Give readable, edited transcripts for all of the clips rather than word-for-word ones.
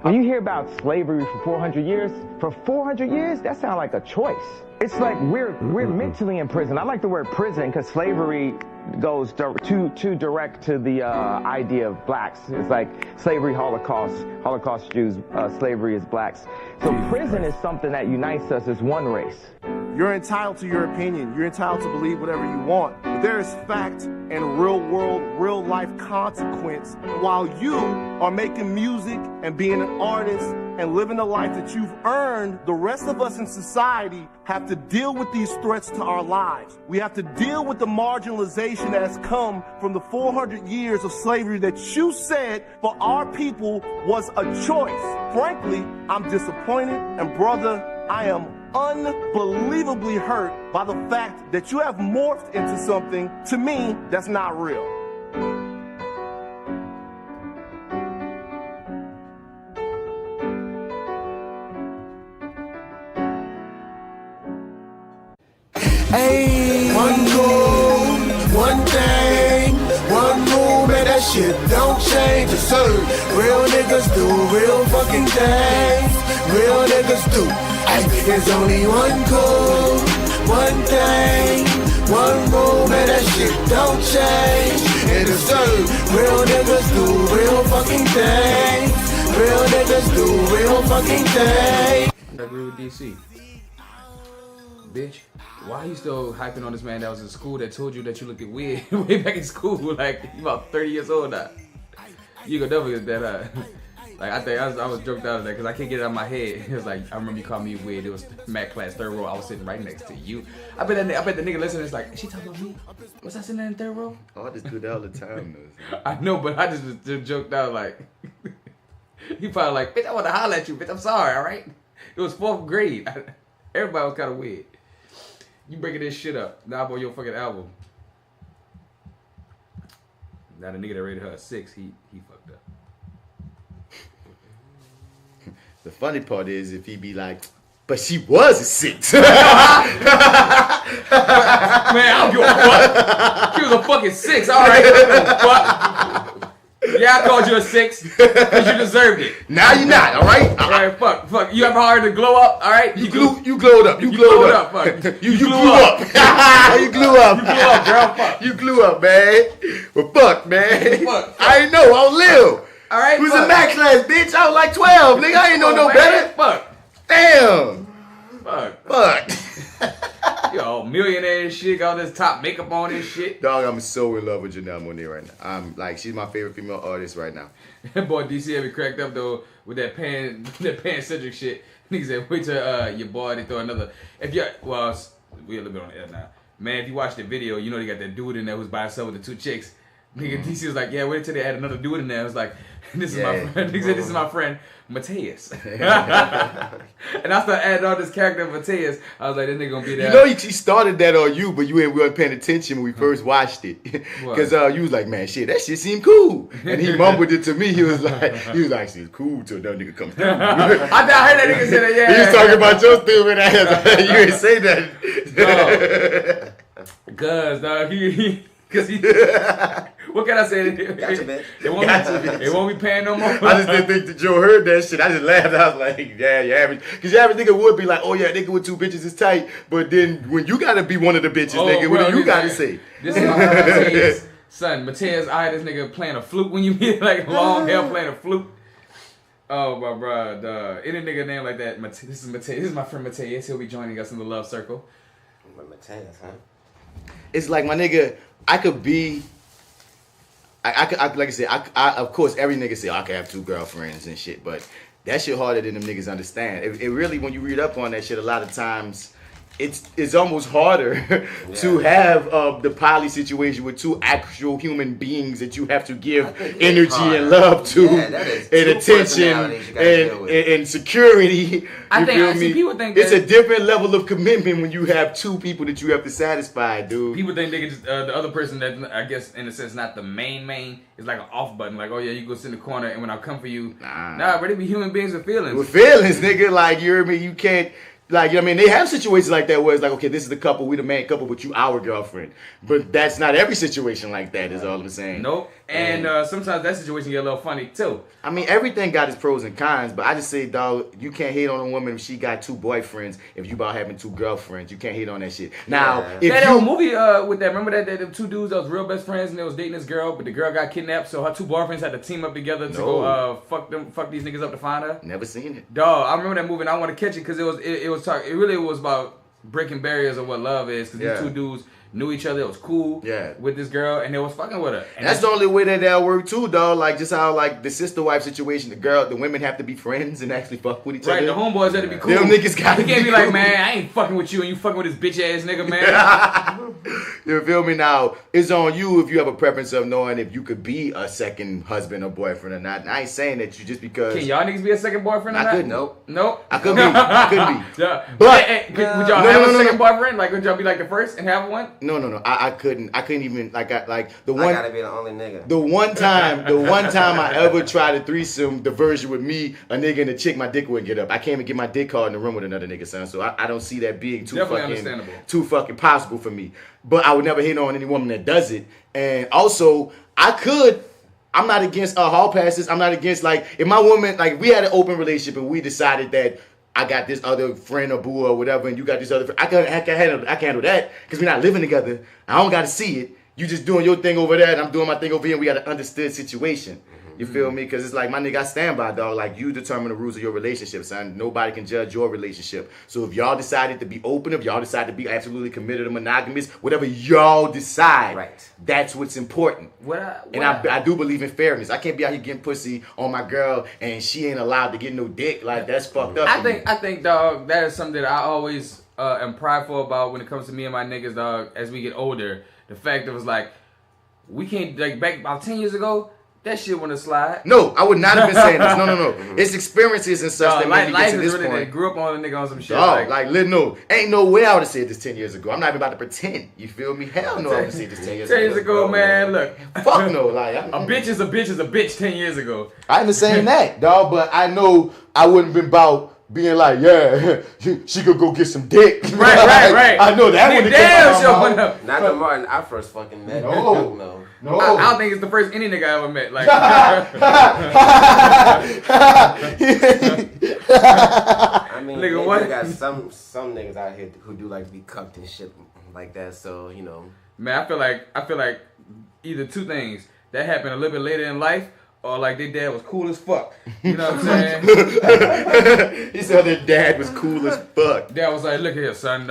When you hear about slavery for 400 years, that sounds like a choice. It's like we're mentally in prison. I like the word prison because slavery goes too direct to the idea of blacks. It's like slavery, Holocaust Jews, slavery is blacks. So prison is something that unites us as one race. You're entitled to your opinion. You're entitled to believe whatever you want. But there is fact and real world, real life consequence. While you are making music and being an artist and living the life that you've earned, the rest of us in society have to deal with these threats to our lives. We have to deal with the marginalization that has come from the 400 years of slavery that you said for our people was a choice. Frankly, I'm disappointed, and brother, I am unbelievably hurt by the fact that you have morphed into something, to me, that's not real. Hey, one goal, one thing, one move, man, that shit don't change. It's real niggas do real fucking things. Real niggas do. Hey, there's only one goal, one thing, one move, man, that shit don't change. It is real niggas do real fucking things. Real niggas do real fucking things. I agree with DC. Bitch, why are you still hyping on this man that was in school that told you that you looked at weird way back in school? Like, you about 30 years old now. You gonna never get that like, I think I was joked out of that because I can't get it out of my head. It was like, I remember you called me weird. It was math class, third row. I was sitting right next to you. I bet the nigga listening is like, is she talking about me? Was I sitting in third row? Oh, I just do that all the time, though. I know, but I just joked out like, he probably like, bitch, I want to holler at you, bitch. I'm sorry, all right? It was 4th grade. Everybody was kind of weird. You breaking this shit up. Now I'm on your fucking album. Now the nigga that rated her a 6, he fucked up. The funny part is if he be like, but she was a 6. Man, I don't give a fuck. She was a fucking 6, alright. Fuck. Yeah, I called you a 6 because you deserved it. Now you're not, alright? Alright, fuck. You ever hard to glow up, alright? You glowed up. You glowed up. Fuck. You glue up. You glue up. You glue up, girl. Fuck. You glue up, man. Well, fuck, man. Fuck. I ain't know. I was little. All right, who's in math class, bitch? I was like 12, nigga. I ain't know no better. Fuck. Damn. Fuck. You all millionaire and shit. Got all this top makeup on and shit. Dog, I'm so in love with Janelle Monáe right now. I'm like, she's my favorite female artist right now. That boy DC had me cracked up though with that pan-centric shit. Niggas said, wait till your boy they throw another. If you we're a little bit on the air now. Man, if you watch the video, you know they got that dude in there who's by himself with the 2 chicks. Nigga, DC was like, yeah, wait till they add another dude in there. I was like, this is my friend. Nigga said, this is my friend, Mateus. And I started adding all this character of Mateus. I was like, this nigga gonna be there. You know, he started that on you, but you weren't paying attention when we first watched it. Because you was like, man, shit, that shit seemed cool. And he mumbled it to me. He was like, she's cool till that nigga comes through. I heard that nigga say that, yeah. He was talking about your stupid ass. You ain't say that. Cause, dog, cause he what can I say? Gotcha, man. It won't be paying no more. I just didn't think that Joe heard that shit. I just laughed. I was like, yeah, your average. Because your average nigga would be like, oh yeah, nigga with 2 bitches is tight. But then when you gotta be one of the bitches, nigga, what do you gotta say? This is my Mateus. Son, Mateus, this nigga playing a flute when you meet like long hair playing a flute. Oh my bro, dog. Any nigga name like that, this is Mateus. This is my friend Mateus. He'll be joining us in the love circle. Mateus, huh? It's like, my nigga, I could be. I like I said, I of course every nigga say I could have 2 girlfriends and shit, but that shit harder than them niggas understand. It really, when you read up on that shit, a lot of times it's almost harder to have the poly situation with 2 actual human beings that you have to give energy and love to, and attention and security. I think people think that it's a different level of commitment when you have 2 people that you have to satisfy, dude. People think they can just the other person that I guess in a sense not the main is like an off button. Like, oh yeah, you go sit in the corner and when I come for you, nah, but they be human beings with feelings. With feelings, nigga. Like, you hear me? You can't Like, you know what I mean? They have situations like that where it's like, okay, this is the couple, we the man couple, but you our girlfriend. But that's not every situation like that, is all I'm saying. Nope. And sometimes that situation get a little funny, too. I mean, everything got its pros and cons, but I just say, dog, you can't hate on a woman if she got 2 boyfriends, if you about having 2 girlfriends. You can't hate on that shit. Now, if that you... old movie with that, remember that the 2 dudes that was real best friends and they was dating this girl, but the girl got kidnapped, so her 2 boyfriends had to team up together to go fuck these niggas up to find her? Never seen it. Dog, I remember that movie and I want to catch it because it really was about breaking barriers of what love is, because these 2 dudes knew each other. It was cool with this girl, and they was fucking with her. And that's the only way that work too, dog. Like, just how, like, the sister wife situation, the women have to be friends and actually fuck with each other. Right, the homeboys had to be cool. Them niggas gotta You can't be cool. like, man, I ain't fucking with you, and you fucking with this bitch ass nigga, man. You feel me? Now, it's on you if you have a preference of knowing if you could be a second husband or boyfriend or not. And I ain't saying that you just because... Can y'all niggas be a second boyfriend or not? I couldn't. Nope. I couldn't be. I couldn't be. Yeah. But... would y'all have a second boyfriend? Like, would y'all be like the first and have one? No. I couldn't even, like the one... I gotta be the only nigga. The one time I ever tried a threesome, the version with me, a nigga and a chick, my dick wouldn't get up. I can't even get my dick caught in the room with another nigga, son. So I don't see that being too fucking possible for me. But I would never hate on any woman that does it. And also, I'm not against hall passes. I'm not against, like, if my woman, like, we had an open relationship and we decided that I got this other friend or boo or whatever, and you got this other friend. I can handle that because we're not living together. I don't got to see it. You just doing your thing over there, and I'm doing my thing over here, and we got an understood situation. You feel me? Because it's like, my nigga, I stand by, dog. Like, you determine the rules of your relationship, son. Nobody can judge your relationship. So if y'all decided to be open, if y'all decided to be absolutely committed or monogamous, whatever y'all decide, that's what's important. I do believe in fairness. I can't be out here getting pussy on my girl, and she ain't allowed to get no dick. Like, that's fucked up. I think, dog, that is something that I always am prideful about when it comes to me and my niggas, dog, as we get older. The fact that it was like, we can't, like, back about 10 years ago, that shit wouldn't slide. No, I would not have been saying this. No. It's experiences and such that made me get to this really, point. They grew up on a nigga on some shit. Dog, ain't no way I would have said this 10 years ago. I'm not even about to pretend. You feel me? Hell no, I would have said this 10 years ago. 10 years ago, man, look. Fuck no. Like, a bitch is a bitch is a bitch 10 years ago. I ain't saying that, dog, but I know I wouldn't have been about being like, yeah, she could go get some dick. Right. I know that wouldn't have up. Not the Martin I first fucking met. No. I don't think it's the first any nigga I ever met. Like, I mean, nigga, what? Got some niggas out here who do like to be cucked and shit like that. So, you know. Man, I feel like either 2 things that happened a little bit later in life, or like their dad was cool as fuck. You know what I'm saying? He said their dad was cool as fuck. Dad was like, look here, son.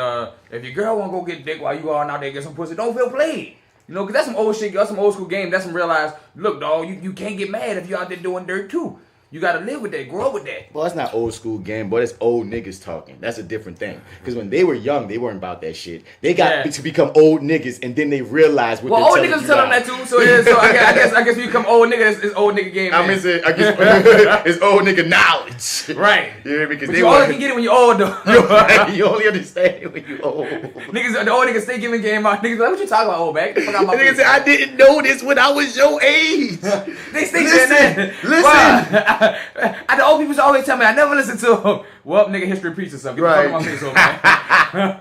If your girl want to go get dick while you all out there get some pussy, don't feel played. You know, because that's some old shit. That's some old school game. That's some realized, look, dog, you can't get mad if you out there doing dirt too. You got to live with that. Grow up with that. Well, that's not old school game, but it's old niggas talking. That's a different thing. Because when they were young, they weren't about that shit. They got to become old niggas, and then they realized what old niggas tell them that too. So I guess when you become old nigga, it's old nigga game. I guess it's old nigga knowledge. Right. Yeah, because you only can get it when you're old, though. You only understand it when you're old. The old niggas stay giving game out. Niggas like, what you talking about, old man? Get the fuck out my niggas say, I didn't know this when I was your age. They stay saying that. Listen. The old people always tell me I never listen to them. Well, nigga, history repeats itself. Get the fuck out my face, old man.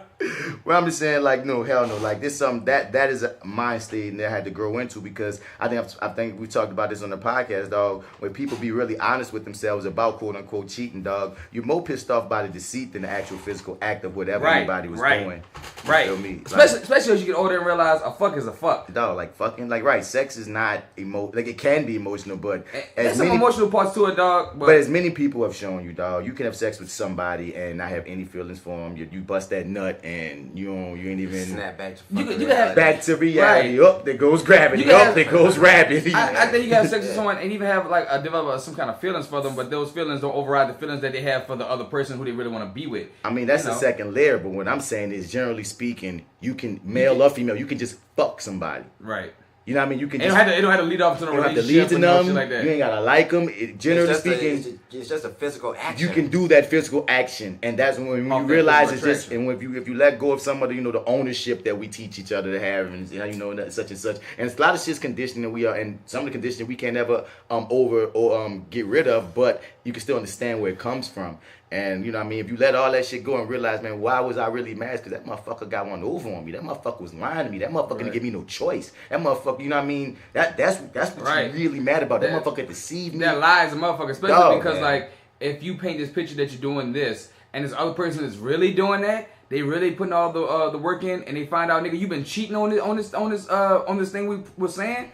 Well, I'm just saying, like, no, hell no. Like, this something that is a mind state that I had to grow into, because I think we talked about this on the podcast, dog. When people be really honest with themselves about quote unquote cheating, dog, you're more pissed off by the deceit than the actual physical act of whatever anybody was doing. Right. You feel me? Especially as you get older and realize a fuck is a fuck. Dog, like fucking, like, right. Sex is not like it can be emotional, but there's some emotional parts to it, dog. But as many people have shown you, dog, you can have sex with somebody and not have any feelings for them. You bust that nut and you ain't even snap back. You can have back to reality. Right. Up there goes gravity. Up there goes rabbit. I think you can have sex with someone and even have like develop some kind of feelings for them, but those feelings don't override the feelings that they have for the other person who they really want to be with. I mean, that's the second layer. But what I'm saying is, generally speaking, you can male or female, you can just fuck somebody. Right. You know what I mean? You can. It don't have to lead off to no relationship. Like that. You ain't gotta like them. Generally speaking, it's just a physical action. You can do that physical action, and that's when you realize it's just. And if you let go of some of the the ownership that we teach each other to have, and that such and such, and it's a lot of shit's conditioning we are, and some of the conditioning we can't ever over or get rid of, but you can still understand where it comes from. And, you know what I mean, if you let all that shit go and realize, man, why was I really mad? Because that motherfucker got one over on me. That motherfucker was lying to me. That motherfucker didn't give me no choice. That motherfucker, you know what I mean? That's what you really mad about. That motherfucker deceived me. That lies a motherfucker, especially because, like, if you paint this picture that you're doing this, and this other person is really doing that, they really putting all the work in, and they find out, nigga, you been cheating on this thing we was saying.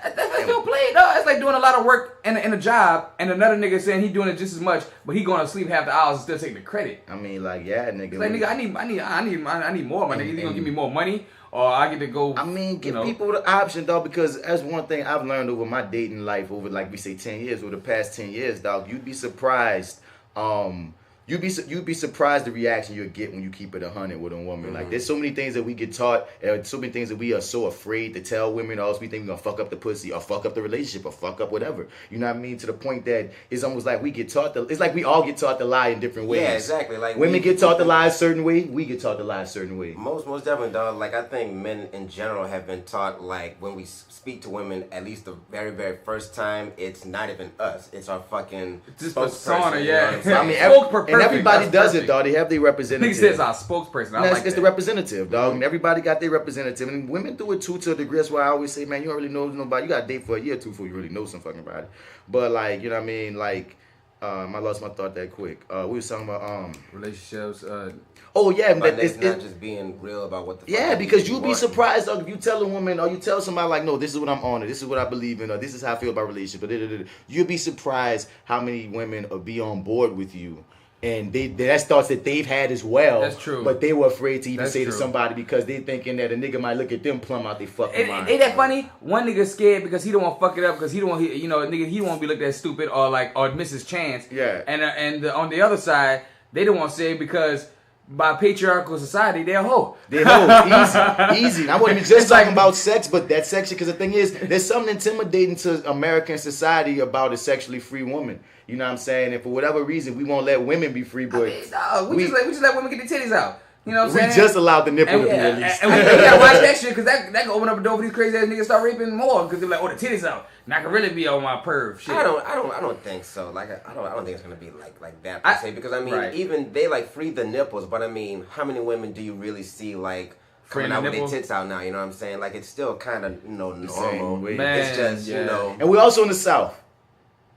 That's like don't play, dog. It's like doing a lot of work in a job, and another nigga saying he doing it just as much, but he going to sleep half the hours and still taking the credit. I mean, like, yeah, nigga. It's like, nigga, I need more, my nigga. You gonna give me more money, or I get to go? I mean, give people the option, dog, because that's one thing I've learned over my dating life, over, like we say, 10 years, over the past 10 years, dog. You'd be surprised. You'd be surprised the reaction you'll get when you keep it 100 with a woman. Mm-hmm. Like, there's so many things that we get taught, and so many things that we are so afraid to tell women, or else we think we're gonna fuck up the pussy, or fuck up the relationship, or fuck up whatever. You know what I mean? To the point that it's almost like we get taught it's like we all get taught to lie in different ways. Yeah, exactly. Like, women get taught to lie a certain way, we get taught to lie a certain way. Most definitely, dog. Like, I think men in general have been taught, like, when we speak to women, at least the very, very first time, it's not even us. It's our fucking spokesperson. Yeah. You know I mean, and everybody does it, dog. They have their representative. Nigga says our spokesperson. It's the representative, dog. And everybody got their representative. And women do it too, to a degree. That's why I always say, man, you don't really know nobody. You got to date for a year or two before you really know some fucking body. But, like, you know what I mean? Like, I lost my thought that quick. We was talking about relationships. Oh yeah, but it's not just being real about what the fuck. Yeah, because you'd be surprised, dog, if you tell a woman or you tell somebody, like, no, this is what I'm on, or this is what I believe in, or this is how I feel about relationships. You'd be surprised how many women will be on board with you. And that's thoughts that they've had as well. That's true. But they were afraid to even say to somebody because they thinking that a nigga might look at them plumb out they fucking mind. Ain't that funny? One nigga scared because he don't want to fuck it up because he don't want, he don't be looked at stupid or miss his chance. Yeah. And on the other side, they don't want to say it because by patriarchal society, they're a hoe. They're hoe. Easy. I wasn't even just talking about sex, but that section, because the thing is, there's something intimidating to American society about a sexually free woman. You know what I'm saying? And for whatever reason, we won't let women be free, but we just let women get their titties out. You know what I'm saying? We just allowed the nipple to be released. And we gotta watch that shit because that can open up a door for these crazy ass niggas start raping more because they're like, oh, the titties out. And I can really be on my perv shit. I don't think so. Like, I don't think it's gonna be like that per se, because I mean, even they like free the nipples, but I mean, how many women do you really see like coming out with their tits out now? You know what I'm saying? Like, it's still kind of normal. Man, it's just And we're also in the South.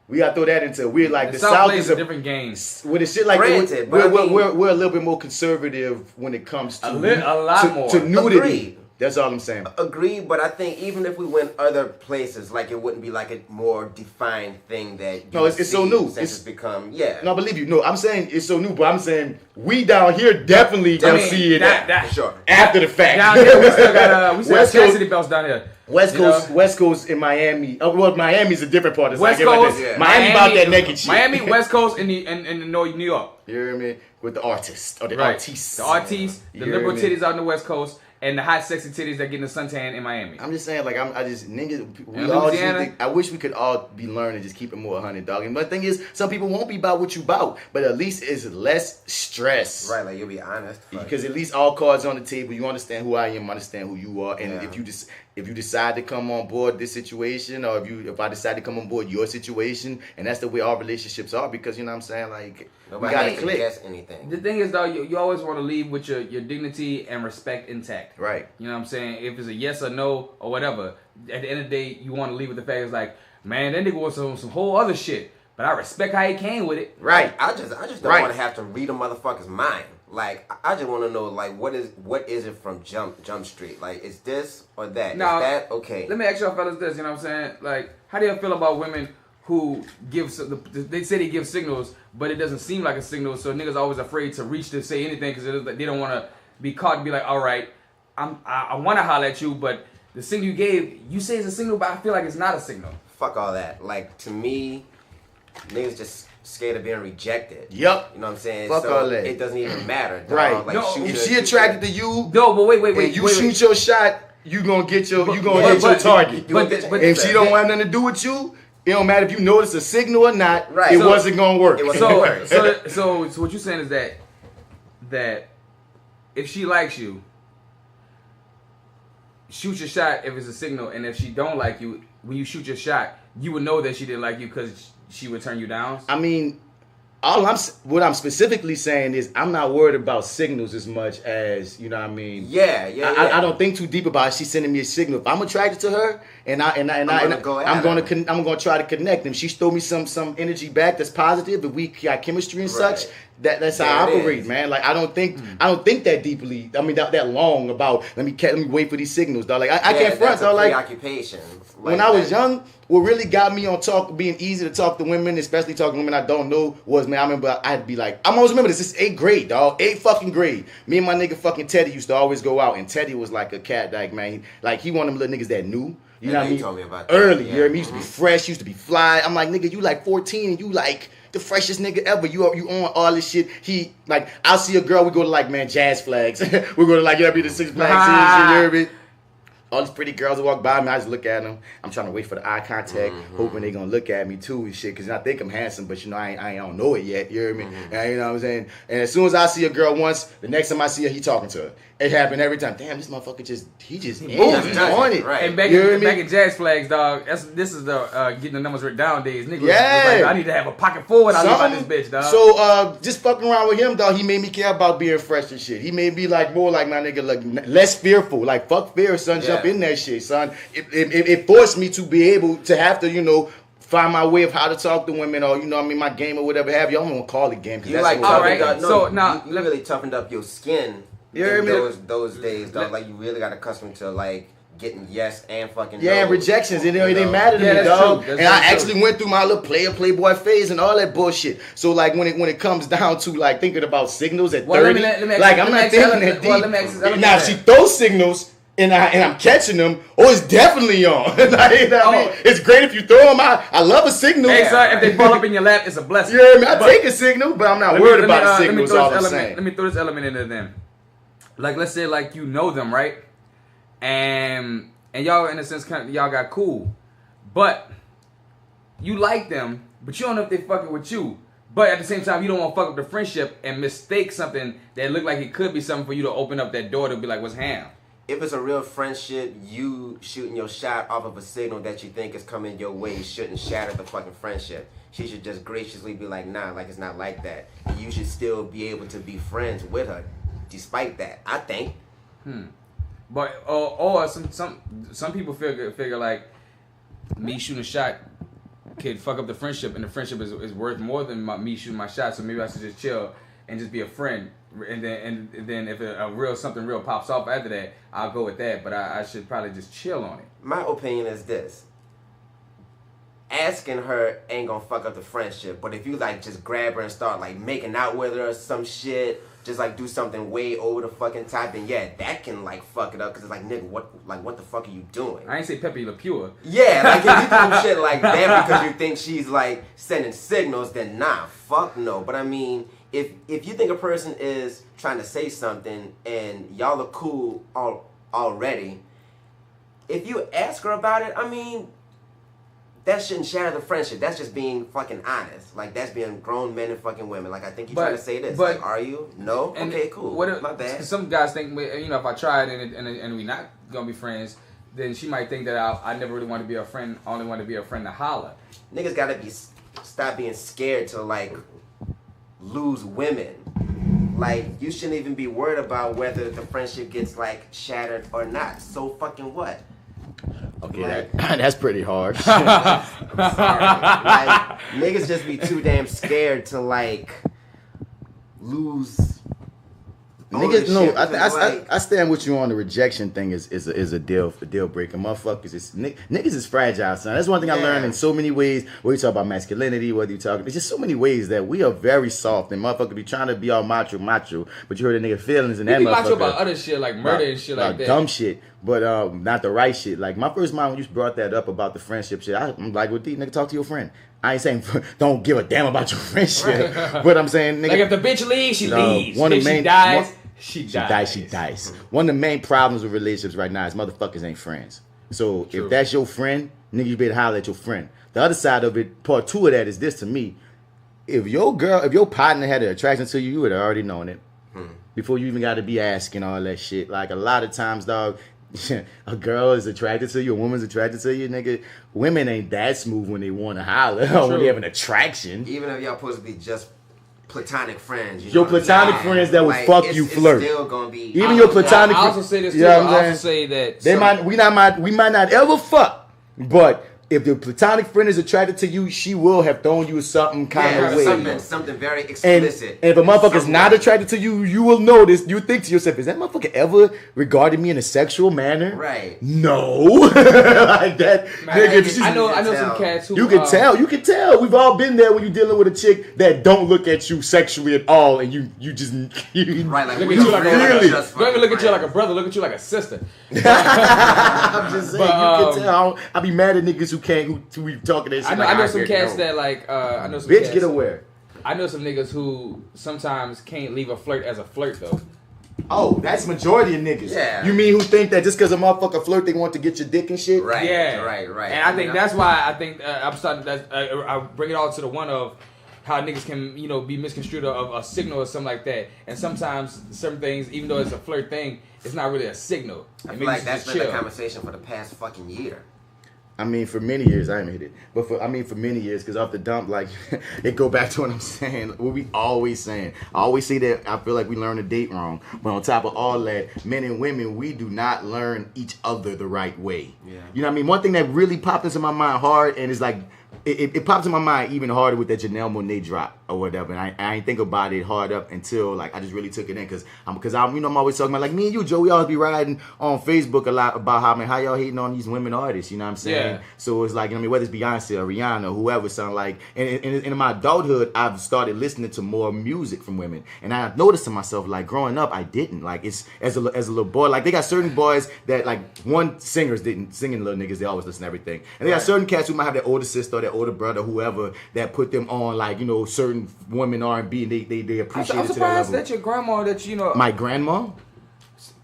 We gotta throw that into. We're like the South is a different game. With the shit like granted, we're a little bit more conservative when it comes to a lot more to nudity. Agreed. That's all I'm saying. Agreed, but I think even if we went other places, like, it wouldn't be like a more defined thing that you it's so new. It's become No, I believe you. No, I'm saying it's so new, but I'm saying we down here definitely gonna see it sure after the fact. Down here we still got chastity belts down here. West Coast in Miami. Well, Miami's a different part of the West Coast. Miami about that naked shit. Miami, West Coast, and New York. You hear me? With the artists or the artistes. The artists, the liberal titties out in the West Coast, and the hot sexy titties that get in the suntan in Miami. I'm just saying, like, niggas. I wish we could all be learning, just keep it more 100, dog. And the thing is, some people won't be about what you about, but at least it's less stress. Right, like, you'll be honest. Because at least all cards on the table. You understand who I am, understand who you are, and if you decide to come on board this situation, or if I decide to come on board your situation, and that's the way our relationships are, because, you know what I'm saying, like, we gotta click. Guess anything. The thing is, though, you always want to leave with your dignity and respect intact. Right. You know what I'm saying? If it's a yes or no or whatever, at the end of the day, you want to leave with the fact it's like, man, that nigga was some whole other shit, but I respect how he came with it. Right. I just don't want to have to read a motherfucker's mind. Like, I just want to know, like, what is it from Jump Street? Like, is this or that? Now, is that okay? Let me ask y'all fellas this, you know what I'm saying? Like, how do you feel about women who they say they give signals, but it doesn't seem like a signal, so niggas always afraid to reach to say anything because they don't want to be caught and be like, all right, I want to holler at you, but the signal you gave, you say it's a signal, but I feel like it's not a signal. Fuck all that. Like, to me, niggas just scared of being rejected. Yup. You know what I'm saying? Fuck so all that. It doesn't even matter. Right. Like, no, if she attracted to you, no, but wait. You shoot your shot, you gonna get your your target. But if she don't want nothing to do with you, it don't matter if you notice a signal or not. Right. It wasn't gonna work. So what you're saying is that if she likes you, shoot your shot if it's a signal, and if she don't like you, when you shoot your shot, you would know that she didn't like you because she would turn you down. I mean, what I'm specifically saying is I'm not worried about signals as much as, you know what I mean? Yeah. I don't think too deep about it. She's sending me a signal. If I'm attracted to her I'm gonna try to connect. If she throw me some energy back that's positive, if we got chemistry and such, that's how I operate, man. Like I don't think that deeply. I mean that long about let me wait for these signals, dog. Like I can't front, dog. Like preoccupation. When I was young, what really got me on being easy to talk to women, especially talking to women I don't know, was, man, I remember I'd be like, I'm always remember this. This is 8th grade, dog. 8th fucking grade. Me and my nigga fucking Teddy used to always go out, and Teddy was like a cat, like, man, he one of them little niggas that knew. You know what I mean? Told me about early, that. You know what I mean? Used to be fresh, used to be fly. I'm like, nigga, you like 14 and you like the freshest nigga ever. You on all this shit. He like, I'll see a girl, we go to like, man, Jazz Flags. We go to like, you know, be the Six Flags shit, you know what I mean? All these pretty girls that walk by me, I just look at them. I'm trying to wait for the eye contact, hoping they gonna look at me too and shit. Cause I think I'm handsome, but you know I don't know it yet. You know what I mean? And, you know what I'm saying? And as soon as I see a girl once, the next time I see her, he talking to her. It happened every time. Damn, this motherfucker just on it. Right. And back in Jazz Flags, dog. This is the getting the numbers written down days. Nigga, yeah. Like, I need to have a pocket full when I leave out this bitch, dog. So just fucking around with him, dog. He made me care about being fresh and shit. He made me like more like my nigga, like less fearful. Like fuck fear, son. Jump in that shit, son. It forced me to be able to have to, you know, find my way of how to talk to women, or you know, what I mean, my game or whatever have you. I don't want to call it game because you that's like alright. So now you really toughened up your skin. Yeah, those days, dog. Like you really got accustomed to like getting yes and fucking no. And rejections. It didn't matter to me, dog. And I actually went through my little playboy phase and all that bullshit. So like when it comes down to like thinking about signals at 30, like I'm not thinking that deep. Now if she throws signals and I'm catching them, it's definitely on. Like, I mean, it's great if you throw them out. I love a signal. Hey, son, if they fall up in your lap, it's a blessing. Yeah, I mean, I take a signal, but I'm not worried about signals. All I'm saying. Let me throw this element into them. Like, let's say, like, you know them, right? And y'all, in a sense, y'all got cool. But you like them, but you don't know if they fucking with you. But at the same time, you don't want to fuck up the friendship and mistake something that look like it could be something for you to open up that door to be like, what's ham? If it's a real friendship, you shooting your shot off of a signal that you think is coming your way shouldn't shatter the fucking friendship. She should just graciously be like, nah, like it's not like that. You should still be able to be friends with her despite that, I think. But or some people figure like me shooting a shot could fuck up the friendship, and the friendship is worth more than me shooting my shot. So maybe I should just chill and just be a friend. And then if something real pops off after that, I'll go with that. But I should probably just chill on it. My opinion is this: asking her ain't gonna fuck up the friendship. But if you like just grab her and start like making out with her or some shit, just like do something way over the fucking top, then yeah, that can like fuck it up. Cause it's like, nigga, what the fuck are you doing? I ain't say Pepe Le Pew. Yeah, like if you do some shit like that because you think she's like sending signals, then nah, fuck no. But I mean, if you think a person is trying to say something and y'all are cool already, if you ask her about it, I mean, that shouldn't shatter the friendship. That's just being fucking honest. Like, that's being grown men and fucking women. Like, I think you're trying to say this. But, like, are you? No? Okay, cool. My bad. Some guys think, you know, if I tried and we not gonna be friends, then she might think that I never really want to be a friend. I only want to be a friend to holler. Niggas gotta stop being scared to, like, lose women. Like, you shouldn't even be worried about whether the friendship gets, like, shattered or not. So fucking what? Okay, like, that's pretty harsh. I'm sorry. Like, niggas just be too damn scared to like lose. Niggas, no, I stand with you on the rejection thing. Is a deal breaker. Motherfuckers, niggas is fragile, son. That's one thing I learned in so many ways. Whether you talk about masculinity, whether you talk, there's just so many ways that we are very soft, and motherfuckers be trying to be all macho, but you heard a nigga feelings and that motherfucker. Macho about other shit like murder and shit like that. Dumb shit, but not the right shit. Like my first mind when you brought that up about the friendship shit, I'm like, well, nigga, talk to your friend. I ain't saying don't give a damn about your friendship, but I'm saying, nigga, like if the bitch leaves, she leaves. If she dies. She dies. One of the main problems with relationships right now is motherfuckers ain't friends. So True. If that's your friend, nigga, you better holler at your friend. The other side of it, part two of that is this to me. If your partner had an attraction to you, you would have already known it. Before you even got to be asking all that shit. Like a lot of times, dog, a girl is attracted to you, a woman's attracted to you, nigga. Women ain't that smooth when they want to holler or when they have an attraction. Even if y'all supposed to be just platonic friends. Your platonic friends that would fuck you flirt. It's still gonna be. Even your platonic. I also say this too. I also say that we might not ever fuck, but if the platonic friend is attracted to you, she will have thrown you something kind of way. Something very explicit. And if a motherfucker's not attracted to you, you will notice. You think to yourself, is that motherfucker ever regarded me in a sexual manner? Right. No. Like that. Nigga, I know some cats who... You can tell. We've all been there when you're dealing with a chick that don't look at you sexually at all, and you just... right, like look at you like don't even look at you like a brother, look at you like a sister. I'm just saying, you can tell. I be mad at niggas who we talking that shit. I know some cats that like I know some bitch cats, get aware. I know some niggas who sometimes can't leave a flirt as a flirt though. Oh, that's majority of niggas. Yeah. You mean who think that just because a motherfucker flirt they want to get your dick and shit? Right. Yeah. Right. And I think that's why I think I'm starting. I bring it all to the one of how niggas can be misconstrued of a signal or something like that. And sometimes some things, even though it's a flirt thing, it's not really a signal. I feel like that's been the conversation for the past fucking year. I mean, for many years, I haven't hit it. But for many years, because off the dump, like, it go back to what I'm saying, what we always saying. I always say that I feel like we learn to date wrong. But on top of all that, men and women, we do not learn each other the right way. Yeah. You know what I mean? One thing that really popped into my mind hard, and it's like, it popped in my mind even harder with that Janelle Monáe drop or whatever, and I ain't think about it hard up until like I just really took it in because I'm always talking about like me and you, Joe. We always be riding on Facebook a lot about how y'all hating on these women artists. You know what I'm saying? Yeah. So it's like whether it's Beyonce or Rihanna or whoever, sound like. And in my adulthood, I've started listening to more music from women, and I noticed to myself like growing up, I didn't like it's as a little boy. Like they got certain boys that like singers didn't singing little niggas. They always listen to everything, and they got certain cats who might have their older sister or their older brother, whoever that put them on like certain women R&B and they appreciate it to that level. I'm surprised that your grandma My grandma?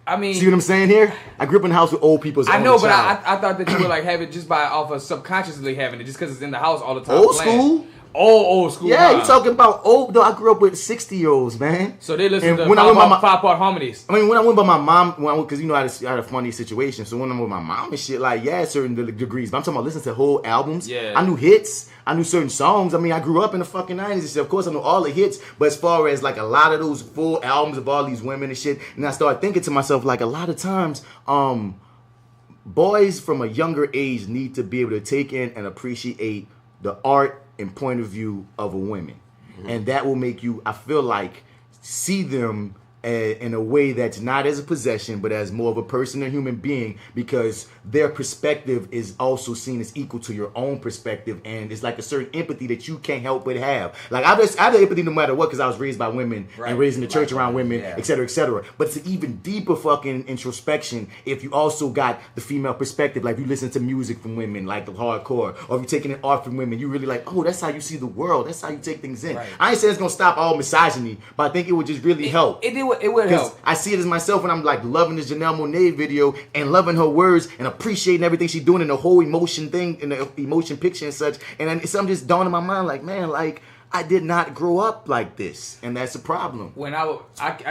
I mean, see what I'm saying here? I grew up in a house with old people. I know, but I thought that you would like have it just by off of subconsciously having it just because it's in the house all the time. Old school? Old school. Yeah, you talking about old though. I grew up with 60-year-olds, man. So they listen to five-part harmonies. I mean, when I went by my mom, because I had a funny situation. So when I'm with my mom and shit, like certain degrees. But I'm talking about listening to whole albums. Yeah. I knew hits. I knew certain songs. I mean, I grew up in the fucking 90s and shit. Of course, I know all the hits. But as far as like a lot of those full albums of all these women and shit, and I started thinking to myself, like a lot of times, boys from a younger age need to be able to take in and appreciate the art and point of view of a woman. Mm-hmm. And that will make you, I feel like, see them in a way that's not as a possession, but as more of a person, a human being, because their perspective is also seen as equal to your own perspective, and it's like a certain empathy that you can't help but have. Like I have empathy no matter what, because I was raised by women and raised in the church around women, et cetera, et cetera. But it's an even deeper fucking introspection if you also got the female perspective. Like you listen to music from women, like the hardcore, or if you're taking in art from women, you really like, oh, that's how you see the world. That's how you take things in. Right. I ain't saying it's gonna stop all misogyny, but I think it would just really help. It would help. I see it as myself when I'm like loving this Janelle Monáe video and loving her words and appreciating everything she's doing in the whole emotion thing, in the emotion picture and such. And then something just dawned in my mind like, man, like I did not grow up like this, and that's a problem. When I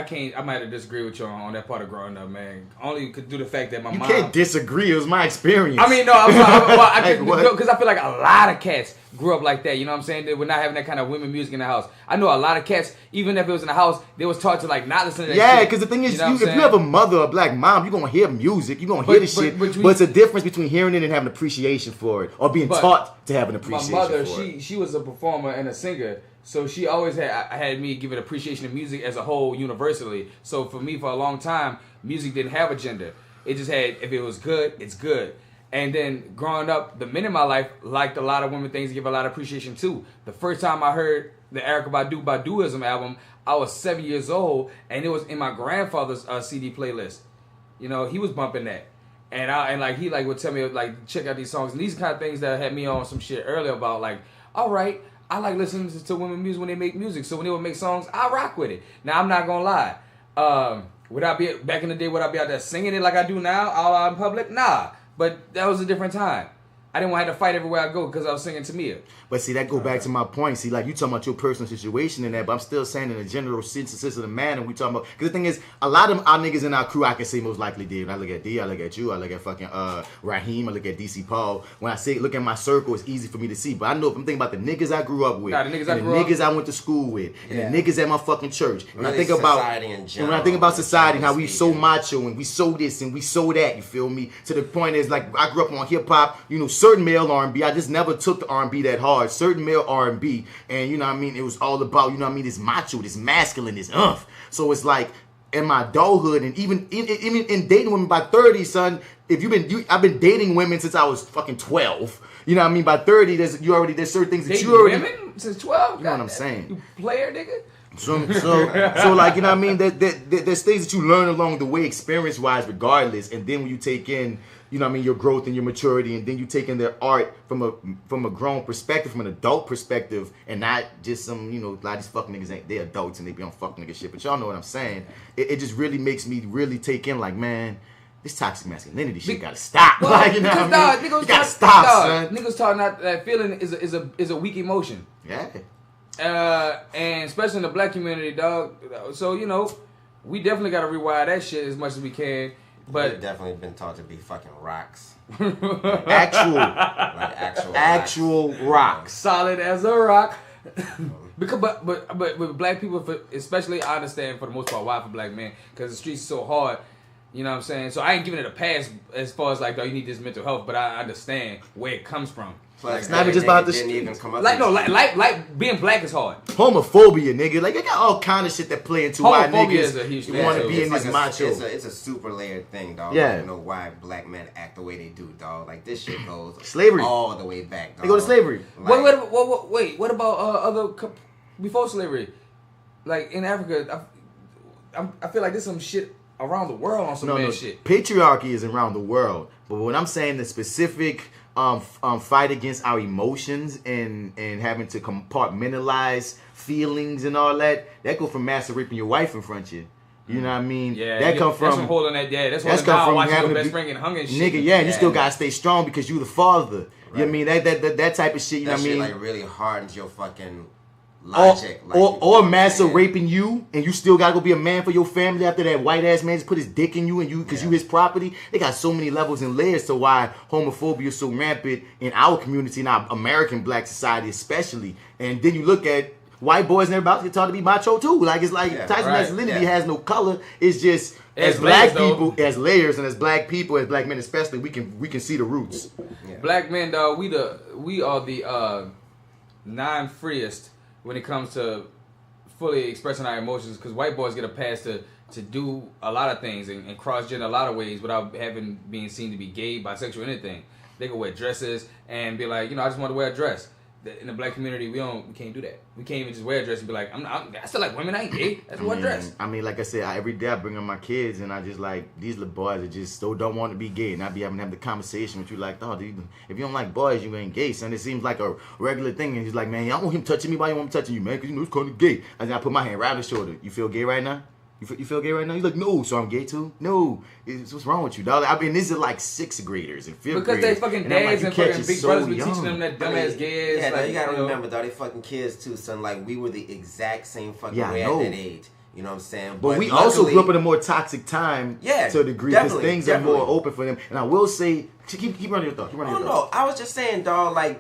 can't, I might have disagree with you on that part of growing up, man. Only due to the fact that my mom. You can't disagree. It was my experience. I mean, no, because I feel like a lot of cats grew up like that. You know what I'm saying? They were not having that kind of women music in the house. I know a lot of cats, even if it was in the house, they was taught to like not listen to that shit. Yeah, because the thing is, if you have a mother, a black mom, you're gonna hear music, you're gonna hear this shit. But it's a difference between hearing it and having appreciation for it, or being taught to have an appreciation. My mother, for it. she was a performer and a singer. So she always had me give it appreciation of music as a whole universally. So for me, for a long time, music didn't have a gender. It just had, if it was good, it's good. And then growing up, the men in my life liked a lot of women things to give a lot of appreciation too. The first time I heard the Erykah Baduism album, I was 7 years old, and it was in my grandfather's CD playlist. You know, he was bumping that. And he would tell me like check out these songs. And these kind of things that had me on some shit earlier about like, all right, I like listening to women music when they make music. So when they would make songs, I rock with it. Now I'm not gonna lie. Would I be back in the day? Would I be out there singing it like I do now, all out in public? Nah. But that was a different time. I didn't want to have to fight everywhere I go because I was singing Tamia. But see, that go back to my point. See, like you talking about your personal situation in that, but I'm still saying in a general sense of the man, and we talking about, because the thing is, a lot of our niggas in our crew, I can say most likely did. When I look at D, I look at you, I look at fucking Raheem, I look at DC Paul. When I say look at my circle, it's easy for me to see. But I know if I'm thinking about the niggas I grew up with, the niggas I went to school with, and the niggas at my fucking church. Really, and I think about when I think about society and how we so macho and we so this and we so that, you feel me? To the point is like I grew up on hip hop, you know, certain male R&B. I just never took the R&B that hard. Certain male R&B, and you know what I mean, it was all about, you know what I mean, this macho, this masculine, this So it's like in my adulthood and even in dating women by 30, son, I've been dating women since I was fucking 12. You know what I mean? By 30, there's certain things that you already women since 12. You know what I'm saying? You player, nigga. So like, you know what I mean? There's things that you learn along the way, experience-wise, regardless. And then when you take in, you know what I mean, your growth and your maturity, and then you take in their art from a grown perspective, from an adult perspective, and not just some, you know, a lot of these fuck niggas they adults and they be on fuck nigga shit. But y'all know what I'm saying. It just really makes me really take in, like, man, this toxic masculinity shit gotta stop. Well, like, you know what I mean? You gotta stop, son. Niggas talking about that feeling is a weak emotion. Yeah. And especially in the black community, dog. So, you know, we definitely gotta rewire that shit as much as we can. But we've definitely been taught to be fucking rocks. actual rocks. Solid as a rock. Because but with black people, especially, I understand for the most part why for black men, because the streets are so hard. You know what I'm saying? So I ain't giving it a pass as far as like, oh, you need this mental health, but I understand where it comes from. Plus, it's not even just about the didn't even come up like being black is hard. Homophobia, nigga. Like, they got all kind of shit that play into why niggas want to be in this macho. It's a super layered thing, dog. Yeah. I don't know why black men act the way they do, dog. Like, this shit goes slavery all the way back, dog. They go to slavery. Like, wait, what about other before slavery? Like in Africa, I feel like there's some shit around the world on some shit. Patriarchy is around the world, but when I'm saying the specific fight against our emotions and having to compartmentalize feelings and all that go from master raping your wife in front of you. You know what I mean? Yeah, that come from that's from holding that. Yeah, that's holding down watching your best friend getting hung and shit. Nigga, yeah, and you still gotta stay strong because you the father. Right. You know what I mean? That type of shit. You know what I mean? That shit like really hardens your fucking logic. Or master raping you, and you still gotta go be a man for your family after that white ass man just put his dick in you and you because you his property. They got so many levels and layers to why homophobia is so rampant in our community, in our American black society especially. And then you look at white boys and everybody get taught to be macho too. Like, it's like toxic masculinity has no color. It's just as black people, as layers, and as black people, as black men especially, we can see the roots. Yeah. Black men, dog, we are the non-freest when it comes to fully expressing our emotions, because white boys get a pass to do a lot of things and cross-gender a lot of ways without being seen to be gay, bisexual, anything. They can wear dresses and be like, you know, I just want to wear a dress. In the black community, we can't do that. We can't even just wear a dress and be like, I still like women, I ain't gay. That's one dress. I mean, like I said, every day I bring up my kids and I just like, these little boys that just so don't want to be gay. And I be having to have the conversation with you like, oh, dude, if you don't like boys, you ain't gay, son. It seems like a regular thing. And he's like, man, I don't want him touching me. Why you want him touching you, man? Because you know it's kind of gay. And then I put my hand right on his shoulder. You feel gay right now? You feel gay right now? He's like, no, so I'm gay too? No. What's wrong with you, dog? I mean, these are like 6th graders and 5th graders. Because they fucking dads and fucking big brothers be teaching them that dumbass gay ass. Yeah, like, you gotta remember, dog, they fucking kids too, son. Like, we were the exact same fucking way at that age. You know what I'm saying? But we also grew up in a more toxic time to a degree because things are more open for them. And I will say, keep running your thought. No, I was just saying, dog, like,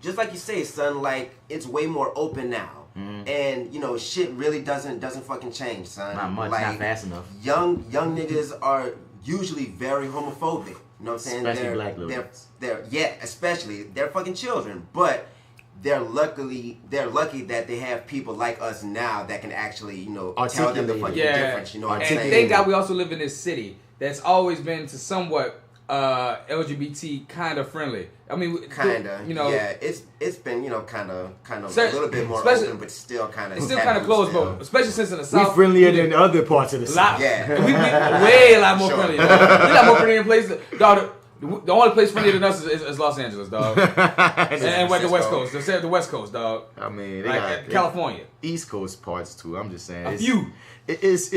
just like you say, son, like, it's way more open now. And you know, shit really doesn't fucking change, son. Not much, like, not fast enough. Young niggas are usually very homophobic. You know what I'm saying? Especially black little especially they're fucking children, but they're lucky that they have people like us now that can actually, you know, tell them the fucking difference. You know what I'm saying? And thank God we also live in this city that's always been to somewhat LGBT kind of friendly. I mean, kinda, you know, yeah, it's been, you know, kind of a little bit more open, but still kind of. It's still kind of closed, but especially since in the South, we friendlier than other parts of the South. Yeah, we way a lot more friendly. We a lot more friendly in places. Dog, The only place friendlier than us is Los Angeles, dog. and the West Coast. They said the West Coast, dog. I mean, like California. East Coast parts too. I'm just saying. A few. It's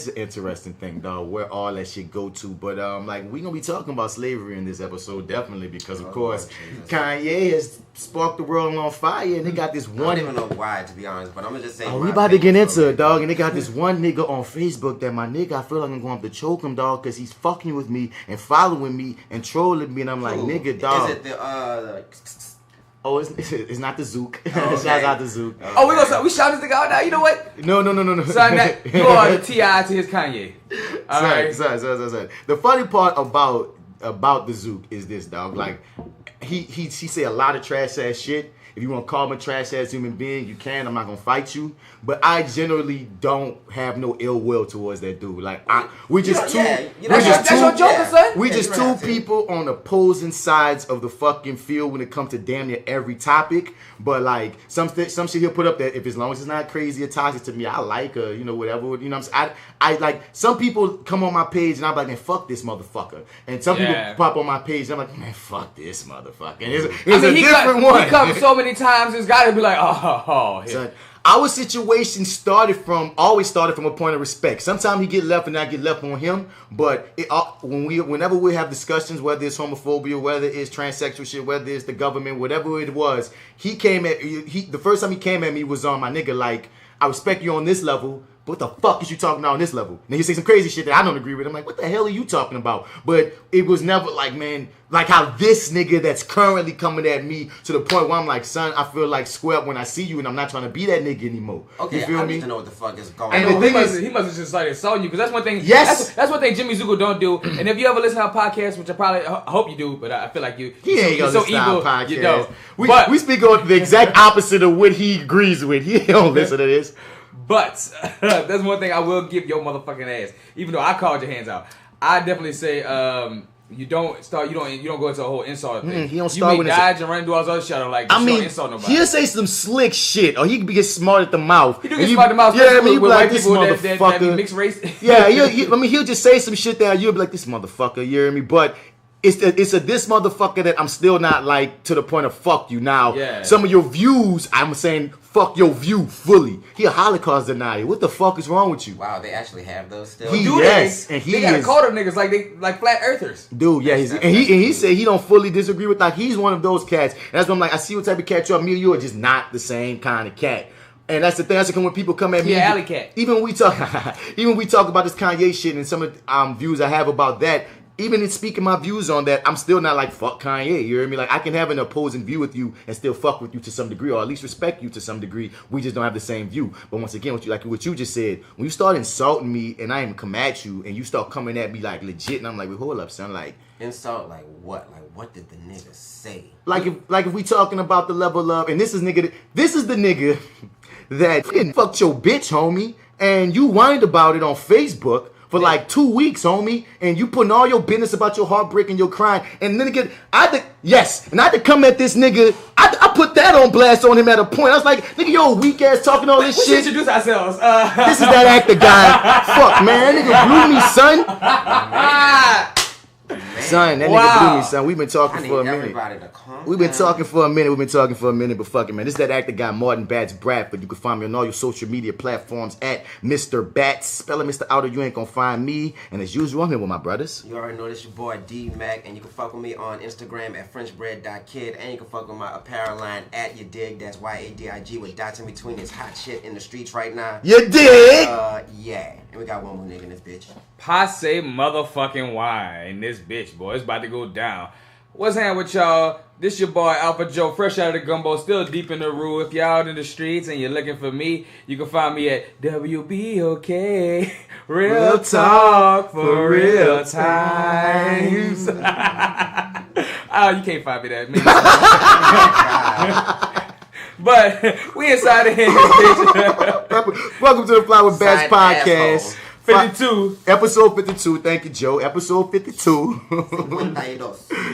an interesting thing, dog, where all that shit go to. But like we gonna be talking about slavery in this episode, definitely, because of course Kanye has sparked the world on fire, and they got this one. I don't even know why, to be honest, but I'm gonna just say. Oh, we about to get into it, dog, and they got this one nigga on Facebook that my nigga, I feel like I'm going to have to choke him, dog, because he's fucking with me and following me and trolling me, and I'm like, nigga, dog. Is it the Oh, it's not the Zook. Okay. Shout out to Zook. Okay. Oh, we shout this nigga out now. You know what? No. Son, you are the T.I. to his Kanye. All right. Sorry. The funny part about the Zook is this, dog. Like, he say a lot of trash ass shit. If you want to call him a trash ass human being, you can. I'm not gonna fight you. But I generally don't have no ill will towards that dude. Like we just two people on opposing sides of the fucking field when it comes to damn near every topic. But like some shit he'll put up that if as long as it's not crazy or toxic to me, I like whatever. You know what I'm saying? I like some people come on my page and I'm like, man, fuck this motherfucker. And some people pop on my page and I'm like, man, fuck this motherfucker. And it's a different one. He comes so many times, it's got to be like, Son, our situation always started from a point of respect. Sometimes he get left and I get left on him, but whenever we have discussions, whether it's homophobia, whether it's transsexual shit, whether it's the government, whatever it was, the first time he came at me was on my nigga, like, I respect you on this level, but what the fuck is you talking about on this level? And he say some crazy shit that I don't agree with. I'm like, what the hell are you talking about? But it was never like, man, like how this nigga that's currently coming at me to the point where I'm like, son, I feel like square up when I see you and I'm not trying to be that nigga anymore. Okay, you feel I me? need to know what the fuck is going on. And he must have just started assaulting you, because that's one thing. Yes, that's one thing Jimmy Zuko don't do. And if you ever listen to our podcast, which I hope you do, but I feel like he ain't gonna listen to our podcast. You know. We speak on the exact opposite of what he agrees with. He don't listen to this. But that's one thing I will give your motherfucking ass. Even though I called your hands out, I definitely say you don't go into a whole insult thing. He don't start with dodge and run and do all this other shit. Like, don't insult nobody. He'll say some slick shit, or he can get smart at the mouth. He do get smart at the mouth. Yeah, I mean, with like, this motherfucker. That be mixed race. Yeah, he'll just say some shit that you'll be like, this motherfucker. You hear me? But it's a this motherfucker that I'm still not like to the point of fuck you. Now, some of your views, I'm saying fuck your view fully. He a Holocaust denier. What the fuck is wrong with you? Wow, they actually have those still. They gotta call them niggas like flat earthers. Dude, yeah, he said he don't fully disagree with, like, he's one of those cats. And that's when I'm like, I see what type of cat you are. Me and you are just not the same kind of cat. And that's the thing. That's when people come at me. Yeah, alley cat. Even when we talk about this Kanye shit and some of the views I have about that. Even in speaking my views on that, I'm still not like, fuck Kanye, you hear me? Like, I can have an opposing view with you and still fuck with you to some degree, or at least respect you to some degree. We just don't have the same view. But once again, what you just said, when you start insulting me and I even come at you and you start coming at me like legit, and I'm like, wait, hold up, son, like. Insult, like what? Like, what did the nigga say? Like if we talking about the level of, and this is the nigga that fucked your bitch, homie, and you whined about it on Facebook for like 2 weeks, homie, and you putting all your business about your heartbreak and your crying, and then again, I had to come at this nigga. I put that on blast on him at a point. I was like, nigga, yo, weak ass talking all this shit. We should introduce ourselves. This is that actor guy. Fuck, man, nigga blew me, son. Son, that nigga blew me, son. We've been talking for a minute. We've been talking for a minute, but fuck it, man. This is that actor guy, Martin Bats Bradford. You can find me on all your social media platforms at Mr. Bats. Spell it Mr. Outer, you ain't gonna find me. And as usual, I'm here with my brothers. You already know this your boy D-Mac, and you can fuck with me on Instagram at FrenchBread.kid, and you can fuck with my apparel line at YouDig. That's YADIG with dots in between. It's hot shit in the streets right now. You dig? Yeah. And we got one more nigga in this bitch. Passe motherfucking wine. This bitch, boy. It's about to go down. What's happening with y'all? This your boy AlphaJoe, fresh out of the gumbo, still deep in the rule. If y'all out in the streets and you're looking for me, you can find me at WBOK. Real talk for real times. Oh, you can't find me that. But we inside of here, bitch. Welcome to the Fly with Bats podcast. 52. Episode 52. Thank you, Joe. Episode 52.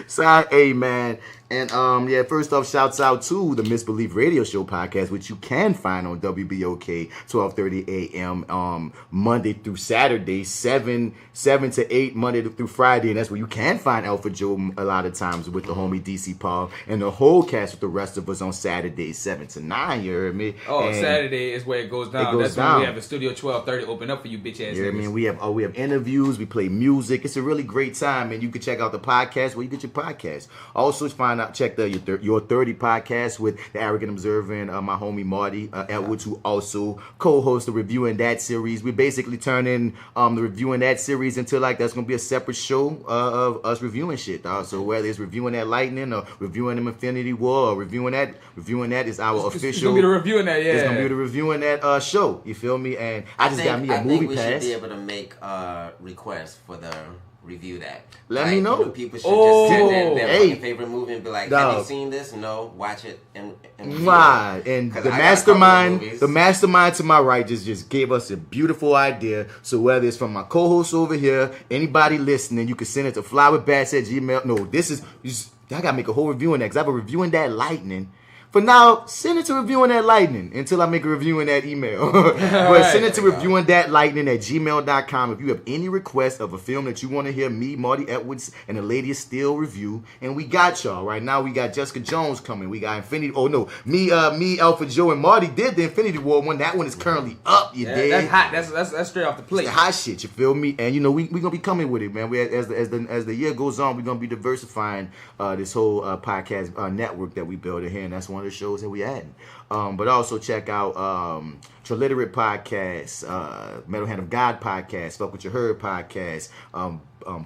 Side A, man. And yeah, first off, shouts out to the Misbelief Radio Show podcast, which you can find on WBOK 12:30 a.m. Monday through Saturday, 7 to 8 Monday through Friday, and that's where you can find AlphaJoe a lot of times with the homie DC Paul and the whole cast with the rest of us on Saturdays 7 to 9. You heard me? Oh, and Saturday is where it goes down. That's when we have the studio 12:30 open up for you bitch ass. You know what I mean? We have interviews, we play music. It's a really great time, and you can check out the podcast where you get your podcast. Also, check your 30 podcast with the Arrogant Observer and my homie Marty Edwards, who also co-hosts the Reviewing That series. We basically turning the Reviewing That series into like that's gonna be a separate show of us reviewing shit, dog. So whether it's Reviewing That Lightning or Reviewing Them Infinity War or Reviewing That is our official. It's gonna be the Reviewing That, yeah. It's gonna be the Reviewing That show. You feel me? And I got me a movie pass. I think we should be able to make requests for the Review That. Let me know. People should just send their favorite movie and be like, have you seen this? No, watch it and right. And the mastermind to my right just gave us a beautiful idea. So whether it's from my co-host over here, anybody listening, you can send it to FLYWITHBATS@gmail. No, I gotta make a whole review on that because I have a Reviewing That Lightning. For now, send it to Reviewing That Lightning until I make a review in that email. But send it to reviewingthatlightning@gmail.com if you have any requests of a film that you want to hear me, Marty Edwards, and the Lady of Steel review. And we got y'all. Right now, we got Jessica Jones coming. We got Infinity. Oh, no. Me, AlphaJoe, and Marty did the Infinity War one. That one is currently up, you dig? That's hot. That's straight off the plate. It's the hot shit, you feel me? And, you know, we going to be coming with it, man. As the year goes on, we're going to be diversifying this whole podcast network that we built in here. And that's one of the shows that we adding. But also check out Trilliterate Podcast, Metal Hand of God Podcast, Fuck With Your Herd Podcast,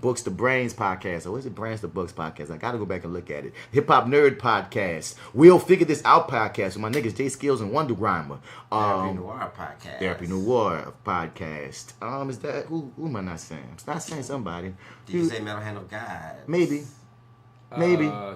Books to Brains Podcast, or is it Brains to Books Podcast? I gotta go back and look at it. Hip Hop Nerd Podcast, We'll Figure This Out Podcast with my niggas Jay Skills and Wonder Grimer. Therapy Noir Podcast. Therapy Noir Podcast. Is that who am I not saying? I'm not saying somebody. Did you say Metal Hand of God? Maybe.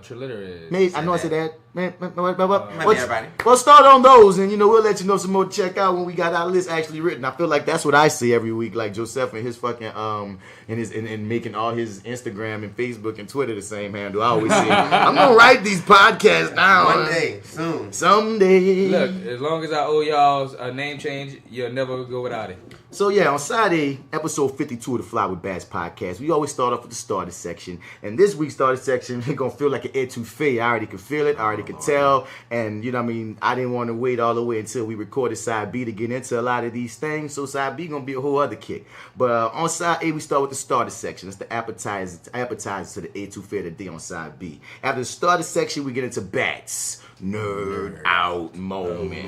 Trilliterate. Maybe I know I said that. Everybody. Well, start on those, and we'll let you know some more to check out when we got our list actually written. I feel like that's what I see every week, like Joseph and his fucking and making all his Instagram and Facebook and Twitter the same handle. I always say I'm gonna write these podcasts down one day, soon, someday. Look, as long as I owe y'all's a name change, you'll never go without it. So yeah, on SideA, episode 52 of the Fly with Bats podcast, we always start off with the starter section. And this week's starter section, it's gonna feel like an etouffee. I already can feel it, I already can tell. And you know what I mean, I didn't want to wait all the way until we recorded Side B to get into a lot of these things. So Side B gonna be a whole other kick. But on Side A, we start with the starter section. It's the appetizer to the etouffee of the day on Side B. After the starter section, we get into Bats. Nerd out moment.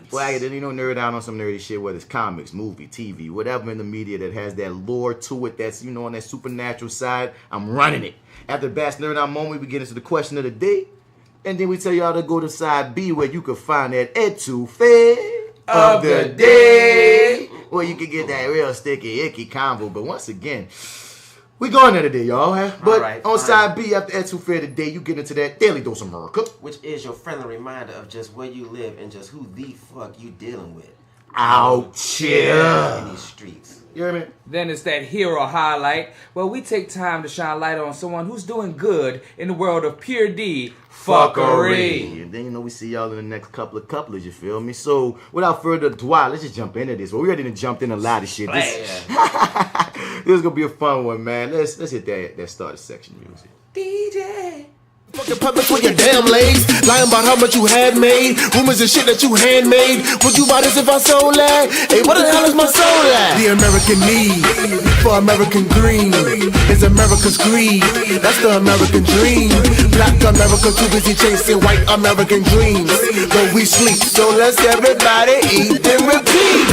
Well, nerd out on some nerdy shit, whether it's comics, movie, TV, whatever in the media that has that lore to it, that's, on that supernatural side, I'm running it. After the Bats Nerd Out moment, we get into the question of the day, and then we tell y'all to go to Side B where you can find that etouffee of the day, where you can get that real sticky, icky combo. But once again, we going there today, y'all. But on Side B, after etouffee of the day, you get into that Daily Dose of America, which is your friendly reminder of just where you live and just who the fuck you dealing with out here in these streets. You hear me? Then it's that hero highlight where we take time to shine light on someone who's doing good in the world of pure D fuckery. And then we see y'all in the next couple of couplers, you feel me? So without further ado, let's just jump into this. Well, we already done jumped in a lot of shit. This is gonna be a fun one, man. Let's hit that starter section music. DJ. Fucking public for your damn lays. Lying about how much you had made. Rumors and shit that you handmade. Would you buy this if I sold that? Hey, what the hell is my soul at? The American need for American green is America's greed. That's the American dream. Black America too busy chasing white American dreams. But we sleep, so let's everybody eat and repeat.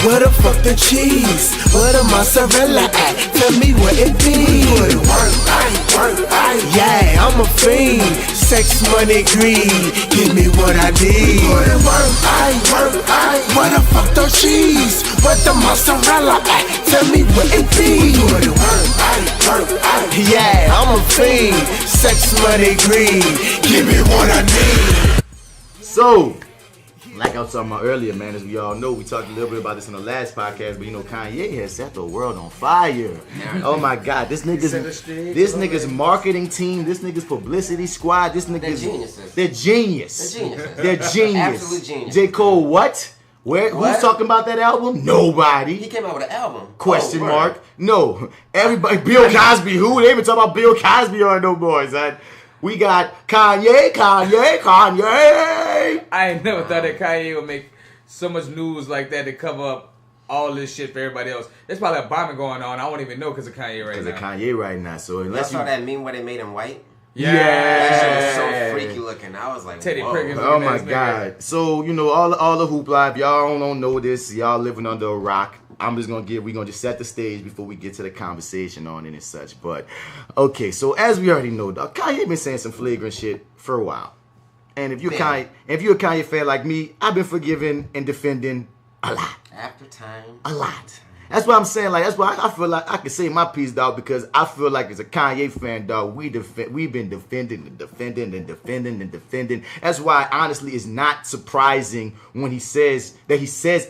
Where the fuck the cheese? Where the mozzarella at? Tell me where it be. Yeah, I'm a fiend. Sex, money, greed. Give me what I need. Where the fuck the cheese? Where the mozzarella at? Tell me where it be. Yeah, I'm a fiend. Sex, money, greed. Give me what I need. So, Like I was talking about earlier, man, as we all know, we talked a little bit about this in the last podcast, but you know, Kanye has set the world on fire. Oh my God, this nigga's marketing team, this nigga's publicity squad, this nigga's They're genius. Absolute genius. J. Cole, what? Who's talking about that album? Nobody. He came out with an album. Question mark. No. Everybody. Bill Cosby. Who? They even talk about Bill Cosby on no boys, son. We got Kanye. I ain't never thought that Kanye would make so much news like that to cover up all this shit for everybody else. There's probably a bombing going on. I won't even know because of Kanye right now. So unless you saw that meme where they made him white. Yeah. That shit was so freaky looking. I was like, Teddy Priggins. Oh my God. So, you know, all the hoopla, if y'all don't know this, y'all living under a rock. We're gonna just set the stage before we get to the conversation on it and such. But okay, so as we already know, dog, Kanye been saying some flagrant shit for a while. And if you're a Kanye fan like me, I've been forgiving and defending a lot. After time. A lot. That's what I'm saying. Like, that's why I feel like I can say my piece, dog, because I feel like as a Kanye fan, dog, we've been defending. That's why, honestly, it's not surprising when he says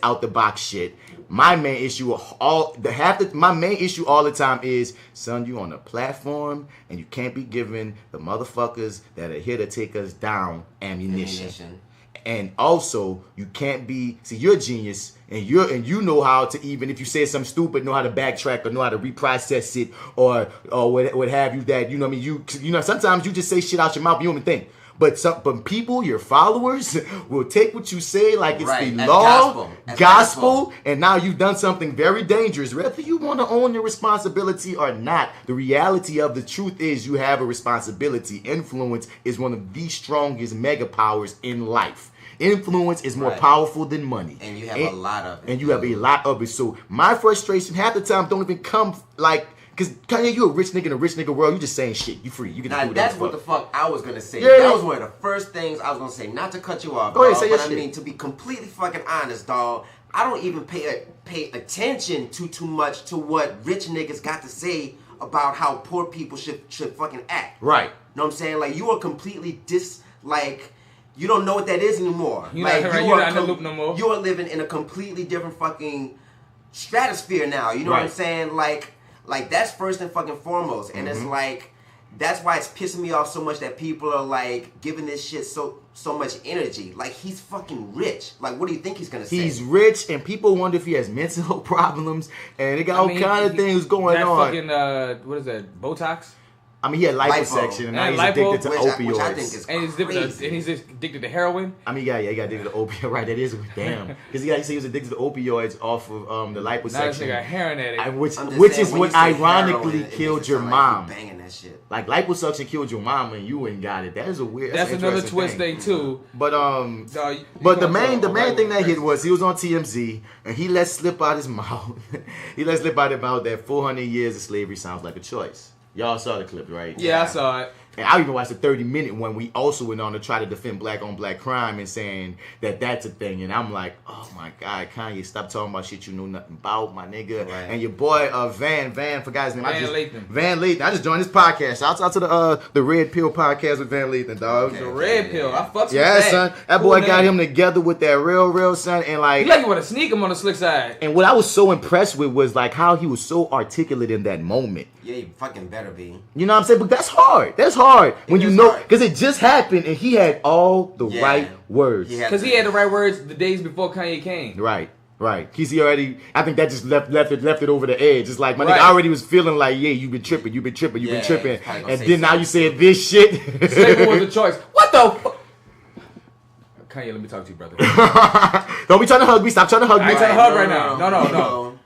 out the box shit. My main issue all the time is, son, you on a platform and you can't be giving the motherfuckers that are here to take us down ammunition. And also, you can't be, you're a genius, and you know how to, even if you say something stupid, know how to backtrack or know how to reprocess it or what have you, that, you know what I mean, you know, sometimes you just say shit out your mouth, you don't even think. But people, your followers, will take what you say like it's the law, gospel, and now you've done something very dangerous. Whether you want to own your responsibility or not, the reality of the truth is you have a responsibility. Influence is one of the strongest mega powers in life. Influence is more powerful than money. And you have a lot of it. And you have a lot of it. So my frustration half the time don't even come like... Because Kanye, you a rich nigga in a rich nigga world. You just saying shit. You free. You can do that's what the fuck I was going to say. Yeah. That was one of the first things I was going to say. Not to cut you off, Go ahead, say your but shit. I mean, to be completely fucking honest, dog, I don't even pay attention too much to what rich niggas got to say about how poor people should fucking act. Right. You know what I'm saying? Like, you are completely you don't know what that is anymore. You're not in the loop no more. You are living in a completely different fucking stratosphere now. You know what I'm saying? Like that's first and fucking foremost. And it's like, that's why it's pissing me off so much that people are like giving this shit so much energy. Like, he's fucking rich. Like, what do you think he's gonna say? He's rich, and people wonder if he has mental problems, and they got all kind of things going on. Fucking, what is that, Botox? I mean, he had liposuction, and now he's addicted to opioids. Which I think is crazy. And he's addicted to heroin? I mean, he got addicted to opioids. Right, that is, damn. Because he was addicted to opioids off of the liposuction. Now this nigga a heroin addict. Which is what ironically heroin, killed your mom. Banging that shit. Like, liposuction killed your mom, and you ain't got it. That is a weird. That's another twist thing too. But the main thing that hit was he was on TMZ, and he let slip out his mouth. That 400 years of slavery sounds like a choice. Y'all saw the clip, right? Yeah, I saw it. And I even watched the 30-minute one. We also went on to try to defend black-on-black crime and saying that that's a thing. And I'm like, oh my God, Kanye, stop talking about shit you know nothing about, my nigga. Right. And your boy Van, forgot his name. Van Lathan. I just joined this podcast. Shout out to the Red Pill podcast with Van Lathan, dog. The Red Pill. I fucks with that. Yeah, son. That boy got him together with that real son. And like, you want to sneak him on the slick side. And what I was so impressed with was like how he was so articulate in that moment. Yeah, you fucking better be. You know what I'm saying? But that's hard. That's hard. When you know, because it just happened and he had all the right words. Because he had the right words the days before Kanye came. Right. He already, I think that just left it over the edge. It's like, my nigga already was feeling like, yeah, you've been tripping. And then now you said this shit. Slavery was a choice. What the fuck? Kanye, let me talk to you, brother. Don't be trying to hug me. Stop trying to hug me. I ain't trying to hug right now. No.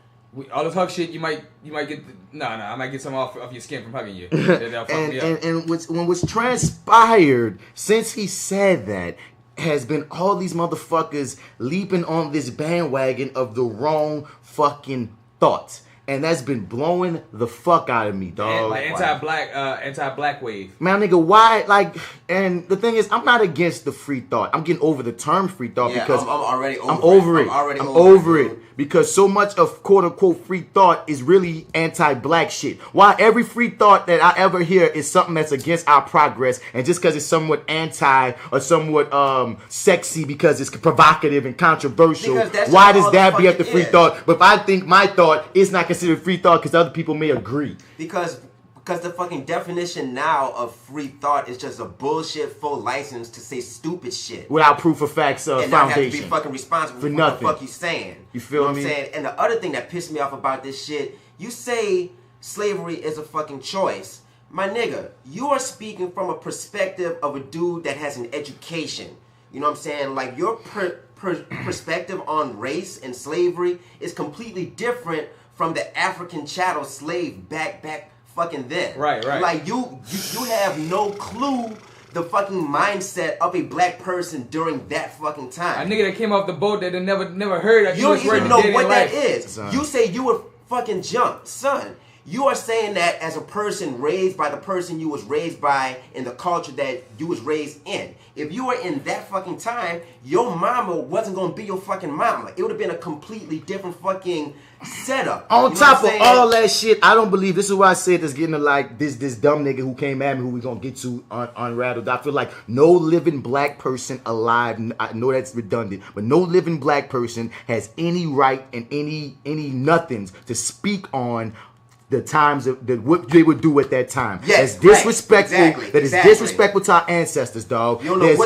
All this hug shit, you might get. I might get some off your skin from hugging you. And what's transpired since he said that has been all these motherfuckers leaping on this bandwagon of the wrong fucking thoughts. And that's been blowing the fuck out of me, dog. The anti-black wave. Man, nigga, why? Like, and the thing is, I'm not against the free thought. I'm getting over the term free thought because I'm already over it. I'm over it because so much of quote unquote free thought is really anti-black shit. Why every free thought that I ever hear is something that's against our progress, and just because it's somewhat anti or somewhat sexy because it's provocative and controversial, why does that be at the free thought? But if I think my thought is not considered free thought because other people may agree. Because the fucking definition now of free thought is just a bullshit full license to say stupid shit without proof of facts and foundation. not have to be fucking responsible for what the fuck you saying. You feel what me? I'm saying? And the other thing that pissed me off about this shit, you say slavery is a fucking choice. My nigga, you are speaking from a perspective of a dude that has an education. You know what I'm saying? Like your perspective on race and slavery is completely different from the African chattel slave back fucking then. Right. Like you have no clue the fucking mindset of a black person during that fucking time. A nigga that came off the boat that never heard of. You don't even know what that is. Son. You say you would fucking jump, son. You are saying that as a person raised by the person you was raised by in the culture that you was raised in. If you were in that fucking time, your mama wasn't gonna be your fucking mama. It would have been a completely different fucking setup. On top of all that shit, I don't believe, this is why I said this getting to like this dumb nigga who came at me, who we gonna get to on Rattled. I feel like no living black person alive, I know that's redundant, but no living black person has any right and any nothings to speak on the times of what they would do at that time. Yes, that's disrespectful. Right, that is disrespectful to our ancestors, dog. You don't know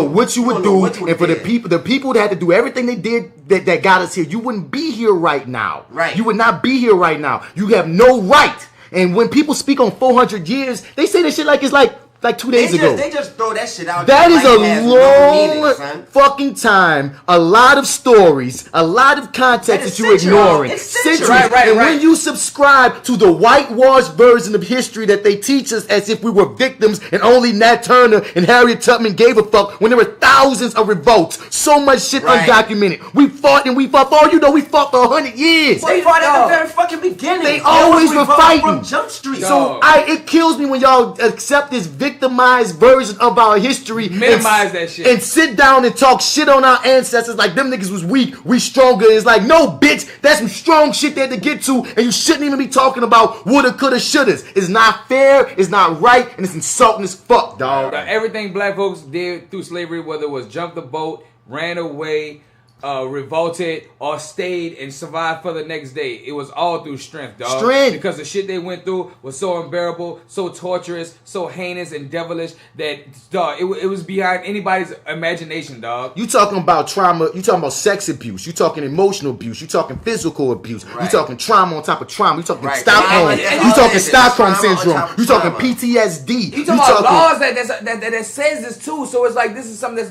what you would do. And for the people that had to do everything they did that got us here, you wouldn't be here right now. Right. You would not be here right now. You have no right. And when people speak on 400 years, they say that shit like it's like 2 days ago. They just throw that shit out. That is like a long fucking time. A lot of stories, a lot of context that you're ignoring. It's centuries. Right. And when you subscribe to the whitewashed version of history that they teach us as if we were victims and only Nat Turner and Harriet Tubman gave a fuck when there were thousands of revolts, so much shit undocumented. We fought and we fought. For all you know, we fought for 100 years. They fought at the very fucking beginning. They always were fighting from Jump Street. So it kills me when y'all accept this victimized version of our history, minimize that shit, and sit down and talk shit on our ancestors like them niggas was weak, we stronger. It's like, no, bitch, that's some strong shit they had to get to, and you shouldn't even be talking about woulda, coulda, shouldas. It's not fair, it's not right, and it's insulting as fuck, dog. Everything black folks did through slavery, whether it was jump the boat, ran away, revolted, or stayed and survived for the next day, it was all through strength, dog. Because the shit they went through was so unbearable, so torturous, so heinous and devilish that, dog, it was beyond anybody's imagination, dog. You talking about trauma, you talking about sex abuse, you talking emotional abuse, you talking physical abuse, you talking trauma on top of trauma, you talking Stockholm, you talking Stockholm syndrome, you talking PTSD. You talking about laws that says this too, so it's like this is something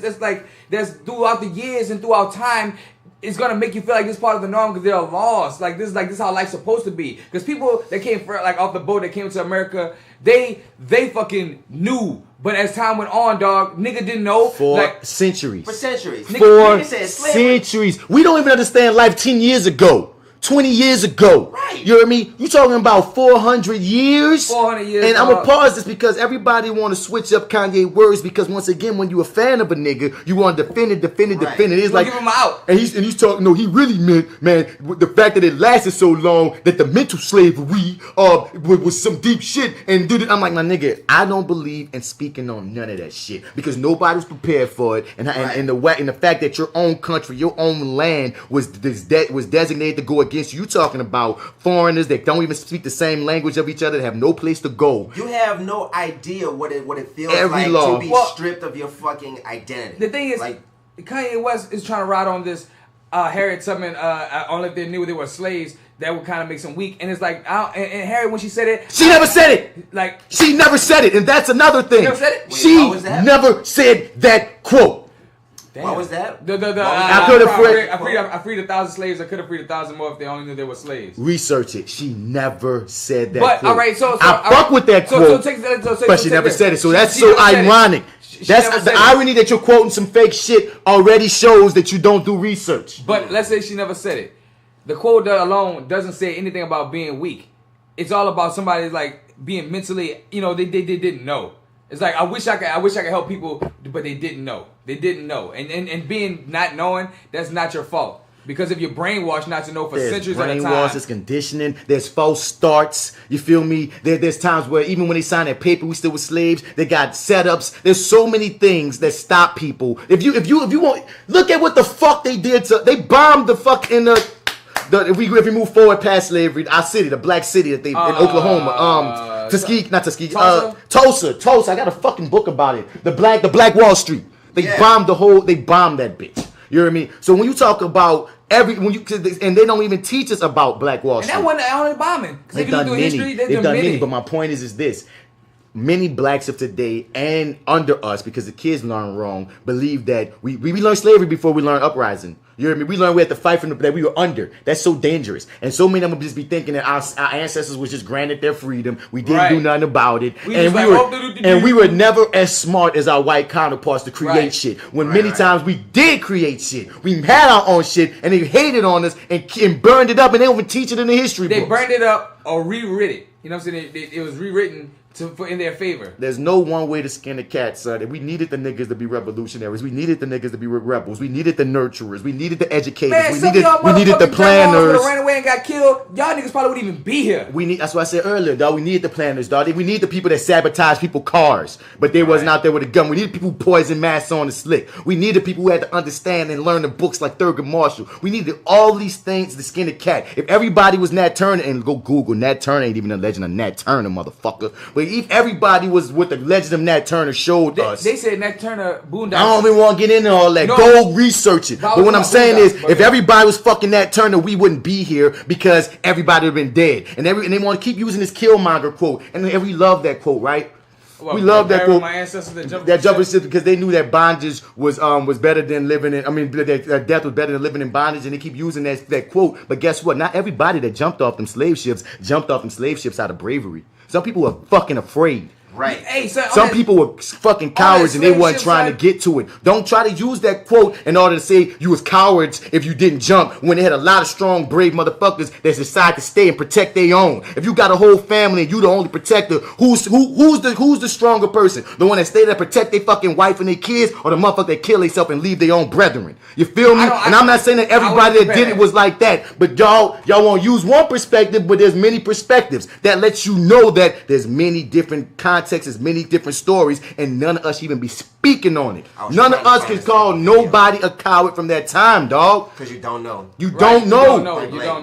that's throughout the years and throughout time, it's gonna make you feel like this is part of the norm because there are laws. Like this is how life's supposed to be. Because people that came off the boat that came to America, they fucking knew. But as time went on, dog, nigga didn't know. For centuries. For centuries. For centuries. We don't even understand life 10 years ago. 20 years ago. Right. You know what I mean? You talking about 400 years? 400 years. And I'm going to pause this because everybody want to switch up Kanye words because once again, when you a fan of a nigga, you want to defend it. It's like, give him out. And he's talking, no, he really meant, man, the fact that it lasted so long, that the mental slavery was some deep shit. And I'm like, my nigga, I don't believe in speaking on none of that shit because nobody was prepared for it. And the fact that your own country, your own land was designated to go against you talking about foreigners that don't even speak the same language of each other, that have no place to go. You have no idea what it feels like to be stripped of your fucking identity. The thing is, Kanye West is trying to ride on this Harriet Tubman, only if they knew they were slaves, that would kind of make them weak. And it's like, and Harriet, when she said it, she never said it. Like, she never said it, and that's another thing. She never said it? She never said that quote. Damn. What was that? I freed 1,000 slaves. I could have freed 1,000 more if they only knew they were slaves. Research it. She never said that. But quote. All right, so I fuck with that quote. But she never said it. So that's so ironic. That's the irony that you're quoting some fake shit already shows that you don't do research. But let's say she never said it. the quote alone doesn't say anything about being weak. It's all about somebody like being mentally, they didn't know. It's like I wish I could help people, but they didn't know. They didn't know. And being not knowing, that's not your fault. Because if you're brainwashed not to know for centuries at a time. There's conditioning. There's false starts. You feel me? There's times where even when they signed that paper, we still were slaves. They got setups. There's so many things that stop people. If you want, look at what the fuck they did to. They bombed the fuck in if we move forward past slavery, our city, the black city that they in Oklahoma, Tulsa. I got a fucking book about it. The Black Wall Street. They bombed they bombed that bitch. You know what I mean? So when you talk about and they don't even teach us about Black Wall Street. And that wasn't the only bombing. Because if you look through history, they've done many. But my point is this. Many blacks of today and under us, because the kids learn wrong, believe that we learned slavery before we learned uprising. You hear me? We learned we had to fight that we were under. That's so dangerous. And so many of them just be thinking that our ancestors was just granted their freedom. We didn't do nothing about it. We were never as smart as our white counterparts to create shit. When many times we did create shit. We had our own shit and they hated on us and burned it up and they don't even teach it in the history books. They burned it up or rewrit it. You know what I'm saying? It was rewritten in their favor. There's no one way to skin a cat, son. And we needed the niggas to be revolutionaries. We needed the niggas to be rebels. We needed the nurturers. We needed the educators. Man, we needed the planners. Ran away and got killed. Y'all niggas probably wouldn't even be here. That's what I said earlier, dog. We needed the planners, dog. We need the people that sabotage people's cars, but they wasn't out there with a gun. We needed people who poison masks on the slick. We needed people who had to understand and learn the books like Thurgood Marshall. We needed all these things to skin a cat. If everybody was Nat Turner, and go Google Nat Turner, ain't even a legend of Nat Turner, motherfucker. But if everybody was what the legend of Nat Turner showed us. They said Nat Turner Boondocks. I don't even want to get into all that. Go research it. But what I'm saying is, if everybody was fucking Nat Turner, we wouldn't be here because everybody would have been dead. And they want to keep using this Killmonger quote. And we love that quote, right? We love that quote. My ancestors that jumping ship because they knew that bondage was better than living in. That death was better than living in bondage, and they keep using that quote. But guess what? Not everybody that jumped off them slave ships out of bravery. Some people were fucking afraid. Right. Hey, some people were fucking cowards and they weren't trying to get to it. Don't try to use that quote in order to say you was cowards if you didn't jump when they had a lot of strong, brave motherfuckers that decide to stay and protect their own. If you got a whole family and you the only protector, who's the stronger person? The one that stay there to protect their fucking wife and their kids, or the motherfucker that kill themselves and leave their own brethren? You feel me? I'm not saying that everybody that did it was like that, but y'all won't use one perspective, but there's many perspectives that lets you know that there's many different contexts, there's many different stories, and none of us even be speaking on it. None of us can call nobody a coward from that time, dog. Because you don't know. You don't know. You don't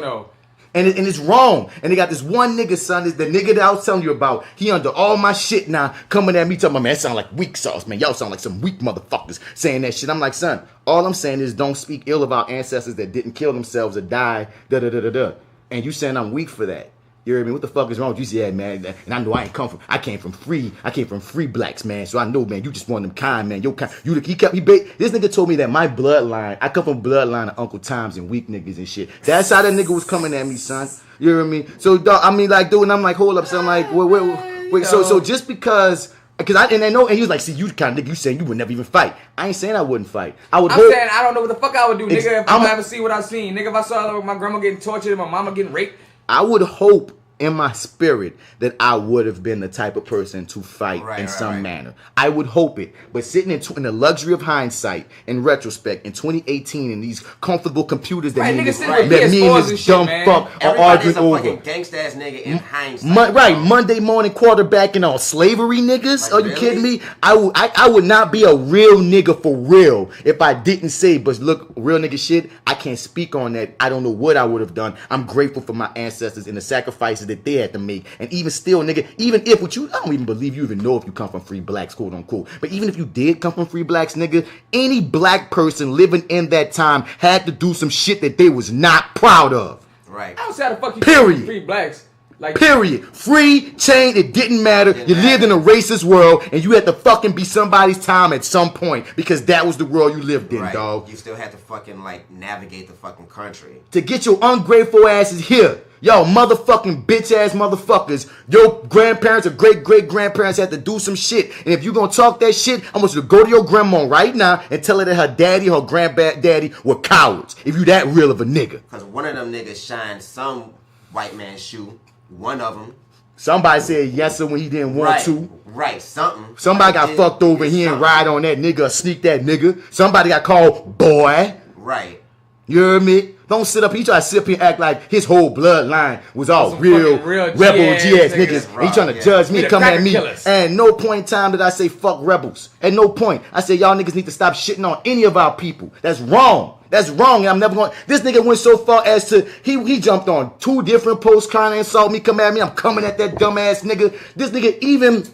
know. And it's wrong. And they got this one nigga, son, is the nigga that I was telling you about. He under all my shit now, coming at me talking about, man, that sound like weak sauce, man. Y'all sound like some weak motherfuckers saying that shit. I'm like, son, all I'm saying is don't speak ill of our ancestors that didn't kill themselves or die, da-da-da-da-da. And you saying I'm weak for that. You hear me? What the fuck is wrong with you? Yeah, man. And I know I came from free blacks, man. So I know, man, you just one of them kind, man. Your kind. This nigga told me that my bloodline, I come from bloodline of Uncle Toms and weak niggas and shit. That's how that nigga was coming at me, son. You hear me? So, dog, I mean, like, dude, and I'm like, hold up. So I'm like, wait. So just because I know, and he was like, see, you kind of nigga, you saying you would never even fight. I ain't saying I wouldn't fight. I'm saying I don't know what the fuck I would do, nigga, if I ever see what I've seen. Nigga, if I saw my grandma getting tortured and my mama getting raped. I would hope in my spirit that I would have been the type of person to fight in some manner. I would hope it. But sitting in the luxury of hindsight, in retrospect, in 2018, in these comfortable computers that me and this dumb fuck are arguing over. Everybody's a fucking gangsta-ass nigga in hindsight. Monday morning quarterbacking on slavery niggas? Are you kidding me? I would not be a real nigga for real if I didn't say, but look, real nigga shit, I can't speak on that. I don't know what I would have done. I'm grateful for my ancestors and the sacrifices that they had to make. And even still, nigga, even if I don't even believe you even know if you come from free blacks, quote unquote. But even if you did come from free blacks, nigga, any black person living in that time had to do some shit that they was not proud of. Right. I don't say how the fuck you Period. free blacks. Like, period. Free, chain, it didn't matter. You lived in a racist world, and you had to fucking be somebody's time at some point because that was the world you lived in, dog. You still had to fucking like navigate the fucking country. To get your ungrateful asses here. Y'all motherfucking bitch ass motherfuckers. Your grandparents or great great grandparents had to do some shit. And if you gonna talk that shit, I want you to go to your grandma right now and tell her that her daddy, her granddaddy were cowards. If you that real of a nigga. Cause one of them niggas shined some white man's shoe. One of them. Somebody said yes sir when he didn't want to. Right, something. Somebody got fucked over. He didn't ride on that nigga or sneak that nigga. Somebody got called boy. Right. You heard me? Don't sit up. He try to sit up here and act like his whole bloodline was all real rebel GS niggas. Right, he trying to judge me, come at me. Killers. And no point in time did I say fuck rebels. At no point. I said y'all niggas need to stop shitting on any of our people. That's wrong. That's wrong. I'm never going. This nigga went so far as to he jumped on 2 different posts trying to insult me, come at me. I'm coming at that dumbass nigga. This nigga even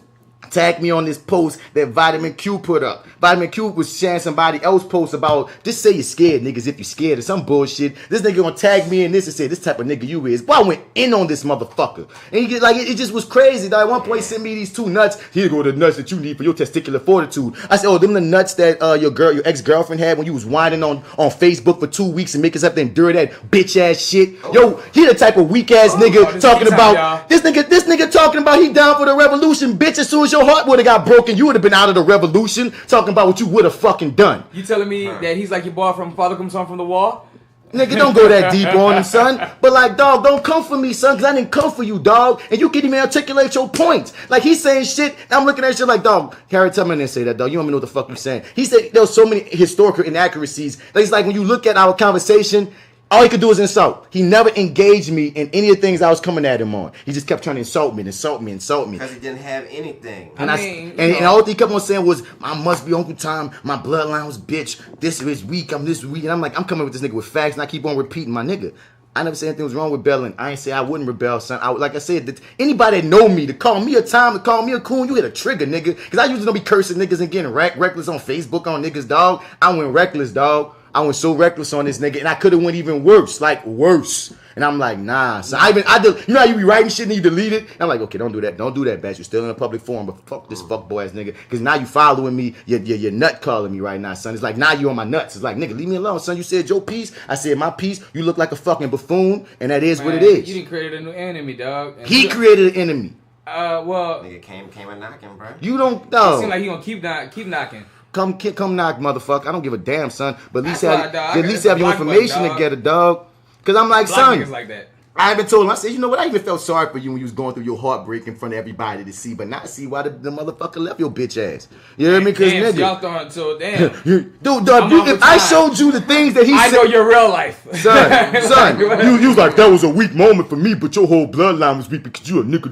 tagged me on this post that Vitamin Q put up. Vitamin Q was sharing somebody else post about just say you're scared, niggas, if you're scared of some bullshit. This nigga gonna tag me in this and say this type of nigga you is. Boy, I went in on this motherfucker. And he get like it just was crazy. At one point he sent me these 2 nuts. Here go the nuts that you need for your testicular fortitude. I said, oh, them the nuts that your ex-girlfriend had when you was whining on Facebook for 2 weeks and making something dirty that bitch ass shit. Yo, he the type of weak ass nigga talking about this nigga talking about he down for the revolution, bitch. As soon as your heart would have got broken, you would have been out of the revolution. Talking about what you would have fucking done. You telling me that he's like your boy from Father Comes Home from the Wall? Nigga, don't go that deep on him, son. But like, dog, don't come for me, son, because I didn't come for you, dog. And you can't even articulate your points. Like, he's saying shit, and I'm looking at shit like, dog, Harry Tubman didn't say that, dog. You don't even know what the fuck you saying. He said there was so many historical inaccuracies. It's like when you look at our conversation, all he could do is insult. He never engaged me in any of the things I was coming at him on. He just kept trying to insult me. Because he didn't have anything. And all he kept on saying was, I must be Uncle Tom. My bloodline was bitch. This is weak. I'm this weak. And I'm like, I'm coming with this nigga with facts. And I keep on repeating my nigga. I never said anything was wrong with rebelling. I ain't say I wouldn't rebel, son. Like I said, anybody that know me, to call me a Tom, to call me a coon, you hit a trigger, nigga. Because I usually don't be cursing niggas and getting reckless on Facebook on niggas, dog. I went reckless, dog. I went so reckless on this nigga, and I could have went even worse, like worse. And I'm like, nah. So you know how you be writing shit and you delete it? And I'm like, okay, don't do that. Don't do that, bitch. You're still in a public forum, but fuck this fuckboy ass nigga. Because now you following me, you're nut calling me right now, son. It's like, now you on my nuts. It's like, nigga, leave me alone, son. You said your piece. I said my piece. You look like a fucking buffoon, and that is what it is. You didn't create a new enemy, dog. And he created an enemy. Well, nigga came a knocking, bro. You don't know. It seems like he gonna keep knocking. Come knock, motherfucker. I don't give a damn, son. But at least have your information together, dog. Because I'm like, son. Like that. I even told him, I said, you know what? I even felt sorry for you when you was going through your heartbreak in front of everybody to see, but not see why the motherfucker left your bitch ass. You hear me? Because nigga. Y'all throwing so damn. Dude, if I showed you the things that he said. I know your real life. Son, you was like, that was a weak moment for me, but your whole bloodline was weak because you a nigga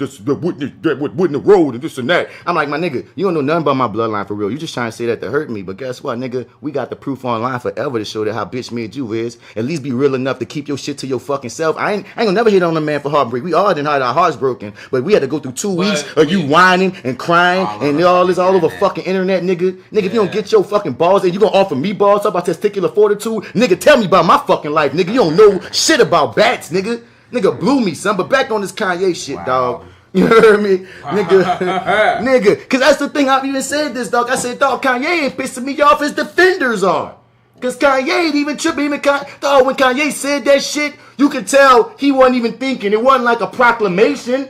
that wouldn't have rolled and this and that. I'm like, my nigga, you don't know nothing about my bloodline for real. You just trying to say that to hurt me, but guess what, nigga? We got the proof online forever to show that how bitch made you is. At least be real enough to keep your shit to your fucking self. I ain't gonna never hit on a man for heartbreak. We all didn't have our hearts broken, but we had to go through 2 weeks of you whining and crying and all this all over fucking internet, nigga. Nigga, if you don't get your fucking balls, and you gonna offer me balls, talk about testicular fortitude, nigga, tell me about my fucking life, nigga. You don't know shit about bats, nigga. Nigga blew me, son. But back on this Kanye shit, dog. You heard me? Nigga. Because that's the thing. I even said this, dog. I said, dog, Kanye ain't pissing me off as defenders are. Because Kanye ain't even tripping. Dog, when Kanye said that shit, you could tell he wasn't even thinking. It wasn't like a proclamation.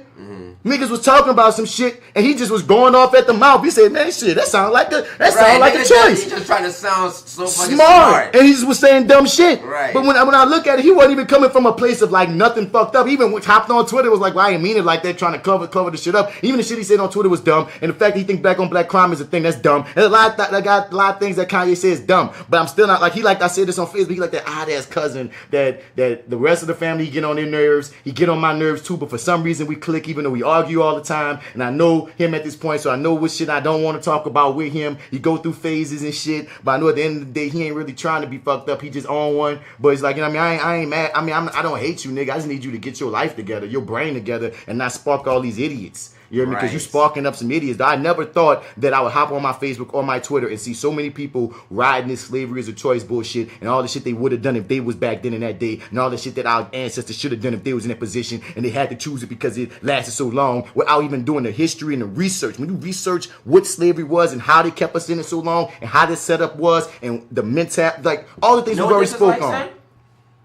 Niggas was talking about some shit, and he just was going off at the mouth. He said, "Man, shit, that sound like a choice." He just trying to sound so fucking smart, and he just was saying dumb shit. Right. But when I look at it, he wasn't even coming from a place of like nothing fucked up. He even hopped on Twitter, was like, "Well, I ain't mean it like that," trying to cover the shit up. Even the shit he said on Twitter was dumb, and the fact that he think black on black crime is a thing that's dumb. And a lot of things that Kanye says dumb. But I'm still not like I said this on Facebook. He like that odd ass cousin that the rest of the family get on their nerves. He get on my nerves too. But for some reason we click, even though we argue all the time. And I know him at this point, so I know what shit I don't want to talk about with him. He go through phases and shit, but I know at the end of the day, he ain't really trying to be fucked up. He just on one. But it's like, you know what I mean? I ain't mad. I mean, I don't hate you, nigga. I just need you to get your life together, your brain together, and not spark all these idiots. You know what I mean? Because you sparking up some idiots. I never thought that I would hop on my Facebook or my Twitter and see so many people riding this slavery as a choice bullshit and all the shit they would have done if they was back then in that day and all the shit that our ancestors should have done if they was in that position and they had to choose it because it lasted so long without even doing the history and the research. When you research what slavery was and how they kept us in it so long and how this setup was and the mental, like all the things we've already spoke on.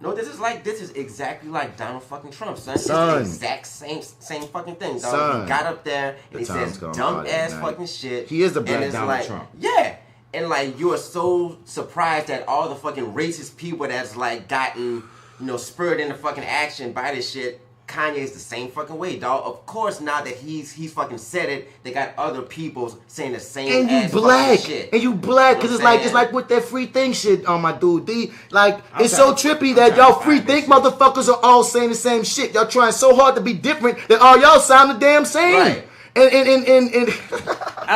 No, this is exactly like Donald fucking Trump, son. It's the exact same fucking thing, dog. Son. He got up there and he says dumb ass fucking shit. He is the black Donald Trump. Yeah. And like you are so surprised at all the fucking racist people that's like gotten, spurred into fucking action by this shit. Kanye is the same fucking way, dog. Of course, now that he's fucking said it, they got other people saying the same ass fucking shit. And you black, because it's like with that free think shit on my dude, D. Like, it's so trippy that y'all free think motherfuckers are all saying the same shit. Y'all trying so hard to be different that all y'all sound the damn same. Right. And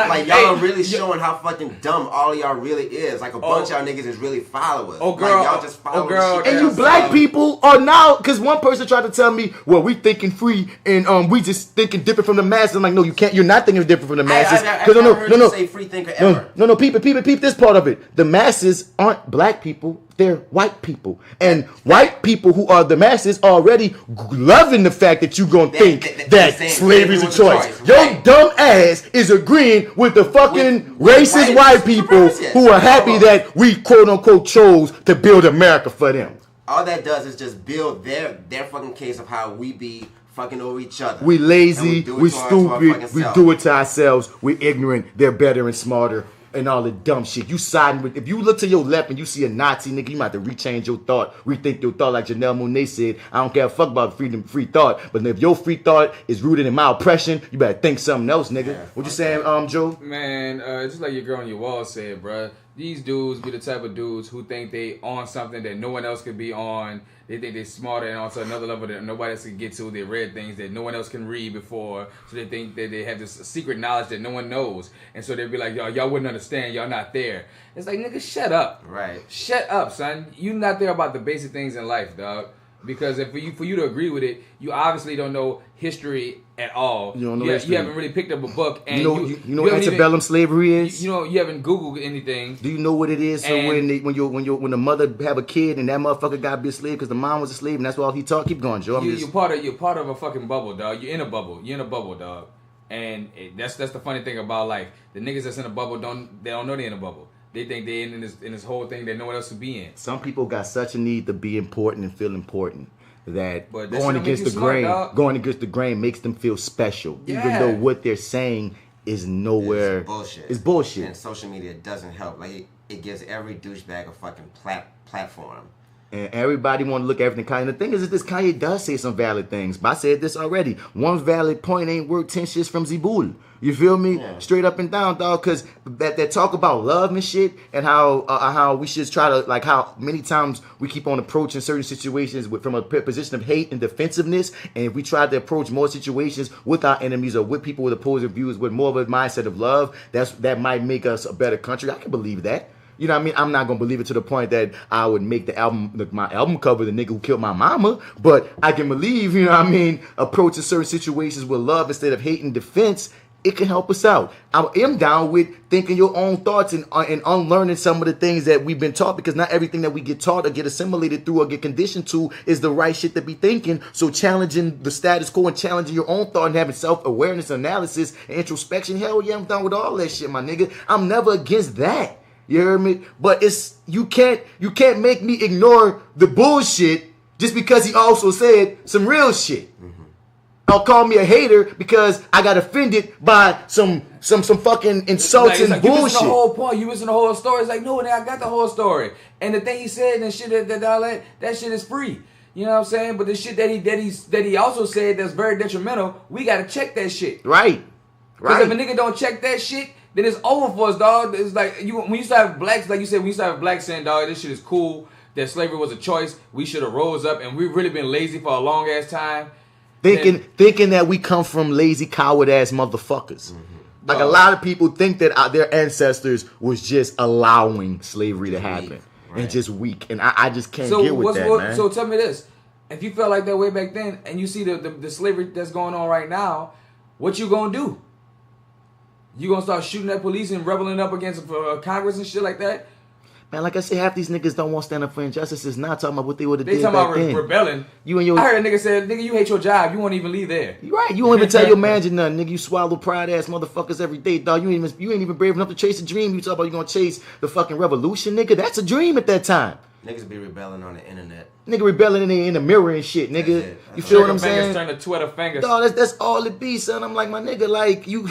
like y'all are really showing how fucking dumb all of y'all really is. Like a bunch of y'all niggas is really followers. Oh girl, like, y'all just follow the shit. And you black people are now, because one person tried to tell me, well, we thinking free and we just thinking different from the masses. I'm like, no, you can't. You're not thinking different from the masses. I never heard you say free thinker ever. No, peep this part of it. The masses aren't black people. They're white people. And white people who are the masses already loving the fact that you gonna think that slavery is a choice. Your dumb ass is agreeing with the fucking racist white people who are happy that we quote unquote chose to build America for them. All that does is just build their fucking case of how we be fucking over each other. We lazy, we stupid, we do it to ourselves, we ignorant, they're better and smarter. And all the dumb shit. You siding with, if you look to your left and you see a Nazi nigga, you might have to rechange your thought, rethink your thought, like Janelle Monáe said. I don't care a fuck about free thought, but if your free thought is rooted in my oppression, you better think something else, nigga. Yeah, what you saying, Joe? Man, just like your girl on your wall said, bruh. These dudes be the type of dudes who think they on something that no one else could be on. They think they're smarter and also another level that nobody else can get to. They read things that no one else can read before. So they think that they have this secret knowledge that no one knows. And so they be like, y'all wouldn't understand. Y'all not there. It's like, nigga, shut up. Right. Shut up, son. You not there about the basic things in life, dog. Because for you to agree with it, you obviously don't know history at all. You don't know history. You haven't really picked up a book. And you know what antebellum slavery is? You haven't Googled anything. Do you know what it is? So when the mother have a kid and that motherfucker got to be a slave because the mom was a slave and that's all he taught. Keep going, Joe. You're part of a fucking bubble, dog. You're in a bubble, dog. And that's the funny thing about life. The niggas that's in a bubble don't know they're in a bubble. They think they're in this whole thing that no one else would be in. Some people got such a need to be important and feel important that going against the grain makes them feel special, even though what they're saying is nowhere. It's bullshit. It's bullshit. And social media doesn't help. Like it gives every douchebag a fucking platform. And everybody want to look at everything. Kanye. The thing is this Kanye does say some valid things. But I said this already. One valid point ain't worth 10 shits from Zibul. You feel me? Yeah. Straight up and down, dog. Because that talk about love and shit and how we should try to, like how many times we keep on approaching certain situations from a position of hate and defensiveness. And if we try to approach more situations with our enemies or with people with opposing views with more of a mindset of love, that might make us a better country. I can believe that. You know what I mean? I'm not going to believe it to the point that I would make my album cover the nigga who killed my mama. But I can believe, you know what I mean, approaching certain situations with love instead of hate and defense. It can help us out. I am down with thinking your own thoughts and unlearning some of the things that we've been taught, because not everything that we get taught or get assimilated through or get conditioned to is the right shit to be thinking. So challenging the status quo and challenging your own thought and having self-awareness, analysis, and introspection, hell yeah, I'm down with all that shit, my nigga. I'm never against that. You heard me? But you can't make me ignore the bullshit just because he also said some real shit. Or call me a hater because I got offended by some fucking insulting bullshit. You missing the whole point. You missing the whole story. It's like, no, I got the whole story. And the thing he said and shit that shit is free. You know what I'm saying? But the shit that he also said that's very detrimental, we gotta check that shit. Right. Because if a nigga don't check that shit, then it's over for us, dog. It's like when you start have blacks, like you said, when you start have blacks saying, dog, this shit is cool, that slavery was a choice, we should have rose up, and we've really been lazy for a long ass time. Thinking that we come from lazy, coward-ass motherfuckers. Mm-hmm. Like a lot of people think that their ancestors was just allowing slavery to happen. Right. And just weak. And I just can't get with that, man. So tell me this. If you felt like that way back then, and you see the slavery that's going on right now, what you gonna do? You gonna start shooting at police and rebelling up against Congress and shit like that? Man, like I said, half these niggas don't want to stand up for injustice. It's not talking about what they would have did They talking back about then. rebelling. I heard a nigga say, nigga, you hate your job. You won't even leave there. You right. You won't even tell your manager nothing, nigga. You swallow pride ass motherfuckers every day, dog. You ain't even brave enough to chase a dream. You talk about you gonna chase the fucking revolution, nigga. That's a dream at that time. Niggas be rebelling on the internet. Nigga rebelling in the mirror and shit, nigga. You feel what I'm saying? Turn to Twitter fingers. Dog, that's all it be, son. I'm like, my nigga, like, you,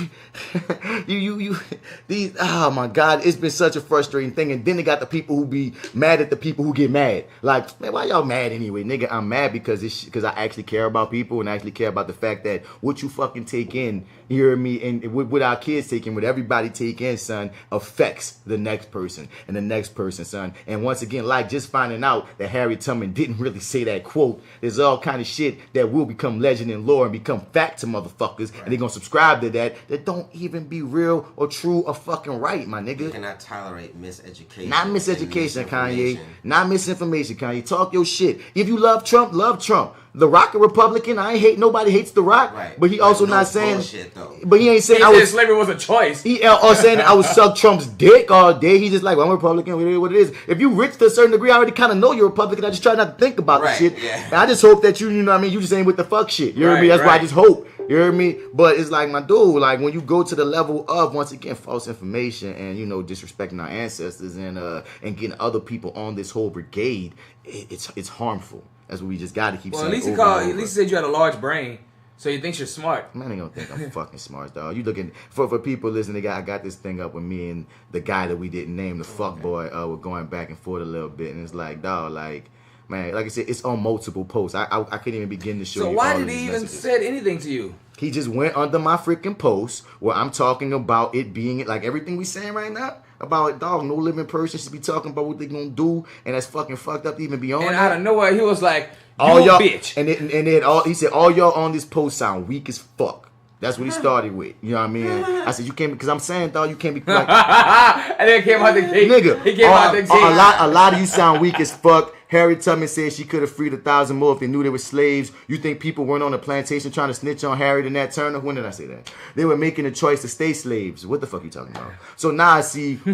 these, oh my God, it's been such a frustrating thing. And then they got the people who be mad at the people who get mad. Like, man, why y'all mad anyway? Nigga, I'm mad because I actually care about people and I actually care about the fact that what you fucking take in, you hear me, and what our kids take in, what everybody take in, son, affects the next person and the next person, son. And once again, like just finding out that Harry Tubman didn't really say that quote, there's all kind of shit that will become legend and lore and become fact to motherfuckers, and they're gonna subscribe to that don't even be real or true or fucking right, my nigga. You cannot tolerate miseducation. Not miseducation, Kanye. Not misinformation, Kanye. Talk your shit. If you love Trump, love Trump. The Rock a Republican. I ain't hate nobody hates The Rock, right. But he also not saying. Bullshit, though. But he ain't saying he said slavery was a choice. He or saying I would suck Trump's dick all day. He just like, well, I'm a Republican. It is what it is. If you rich to a certain degree, I already kind of know you're a Republican. I just try not to think about the shit. Yeah. And I just hope that you know what I mean. You just ain't with the fuck shit. You hear me? That's why I just hope. You hear me? But it's like, my dude, like when you go to the level of, once again, false information and, you know, disrespecting our ancestors and getting other people on this whole brigade, it's harmful. That's what we just got to keep saying. At least he said you had a large brain, so he thinks you're smart. Man, ain't gonna think I'm fucking smart, dog. You looking for people listening? I got this thing up with me and the guy that we didn't name, the fuck boy. We're going back and forth a little bit, and it's like, dog, like, man, like I said, it's on multiple posts. I couldn't even begin to show you. So why did he even said anything to you? He just went under my freaking post where I'm talking about it being like everything we saying right now. About, dog, no living person should be talking about what they gonna do, and that's fucking fucked up even beyond and that. Out of nowhere, he was like, all y'all, bitch. And then he said, all y'all on this post sound weak as fuck. That's what he started with. You know what I mean? I said, you can't, because I'm saying, dog, you can't be like. And then it came out the gate. Nigga, he came out the gate. A lot of you sound weak as fuck. Harry Tubman said she could have freed 1,000 more if they knew they were slaves. You think people weren't on the plantation trying to snitch on Harry and Nat Turner? When did I say that? They were making a choice to stay slaves. What the fuck are you talking about? So now I see who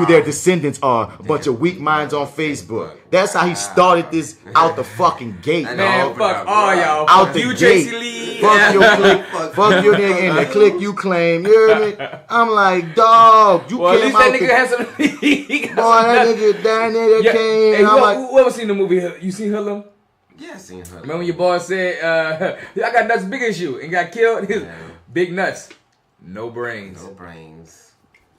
their descendants are. A bunch of weak minds on Facebook. That's how he started this out the fucking gate, man. Dog. Fuck all y'all. Out the gate. Lee. Fuck your clique. Fuck your nigga and the clique you claim. You hear me? I'm like, dog, you well, came at least out. That nigga had some. Boy, that nigga down there that came. Hey, whoever seen the movie? You seen Hoodlum? Yeah, I seen Hoodlum. Remember when your boy said, I got nuts big as you and got killed? Big nuts. No brains. No brains.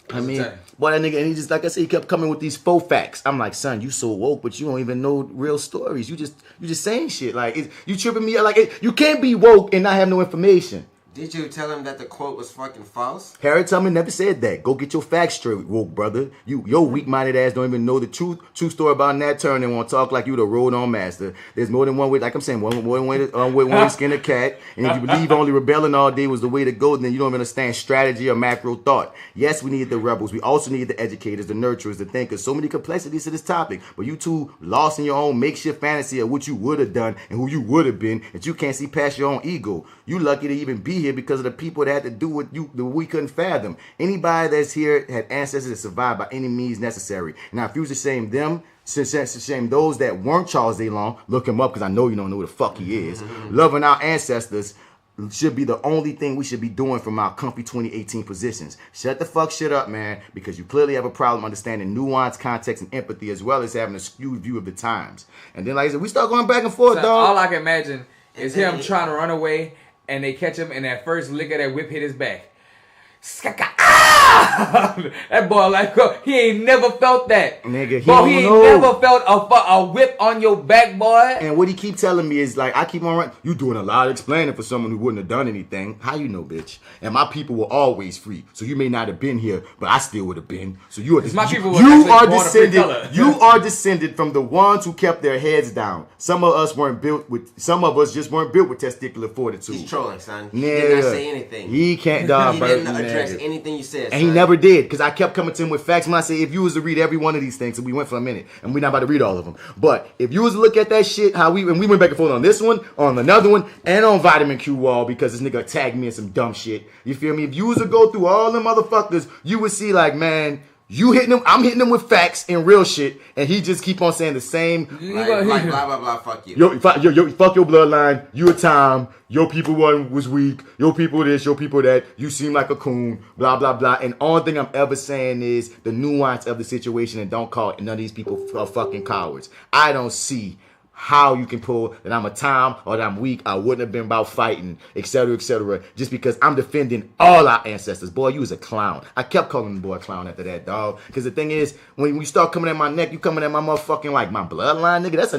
I mean, boy, that nigga, and he just, like I said, he kept coming with these faux facts. I'm like, son, you so woke, but you don't even know real stories. You just saying shit. Like, you tripping me out. Like, you can't be woke and not have no information. Did you tell him that the quote was fucking false? Harry Tubman never said that. Go get your facts straight, woke brother. Your weak-minded ass don't even know the true story about Nat Turner and want to talk like you the road-on master. There's more than one way, like I'm saying, more than one way to skin a cat. And if you believe only rebelling all day was the way to go, then you don't even understand strategy or macro thought. Yes, we need the rebels. We also need the educators, the nurturers, the thinkers. So many complexities to this topic. But you two lost in your own makeshift fantasy of what you would have done and who you would have been that you can't see past your own ego. You lucky to even be here because of the people that had to do what we couldn't fathom. Anybody that's here had ancestors that survived by any means necessary. Now, if you was to shame them, shame those that weren't Charles DeLong, look him up because I know you don't know who the fuck he is. Loving our ancestors should be the only thing we should be doing from our comfy 2018 positions. Shut the fuck shit up, man, because you clearly have a problem understanding nuance, context, and empathy, as well as having a skewed view of the times. And then, like I said, we start going back and forth, dog. All I can imagine is him trying to run away, and they catch him, and that first lick of that whip hit his back. That boy, like, he ain't never felt that. Nigga, he ain't never felt a whip on your back, boy. And what he keep telling me is, like, I keep on running. You doing a lot of explaining for someone who wouldn't have done anything. How you know, bitch? And my people were always free. So you may not have been here, but I still would have been. So you are descended from the ones who kept their heads down. Some of us just weren't built with testicular fortitude. He's trolling, son. He did not say anything. He can't, dog. He didn't address anything you said. And he never did, because I kept coming to him with facts. When I say, if you was to read every one of these things, and we went for a minute, and we're not about to read all of them, but if you was to look at that shit, we went back and forth on this one, on another one, and on Vitamin Q Wall, because this nigga tagged me in some dumb shit. You feel me? If you was to go through all them motherfuckers, you would see like, man, you hitting him, I'm hitting him with facts and real shit, and he just keep on saying the same. Like blah, blah, blah, fuck you. Yo, fuck your bloodline, you a time, your people was weak, your people this, your people that, you seem like a coon, blah, blah, blah. And only thing I'm ever saying is the nuance of the situation, and don't call none of these people fucking cowards. I don't see how you can pull that I'm a time or that I'm weak, I wouldn't have been about fighting, etc., just because I'm defending all our ancestors. Boy, you was a clown. I kept calling the boy a clown after that, dog. Because the thing is, when you start coming at my neck, you coming at my motherfucking, like, my bloodline, nigga. That's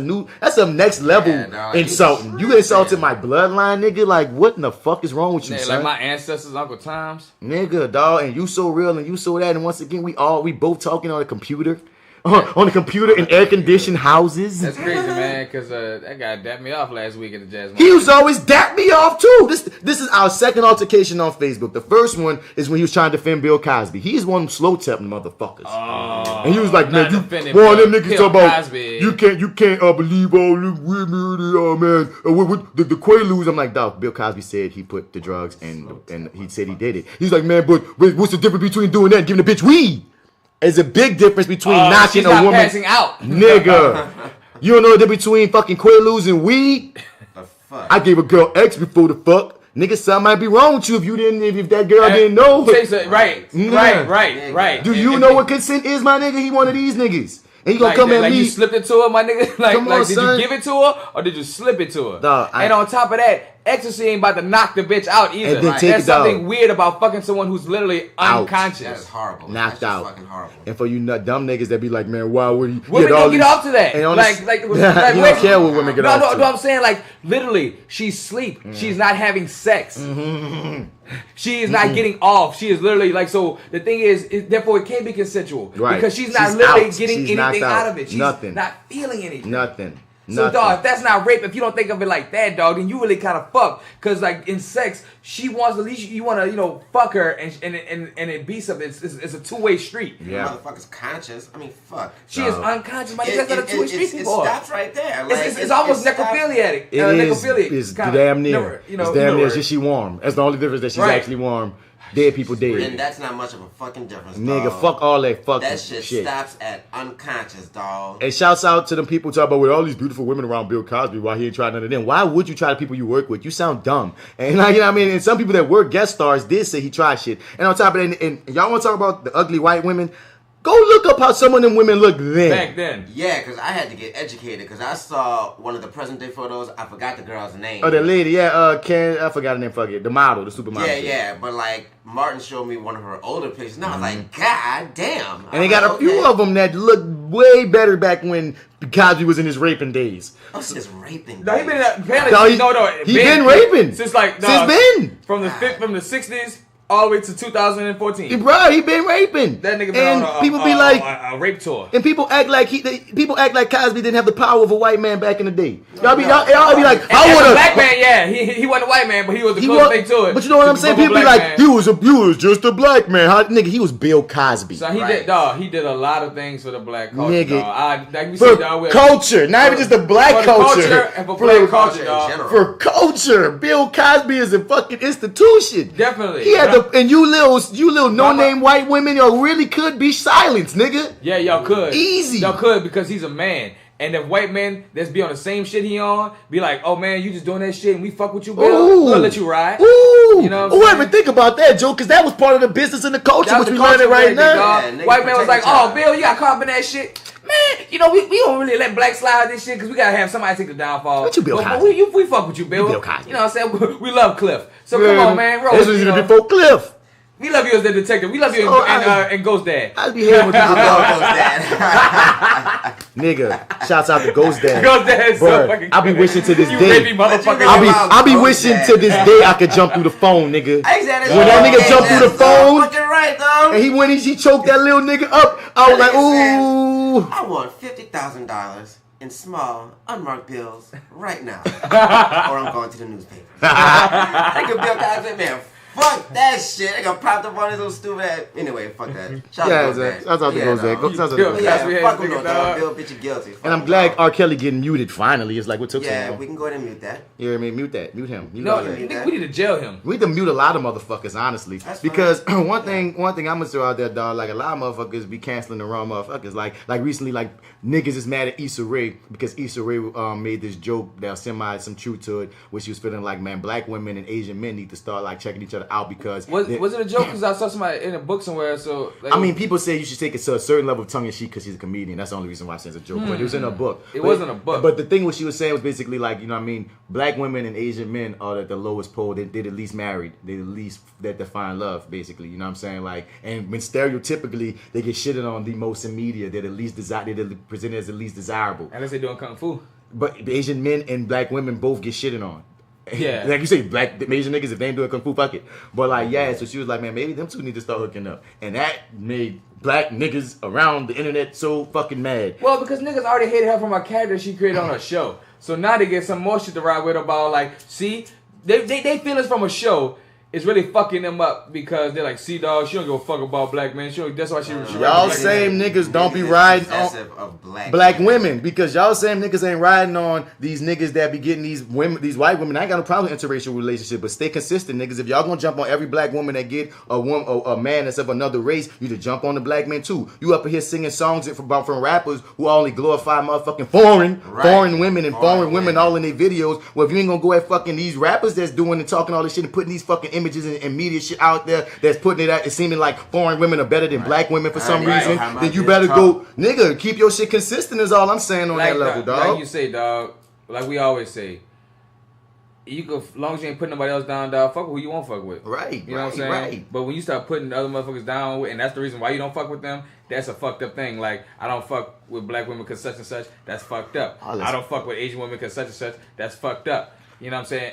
a next level insulting. You insulted my bloodline, nigga. Like, what in the fuck is wrong with you, son? Like my ancestors, Uncle Tom's. Nigga, dog, and you so real and you so that, and once again, we both talking on a computer. On the computer in air-conditioned houses. That's crazy, man, because that guy dapped me off last week at the Jazz Market. He was always dapped me off, too. This is our second altercation on Facebook. The first one is when he was trying to defend Bill Cosby. He's one of them slow-tapping motherfuckers. Oh, and he was like, man, them niggas talk about, you can't believe all them women, man. With the Quaaludes, I'm like, dog, Bill Cosby said he put the drugs, and he said he did it. He's like, man, but what's the difference between doing that and giving a bitch weed? There's a big difference between knocking a woman. Passing out. Nigga. You don't know the difference between fucking Quaaludes and weed? The fuck? I gave a girl X before the fuck. Nigga, something might be wrong with you if that girl didn't know. Right. Do you know what consent is, my nigga? He one of these niggas. And you gonna come at me. You slipped it to her, my nigga? Did son. you give it to her or did you slip it to her? Dog, and on top of that, ecstasy ain't about to knock the bitch out either. And then There's something weird about fucking someone who's literally unconscious. That is horrible. Knocked out. Fucking horrible. And for you dumb niggas that be like, man, why would you? Women don't get off to that. You don't care what women get off to. No, I'm saying, like, literally, she's asleep. She's not having sex. She is not getting off. She is literally like, so the thing is therefore it can't be consensual. Right. Because she's not literally out. getting She's anything out. out of it. She's Nothing. not feeling anything. Nothing. So, dog, if that's not rape, if you don't think of it like that, dog, then you really kind of fucked. Because, like, in sex, she wants, at least you want to, fuck her and it be something. It's a two-way street. Yeah. The motherfucker's conscious. I mean, fuck. She is unconscious. That's not a two-way street It for her. stops right there. Like, It's almost necrophiliac. It's damn near. It's damn near. She warm. That's the only difference, that she's actually warm. Dead people dead. And that's not much of a fucking difference, nigga, dog. fuck all that fucking That shit stops at unconscious, dog. And shouts out to them people talking about with all these beautiful women around Bill Cosby, why he ain't tried none of them. Why would you try the people you work with? You sound dumb. And like, you know what I mean? And some people that were guest stars did say he tried shit. And on top of that, and y'all want to talk about the ugly white women? Go look up how some of them women look then. Back then. Yeah, because I had to get educated because I saw one of the present day photos. I forgot the girl's name. Oh, the lady, I forgot her name, fuck it. The model, the supermodel. Yeah, but like, Martin showed me one of her older pictures, and I was like, God damn. And they got a few of them that look way better back when Cosby was in his raping days. Oh, she's raping. No, he been he been raping since like from the 60s. All the way to 2014. Bro, he been raping. That nigga been on people be like a rape tour. And people act like Cosby didn't have the power of a white man back in the day. Y'all be like, I want a black man. Yeah, he wasn't a white man, but he was the closest thing to it. But you know what I'm saying? People be like, you was just a black man. Nigga, he was Bill Cosby. So he did a lot of things for the black culture. Nigga, for culture, not even just the black culture. And for black culture, dog. For culture, Bill Cosby is a fucking institution. Definitely. He had and you little no-name white women, y'all really could be silenced, nigga. Yeah, y'all could. Easy. Y'all could because he's a man. And if white men that's be on the same shit he on, be like, oh man, you just doing that shit and we fuck with you, Bill. We'll let you ride. Ooh. You know what I'm saying? Even think about that, Joe, because that was part of the business and the culture, which we learning right now. Yeah, white man was like, oh, Bill, you got caught up in that shit. Man, we don't really let black slide this shit because we gotta have somebody take the downfall. What you, Bill Cosby? We fuck with you, Bill. Bill Cosby. You know what I'm saying? We love Cliff. So come on, man. Roll. This was even before Cliff. We love you as the detective. We love you and Ghost Dad. I be hearing what people love Ghost Dad. Nigga, shouts out to Ghost Dad. Ghost Dad is so fucking I be wishing to this you day. Rapey motherfucker. I be wishing to this day I could jump through the phone, nigga. Exactly. When that nigga jumped through the phone, right, though. And he choked that little nigga up, I was like, ooh. I want $50,000 in small, unmarked bills right now. Or I'm going to the newspaper. Nigga Bill Cosby, man. Fuck that shit. I got popped up on this little stupid ass. Anyway, fuck that. Shout out to Gozak. Shout out to Gozak. Yeah, fuck him, dog. Bill, bitch, you guilty. And I'm glad R.Kelly getting muted finally. It's like, what took so long? Yeah, we can go ahead and mute that. You know what I mean? Mute that. Mute him. No, we need to jail him. We need to mute a lot of motherfuckers, honestly. That's because one thing I'm gonna throw out there, dog, like a lot of motherfuckers be canceling the wrong motherfuckers. Like recently, like niggas is mad at Issa Rae because Issa Rae made this joke that some truth to it, where she was feeling like, man, black women and Asian men need to start like checking each other out because was it a joke? Because I saw somebody in a book somewhere. So like, I mean, people say you should take it to a certain level of tongue in cheek because she's a comedian. That's the only reason why I say it's a joke. But it was in a book. It wasn't a book. But the thing what she was saying was basically like, you know what I mean, black women and Asian men are at the lowest pole. They're at least married. They're at least that define love, basically. You know what I'm saying? Like, and when stereotypically they get shitted on the most in media, they're presented as the least desirable. Unless they're doing kung fu. But Asian men and black women both get shitted on. Yeah. Like you say, black Asian niggas, if they ain't doing kung fu, fuck it. But like, yeah, so she was like, man, maybe them two need to start hooking up. And that made black niggas around the internet so fucking mad. Well, because niggas already hated her from a character she created on her show. So now they get some more shit to ride with about, like, see, they feelings from a show is really fucking them up because they're like, see, dog, she don't give a fuck about black men. That's why she y'all same niggas don't be riding on black women because y'all same niggas ain't riding on these niggas that be getting these women, these white women. I ain't got no problem with interracial relationship, but stay consistent, niggas. If y'all gonna jump on every black woman that get a man that's of another race, you to jump on the black men too. You up here singing songs from rappers who only glorify motherfucking foreign women and foreign women all in their videos. Well, if you ain't gonna go at fucking these rappers that's doing and talking all this shit and putting these fucking images and media shit out there that's putting it out, it's seeming like foreign women are better than black women for some reason, then you better go, nigga, keep your shit consistent is all I'm saying on that level, dog. Like you say, dog, like we always say, you can, as long as you ain't putting nobody else down, dog, fuck with who you want to fuck with. Right. You know what I'm saying? Right. But when you start putting other motherfuckers down, and that's the reason why you don't fuck with them, that's a fucked up thing. Like, I don't fuck with black women because such and such, that's fucked up. I don't fuck with Asian women because such and such, that's fucked up. You know what I'm saying?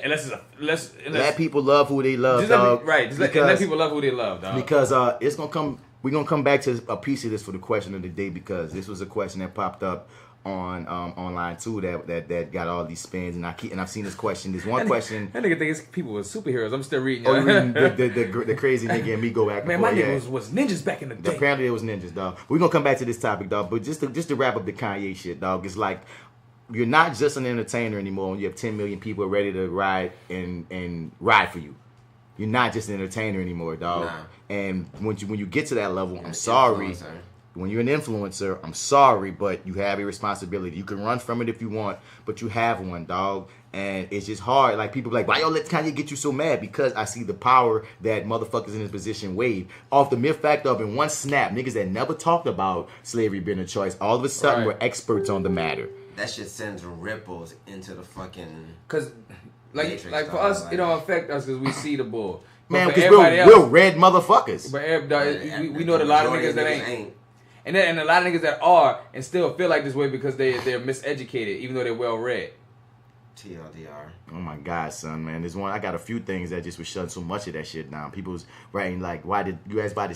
Unless let people love who they love, dog. Let people love who they love, dog. Because it's gonna come. We're gonna come back to a piece of this for the question of the day because this was a question that popped up on online too that got all these spins and I've seen this question. There's one question. That nigga thinks people were superheroes. I'm still reading. Oh, reading the crazy nigga and me go back. Man, my nigga was ninjas back in the day. Apparently it was ninjas, dog. We're gonna come back to this topic, dog. But just to wrap up the Kanye shit, dog. It's like, you're not just an entertainer anymore when you have 10 million people ready to ride and ride for you. You're not just an entertainer anymore, dog. Nah. And when you get to that level, I'm sorry. Influencer. When you're an influencer, I'm sorry, but you have a responsibility. You can run from it if you want, but you have one, dog. And it's just hard. Like, people like, why y'all let Kanye get you so mad? Because I see the power that motherfuckers in his position wave. Off the mere fact of, in one snap, niggas that never talked about slavery being a choice, all of a sudden were experts on the matter. That shit sends ripples into the fucking. Cause, like for us, it don't affect us because we see the bull. Man, because we're red motherfuckers. But we know a lot of niggas that ain't. And a lot of niggas that are and still feel like this way because they're miseducated, even though they're well read. TLDR. Oh my God, son, man. There's one. I got a few things that just was shutting so much of that shit down. People was writing like, why did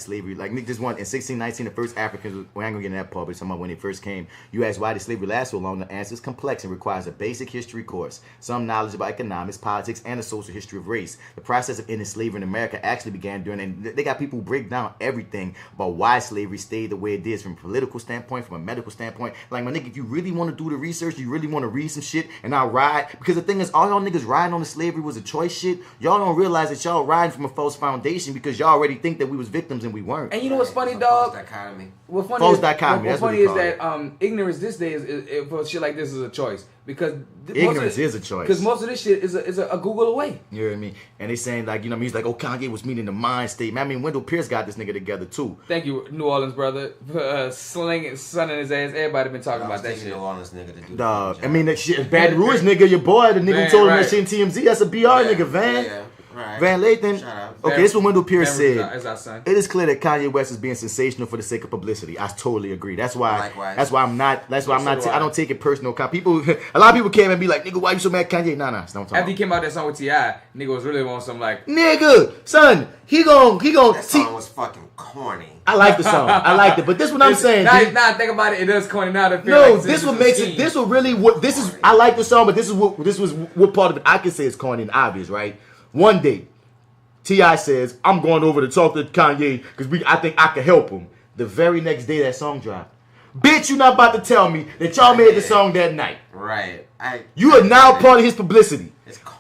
slavery? Like, this one in 1619, the first Africans. We ain't gonna get in that part, but talking about when they first came. You asked why did slavery last so long? The answer is complex and requires a basic history course, some knowledge about economics, politics, and the social history of race. The process of ending slavery in America actually began during, and they got people who break down everything about why slavery stayed the way it is from a political standpoint, from a medical standpoint. Like, my nigga, if you really want to do the research, you really want to read some shit, and I'll ride. Because the thing is, all y'all niggas riding on the slavery was a choice shit. Y'all don't realize that y'all riding from a false foundation because y'all already think that we was victims and we weren't. And you know what's funny, dog? False dichotomy. False dichotomy. What's funny is that ignorance this day is for shit like this is a choice. Because ignorance is a choice. Because most of this shit is a Google away. You know what I mean? And they saying like, you know what I mean? He's like, oh, Kanye was meeting the mind state. Man, I mean, Wendell Pierce got this nigga together too. Thank you, New Orleans brother, for slinging, sunning his ass. Everybody been talking about that shit. New Orleans nigga to do dog. I mean, that shit, Baton Rouge nigga, your boy, the nigga who told him that shit in TMZ. That's a BR nigga, Van. Yeah. Right. Van Lathan. Okay, this is what Wendell Pierce said. It is clear that Kanye West is being sensational for the sake of publicity. I totally agree. That's why. That's why I'm not. I don't take it personal. People, a lot of people came and be like, "Nigga, why you so mad, Kanye?" Nah. After he came out that song with T.I., nigga was really on some like, nigga, son, he gon'. That song was fucking corny. I like the song. I liked it, but this is what I'm saying. Nah, think about it. It is corny now. This what makes it. This what really. What this is. I like the song, but this was what part of it I can say is corny and obvious, right? One day. T.I. says, I'm going over to talk to Kanye because I think I can help him. The very next day that song dropped. Bitch, you not about to tell me that y'all made the song that night. Right. You are now part of his publicity.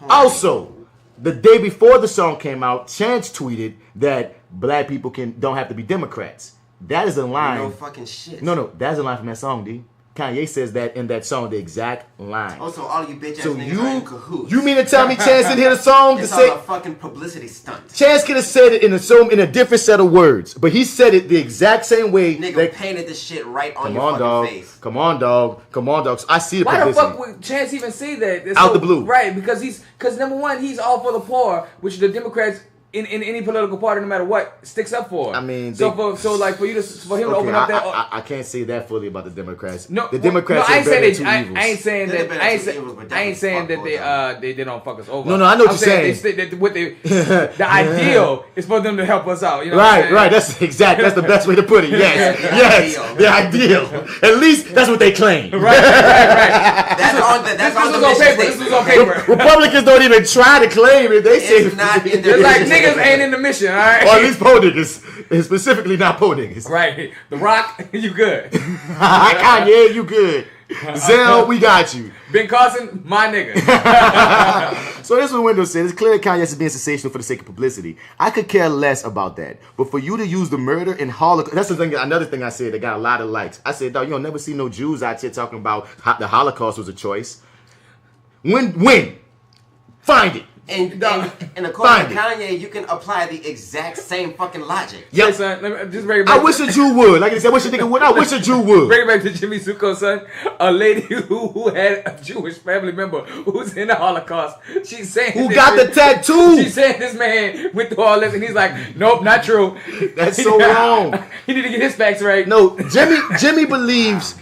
Also, the day before the song came out, Chance tweeted that black people don't have to be Democrats. That is a line. No fucking shit. No, that's a line from that song, D. Kanye says that in that song, the exact line. Also, all you bitch ass niggas are in cahoots. You mean to tell me Chance didn't hear the song it's to say all a fucking publicity stunt? Chance could have said it in a different set of words, but he said it the exact same way. Nigga painted this shit right on your fucking face. Come on, dog. So I see the Why publicity. the fuck would Chance even say that? It's Out the blue. Right, because number one, he's all for the poor, which the Democrats in any political party, no matter what, sticks up for. I mean, for him to open up that. I can't say that fully about the Democrats. No, the Democrats I are better than two evils. I ain't saying that they don't fuck us over. No, I know what you're saying. The ideal is for them to help us out. You know right. That's the best way to put it. Yes, the ideal. At least that's what they claim. Right. That's on the mission statement. This was on paper. Republicans don't even try to claim it. They say it's not in their niggas ain't in the mission, all right? Or at least po niggas. Specifically not po niggas. Right. The Rock, you good. Kanye, you good. Zell, we got you. Ben Carson, my nigga. So this is what Wendell said. It's clear Kanye is being sensational for the sake of publicity. I could care less about that. But for you to use the murder and Holocaust, that's the thing. Another thing I said that got a lot of likes. I said, dog, you don't never see no Jews out here talking about the Holocaust was a choice. When? Find it. And according to Kanye, you can apply the exact same fucking logic. Yep. Hey, son, let me just bring it back. I wish a Jew would. Like I said, I wish a nigga would. I wish a Jew would. Bring it back to Jimmy Zuko, son. A lady who had a Jewish family member who's in the Holocaust. She's saying who got the tattoo. She's saying this man went through all this, and he's like, nope, not true. That's so wrong. He need to get his facts right. No, Jimmy believes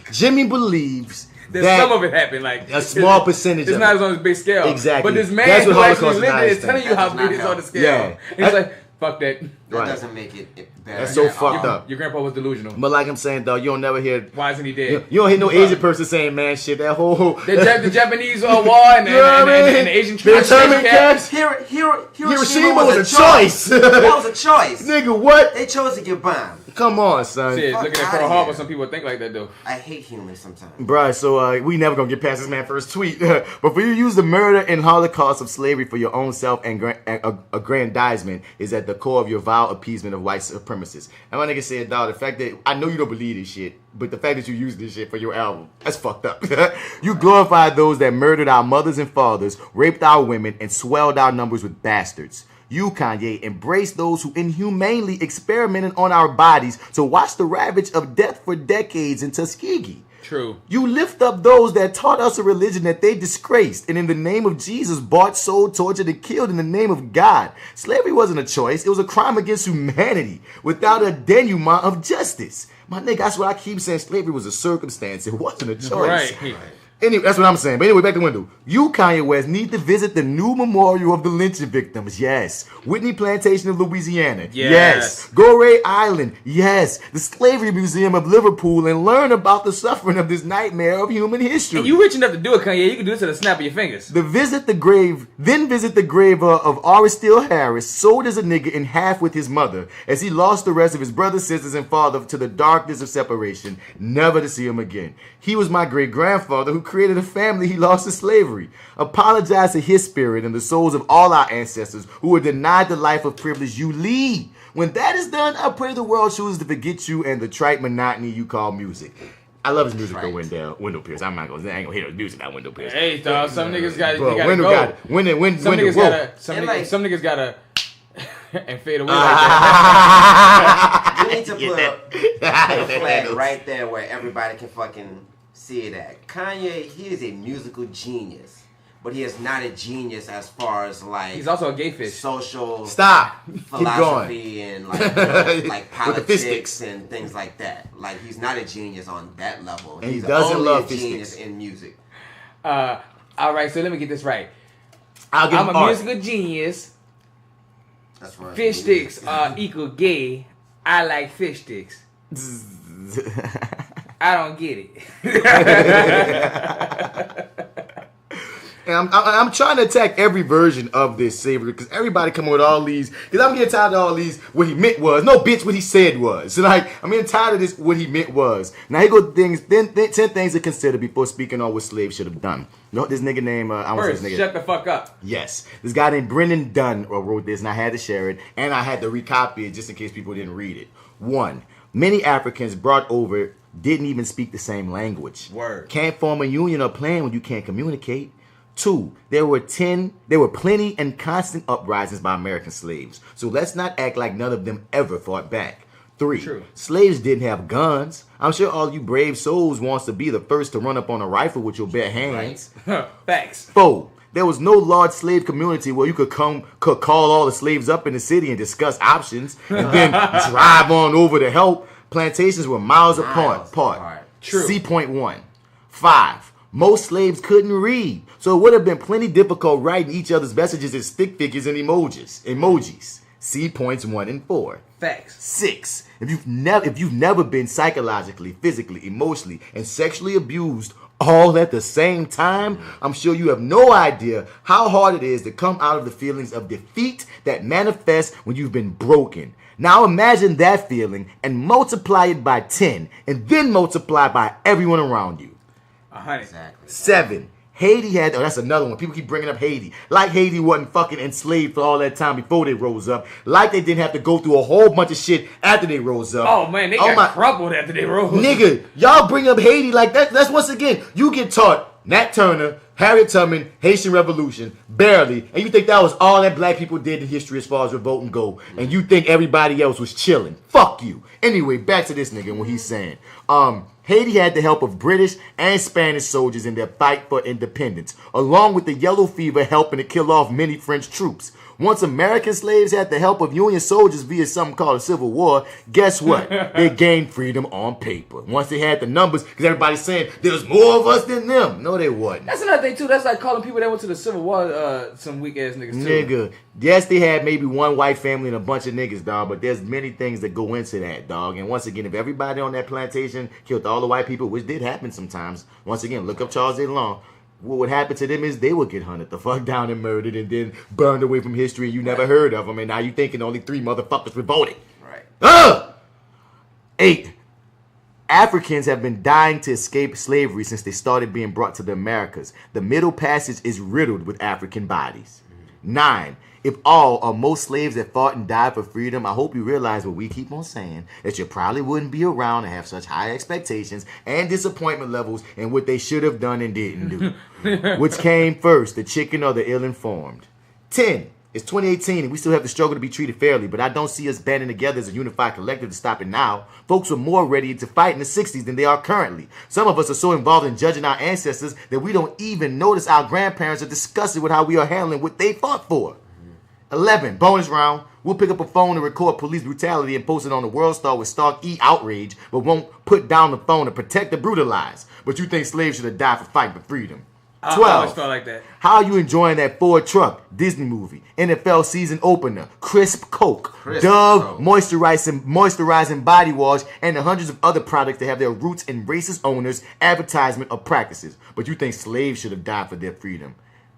that some of it happened, like a small percentage. It's not on a big scale. Exactly. But this man who actually lived it is telling you how big it is on the scale. Yeah. And he's like, fuck that. That doesn't make it better. That's so fucked up. Your grandpa was delusional. But like I'm saying, dog, you don't never hear. Why isn't he dead? You don't hear no Asian person saying, man, shit, that whole. The Japanese war and the Asian camps. Hiroshima was a choice. That was a choice. Nigga, what? They chose to get bombed. Come on, son. Shit, looking at Pearl Harbor, some people think like that, though. I hate humans sometimes. Bruh, so we never gonna get past this man's first tweet. But for you to use the murder and Holocaust of slavery for your own self-aggrandizement is at the core of your vile appeasement of white supremacists. And my nigga said, dog, the fact that, I know you don't believe this shit, but the fact that you use this shit for your album, that's fucked up. You glorified those that murdered our mothers and fathers, raped our women, and swelled our numbers with bastards. You, Kanye, embrace those who inhumanely experimented on our bodies to watch the ravage of death for decades in Tuskegee. True. You lift up those that taught us a religion that they disgraced and in the name of Jesus bought, sold, tortured, and killed in the name of God. Slavery wasn't a choice. It was a crime against humanity without a denouement of justice. My nigga, that's what I keep saying. Slavery was a circumstance. It wasn't a choice. Right. Anyway, that's what I'm saying. But anyway, back to Wendell. You, Kanye West, need to visit the new memorial of the lynching victims. Yes. Whitney Plantation of Louisiana. Yes. Goree Island. Yes. The Slavery Museum of Liverpool and learn about the suffering of this nightmare of human history. And you rich enough to do it, Kanye. You can do this at a snap of your fingers. Then visit the grave of R. Steele Harris, sold as a nigga in half with his mother, as he lost the rest of his brothers, sisters, and father to the darkness of separation, never to see him again. He was my great-grandfather who created a family he lost to slavery. Apologize to his spirit and the souls of all our ancestors who were denied the life of privilege you lead. When that is done, I pray the world chooses to forget you and the trite monotony you call music. I love his music though, Wendell Pierce. I ain't gonna hear his music now, Wendell Pierce. Hey, dog, some niggas gotta go. Some niggas gotta and fade away like that. You need to put a flag right there where everybody can fucking see it at. Kanye, he is a musical genius, but he is not a genius as far as like he's also a gay fish. Social philosophy and like politics and things like that. Like he's not a genius on that level. And he's he doesn't only love a genius in music. All right, so let me get this right. I'm a musical genius. That's right. Fish sticks equal gay. I like fish sticks. I don't get it. And I'm trying to attack every version of this slavery because everybody come with all these. Because I'm getting tired of all these. What he meant was no, bitch. What he said was. So like I'm getting tired of this. What he meant was. Now here go things. Then 10 things to consider before speaking on what slaves should have done. You know this nigga name? First, shut the fuck up. Yes, this guy named Brendan Dunn wrote this, and I had to share it, and I had to recopy it just in case people didn't read it. 1. Many Africans brought over didn't even speak the same language. Word. Can't form a union or plan when you can't communicate. 2. There were plenty and constant uprisings by American slaves. So let's not act like none of them ever fought back. 3. True. Slaves didn't have guns. I'm sure all you brave souls wants to be the first to run up on a rifle with your bare hands. Right. Facts. 4. There was no large slave community where you could call all the slaves up in the city and discuss options and then drive on over to help. Plantations were miles apart. True. C.1. 5. Most slaves couldn't read, so it would have been plenty difficult writing each other's messages in stick figures and emojis. C points 1 and 4. Facts. 6. If you've never been psychologically, physically, emotionally, and sexually abused all at the same time, I'm sure you have no idea how hard it is to come out of the feelings of defeat that manifest when you've been broken. Now imagine that feeling and multiply it by 10 and then multiply by everyone around you. 100. Exactly. 7. Haiti had, that's another one. People keep bringing up Haiti. Like Haiti wasn't fucking enslaved for all that time before they rose up. Like they didn't have to go through a whole bunch of shit after they rose up. Oh man, they got crumpled after they rose. Nigga, y'all bring up Haiti like that. That's once again, you get taught Nat Turner, Harriet Tubman, Haitian Revolution, barely, and you think that was all that black people did in history as far as revolt and go, and you think everybody else was chilling. Fuck you. Anyway, back to this nigga and what he's saying. Haiti had the help of British and Spanish soldiers in their fight for independence, along with the yellow fever helping to kill off many French troops. Once American slaves had the help of Union soldiers via something called a civil war, guess what? They gained freedom on paper. Once they had the numbers, because everybody's saying there's more of us than them. No, they wasn't. That's another thing, too. That's like calling people that went to the Civil War some weak-ass niggas, too. Nigga, yes, they had maybe one white family and a bunch of niggas, dog, but there's many things that go into that, dog. And once again, if everybody on that plantation killed all the white people, which did happen sometimes, once again, look up Charles A. Long. What would happen to them is they would get hunted the fuck down and murdered and then burned away from history and you never heard of them. And now you thinking only 3 motherfuckers revolted. Right. 8. Africans have been dying to escape slavery since they started being brought to the Americas. The Middle Passage is riddled with African bodies. 9. If all or most slaves that fought and died for freedom, I hope you realize what we keep on saying, that you probably wouldn't be around and have such high expectations and disappointment levels in what they should have done and didn't do. Which came first, the chicken or the ill-informed? 10. It's 2018 and we still have the struggle to be treated fairly, but I don't see us banding together as a unified collective to stop it now. Folks were more ready to fight in the 60s than they are currently. Some of us are so involved in judging our ancestors that we don't even notice our grandparents are discussing with how we are handling what they fought for. 11. Bonus round. We'll pick up a phone and record police brutality and post it on the World Star with Stark E outrage, but won't put down the phone to protect the brutalized. But you think slaves should have died for fighting for freedom. 12. I always felt like that. How are you enjoying that Ford truck, Disney movie, NFL season opener, Crisp Coke, Dove moisturizing body wash, and the hundreds of other products that have their roots in racist owners, advertisement, or practices? But you think slaves should have died for their freedom.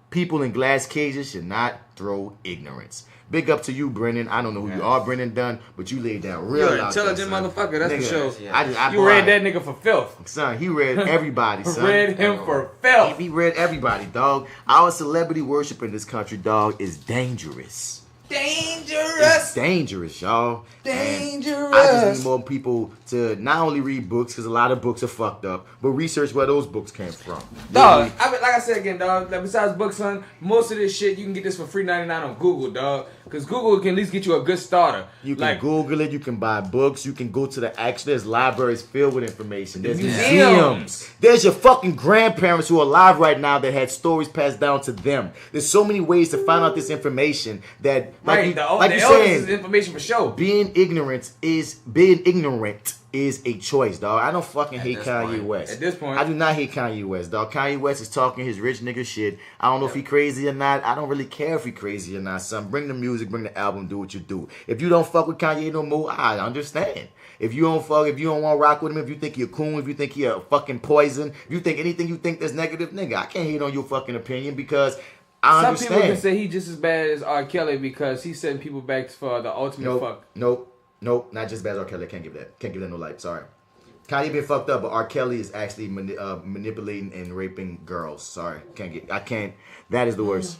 People in glass cages should not throw ignorance. Big up to you, Brendan. I don't know who you are, Brendan Dunn, but you laid down real You're an intelligent motherfucker, that's for sure. Yeah. You read that nigga for filth. Son, he read everybody, son. Read him for filth. He read everybody, dog. Our celebrity worship in this country, dog, is dangerous. It's dangerous, y'all. Dangerous. And I just need more people to not only read books, because a lot of books are fucked up, but research where those books came from. Dog, like I said again, dog, like besides books, son, most of this shit, you can get this for free 99 on Google, dog. Because Google can at least get you a good starter. You can Google it, you can buy books, you can go to there's libraries filled with information. There's museums. There's your fucking grandparents who are alive right now that had stories passed down to them. There's so many ways to find out this information that, the eldest is information for sure. Being ignorant is a choice, dog. I don't fucking hate Kanye West. At this point. I do not hate Kanye West, dog. Kanye West is talking his rich nigga shit. I don't know if he crazy or not. I don't really care if he crazy or not, son. Bring the music, bring the album, do what you do. If you don't fuck with Kanye no more, I understand. If you don't want to rock with him, if you think you're cool, if you think you're a fucking poison, if you think anything you think that's negative, nigga, I can't hate on your fucking opinion because I understand. Some people can say he's just as bad as R.Kelly because he's sending people back for the ultimate fuck. Nope, not just bad as R.Kelly. I can't give that. Can't give that no light. Sorry. Kanye been fucked up, but R.Kelly is actually manipulating and raping girls. Sorry, I can't. That is the worst.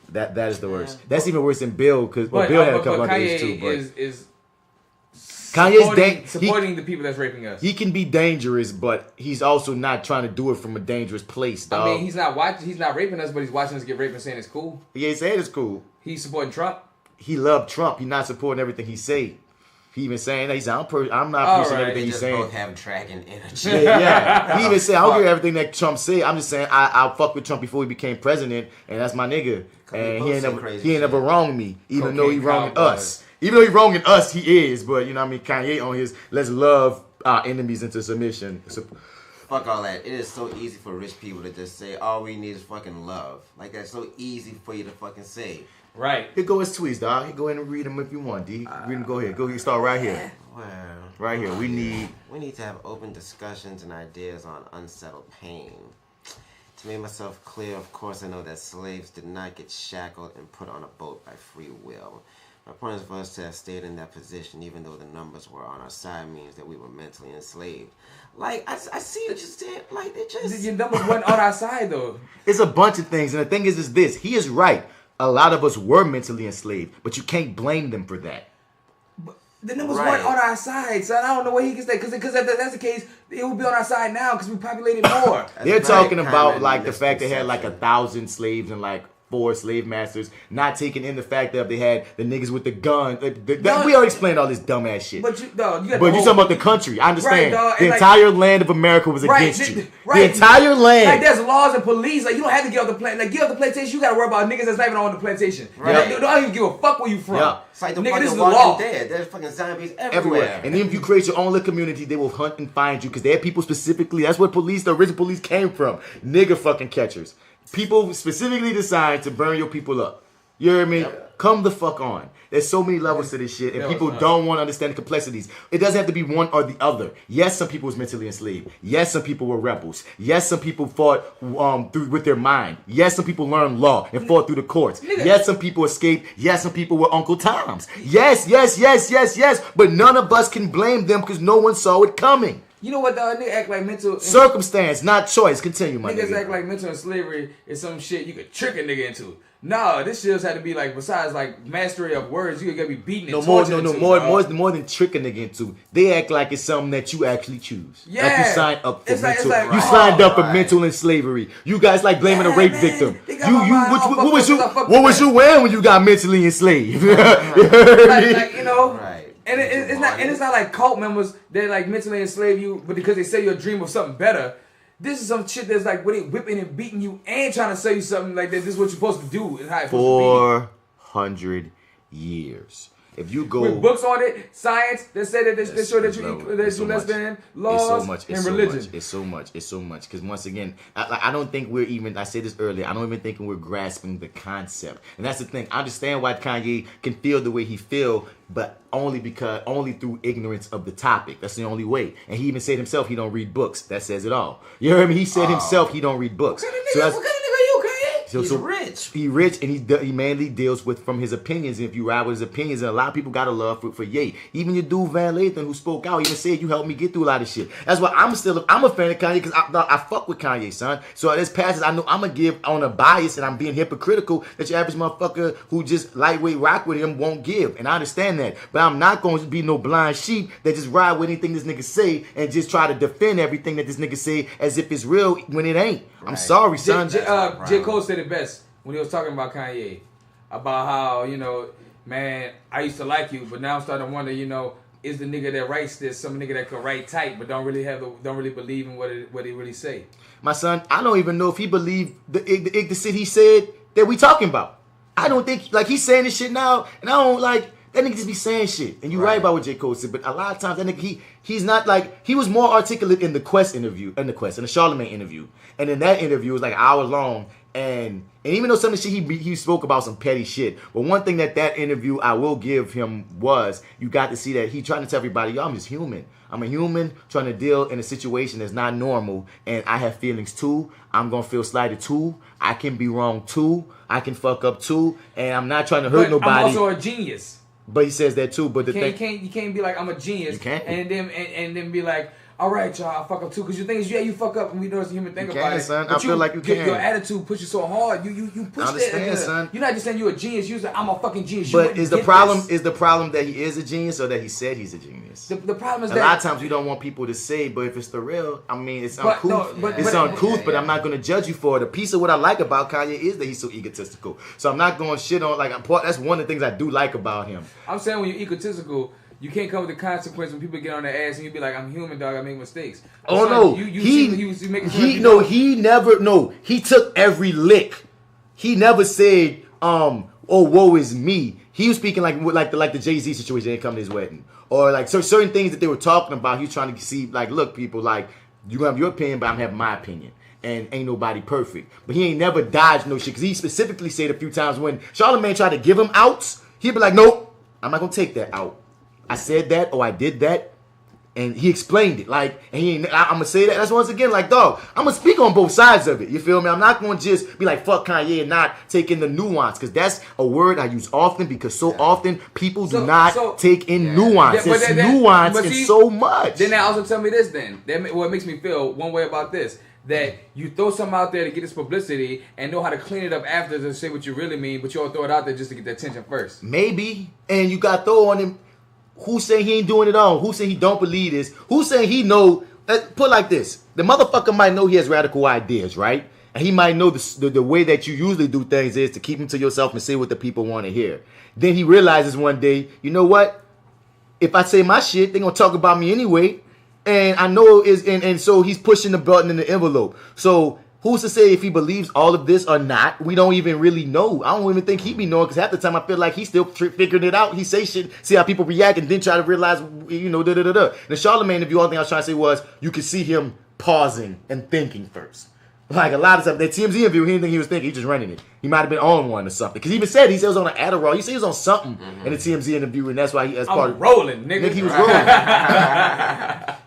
That is the worst. That's even worse than Bill because Bill had a couple underage too. But is Kanye's supporting the people that's raping us. He can be dangerous, but he's also not trying to do it from a dangerous place, dog. I mean, he's not raping us, but he's watching us get raped and saying it's cool. He ain't saying it's cool. He's supporting Trump. He loved Trump. He's not supporting everything he say. He even saying that he's I'm not pushing everything he's saying. Both have dragon energy. Yeah. He even said I don't care everything that Trump say. I'm just saying I fuck with Trump before he became president, and that's my nigga. And he ain't never wronged me, even though he wronged us. Even though he wronging us, he is. But, you know what I mean? Kanye on his, let's love our enemies into submission. Fuck all that. It is so easy for rich people to just say, all we need is fucking love. Like, that's so easy for you to fucking say. Right. Here go his tweets, dog. Here, go ahead and read them if you want, D. Read them, go ahead. Go ahead, start right here. Well, right here. We need to have open discussions and ideas on unsettled pain. To make myself clear, of course, I know that slaves did not get shackled and put on a boat by free will. My point is for us to have stayed in that position, even though the numbers were on our side, means that we were mentally enslaved. Like, I see what you're saying. Like, it just... Your numbers weren't on our side, though. It's a bunch of things, and the thing is this. He is right. A lot of us were mentally enslaved, but you can't blame them for that. But the numbers weren't on our side, son. I don't know where he gets that. Because if that's the case, it would be on our side now because we populated more. They're talking about, like, the fact they had, like, 1,000 slaves and, like, 4 slave masters, not taking in the fact that they had the niggas with the gun. We already explained all this dumbass shit. But you talking about the country. I understand. Right, the entire land of America was against you. Right. The entire land. Like, there's laws and police. Like, you don't have to get off the plantation. Like, get off the plantation. You gotta worry about niggas that's not even on the plantation. Right. You don't even give a fuck where you from. Yeah. It's like the nigga, fucking this is the law. Dead. There's fucking zombies everywhere. And then if you create your own little community, they will hunt and find you because they have people specifically. That's what the original police came from. Nigga fucking catchers. People specifically decide to burn your people up. You hear me? Yep. Come the fuck on. There's so many levels to this shit, and people don't want to understand the complexities. It doesn't have to be one or the other. Yes, some people was mentally enslaved. Yes, some people were rebels. Yes, some people fought with their mind. Yes, some people learned law and fought through the courts. Yes, some people escaped. Yes, some people were Uncle Toms. Yes. But none of us can blame them because no one saw it coming. You know what, dog? Niggas act like mental... Circumstance, not choice. Continue, my nigga. Niggas act like mental slavery is some shit you could trick a nigga into. No, this shit just had to be like, besides like mastery of words, you gotta be beaten and tortured into. More than trick a nigga into. They act like it's something that you actually choose. Yeah. Like you signed up for mental. You signed up for mental and slavery. You guys like blaming a rape victim. What was you wearing when you got mentally enslaved? like, you know... Right. And it's not like cult members that like mentally enslave you, but because they sell you a dream of something better. This is some shit that's like where they whipping and beating you and trying to sell you something like that. This is what you're supposed to do and how it's supposed to be. 400 years. If you go with books on it, science that say that they show that you less than laws and religion. It's so much. Because once again, I don't think we're even. I said this earlier. I don't even think we're grasping the concept. And that's the thing. I understand why Kanye can feel the way he feel, but only through ignorance of the topic. That's the only way. And he even said himself he don't read books. That says it all. You heard me? He said himself he don't read books. He's rich. He rich and he mainly deals with from his opinions. And if you ride with his opinions, and a lot of people got a love for Ye. Even your dude Van Lathan who spoke out even said you helped me get through a lot of shit. That's why I'm a fan of Kanye because I fuck with Kanye, son. So this passage I know I'm gonna give on a bias and I'm being hypocritical that your average motherfucker who just lightweight rock with him won't give. And I understand that. But I'm not going to be no blind sheep that just ride with anything this nigga say and just try to defend everything that this nigga say as if it's real when it ain't. Right. I'm sorry, son. J. Cole said it best when he was talking about Kanye, about how, you know, man, I used to like you, but now I'm starting to wonder, you know, is the nigga that writes this some nigga that could write tight, but don't really believe in what he really say? My son, I don't even know if he believed the shit he said that we talking about. I don't think, like, he's saying this shit now, and I don't like. That nigga just be saying shit. And you're right about what J. Cole said, but a lot of times that nigga, he's not like, he was more articulate in the Charlamagne interview. And in that interview, it was like an hour long. And even though some of the shit he spoke about some petty shit, but one thing that interview I will give him was, you got to see that he trying to tell everybody, yo, I'm just human. I'm a human trying to deal in a situation that's not normal, and I have feelings too. I'm going to feel slighted too. I can be wrong too. I can fuck up too. And I'm not trying to hurt nobody. I'm also a genius. But he says that too. But you can't be like, I'm a genius. You can't. And then be like, all right, y'all, I fuck up too. Because the thing is, you fuck up, and we know it's a human thing about it. Son. I feel like you can. Your attitude pushes so hard. You push that. Son. You're not just saying you're a genius. You're like, I'm a fucking genius. But is the problem that he is a genius or that he said he's a genius? The problem is a lot of times we don't want people to say, but if it's the real, I mean, it's uncouth. But I'm not going to judge you for it. A piece of what I like about Kanye is that he's so egotistical. So I'm not going to shit on, that's one of the things I do like about him. I'm saying when you're egotistical, you can't come with the consequence when people get on their ass and you be like, I'm human, dog, I make mistakes. Oh, no. He took every lick. He never said, oh, woe is me. He was speaking like the Jay-Z situation that didn't come to his wedding. Or like certain things that they were talking about, he was trying to see, like, look, people, like, you have your opinion, but I'm having my opinion. And ain't nobody perfect. But he ain't never dodged no shit. Because he specifically said a few times when Charlamagne tried to give him outs, he'd be like, nope, I'm not going to take that out. I said that, or I did that, and he explained it. Like, and I'm gonna say that. That's once again, like, dog, I'm gonna speak on both sides of it. You feel me? I'm not gonna just be like, fuck Kanye and not take in the nuance, because that's a word I use often, because often people do not take in nuance. There's nuance in so much. Then that also tell me this. Then what makes me feel one way about this. That you throw something out there to get this publicity and know how to clean it up after to say what you really mean, but you all throw it out there just to get the attention first. Maybe, and you got to throw on him. Who saying he ain't doing it all? Who saying he don't believe this? Who saying he know? Put like this: the motherfucker might know he has radical ideas, right? And he might know the way that you usually do things is to keep them to yourself and say what the people want to hear. Then he realizes one day, you know what? If I say my shit, they gonna talk about me anyway. And I know and so he's pushing the button in the envelope. So who's to say if he believes all of this or not? We don't even really know. I don't even think he be knowing, because half the time I feel like he's still figuring it out. He say shit, see how people react, and then try to realize, The Charlamagne interview, all thing I was trying to say was, you could see him pausing and thinking first. Like a lot of stuff, that TMZ interview, he didn't think he was thinking, he just running it. He might have been on one or something. Because he even said, he was on an Adderall. He said he was on something in the TMZ interview, and that's why he, as part of rolling, nigga. He was rolling.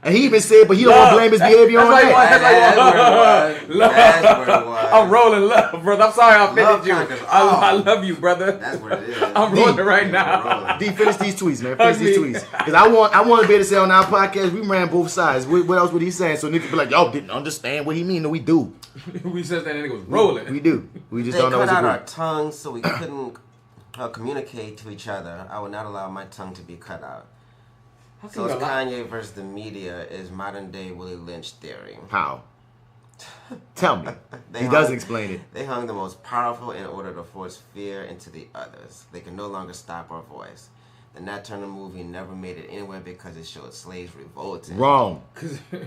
And he even said, but he don't want to blame his behavior on that. That's where it was. I'm rolling love, brother. I'm sorry I offended you. I love you, brother. That's what it is. I'm rolling right now. D, finish these tweets, man. Finish these tweets. Because I want to be able to say on our podcast, we ran both sides. What else would he say? So niggas be like, y'all didn't understand what he mean. No, we do. We said that nigga was rolling. We do. We just they don't know what's cut out our tongues so we couldn't communicate to each other. I would not allow my tongue to be cut out. So it's Kanye versus the media is modern day Willie Lynch theory. How? Tell me. He doesn't explain it. They hung the most powerful in order to force fear into the others. They can no longer stop our voice. The Nat Turner movie never made it anywhere because it showed slaves revolting. Wrong.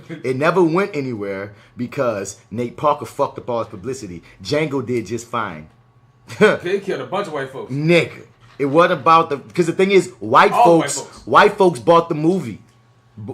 It never went anywhere because Nate Parker fucked up all his publicity. Django did just fine. They killed a bunch of white folks. Nigga. It wasn't about because the thing is, white folks bought the movie.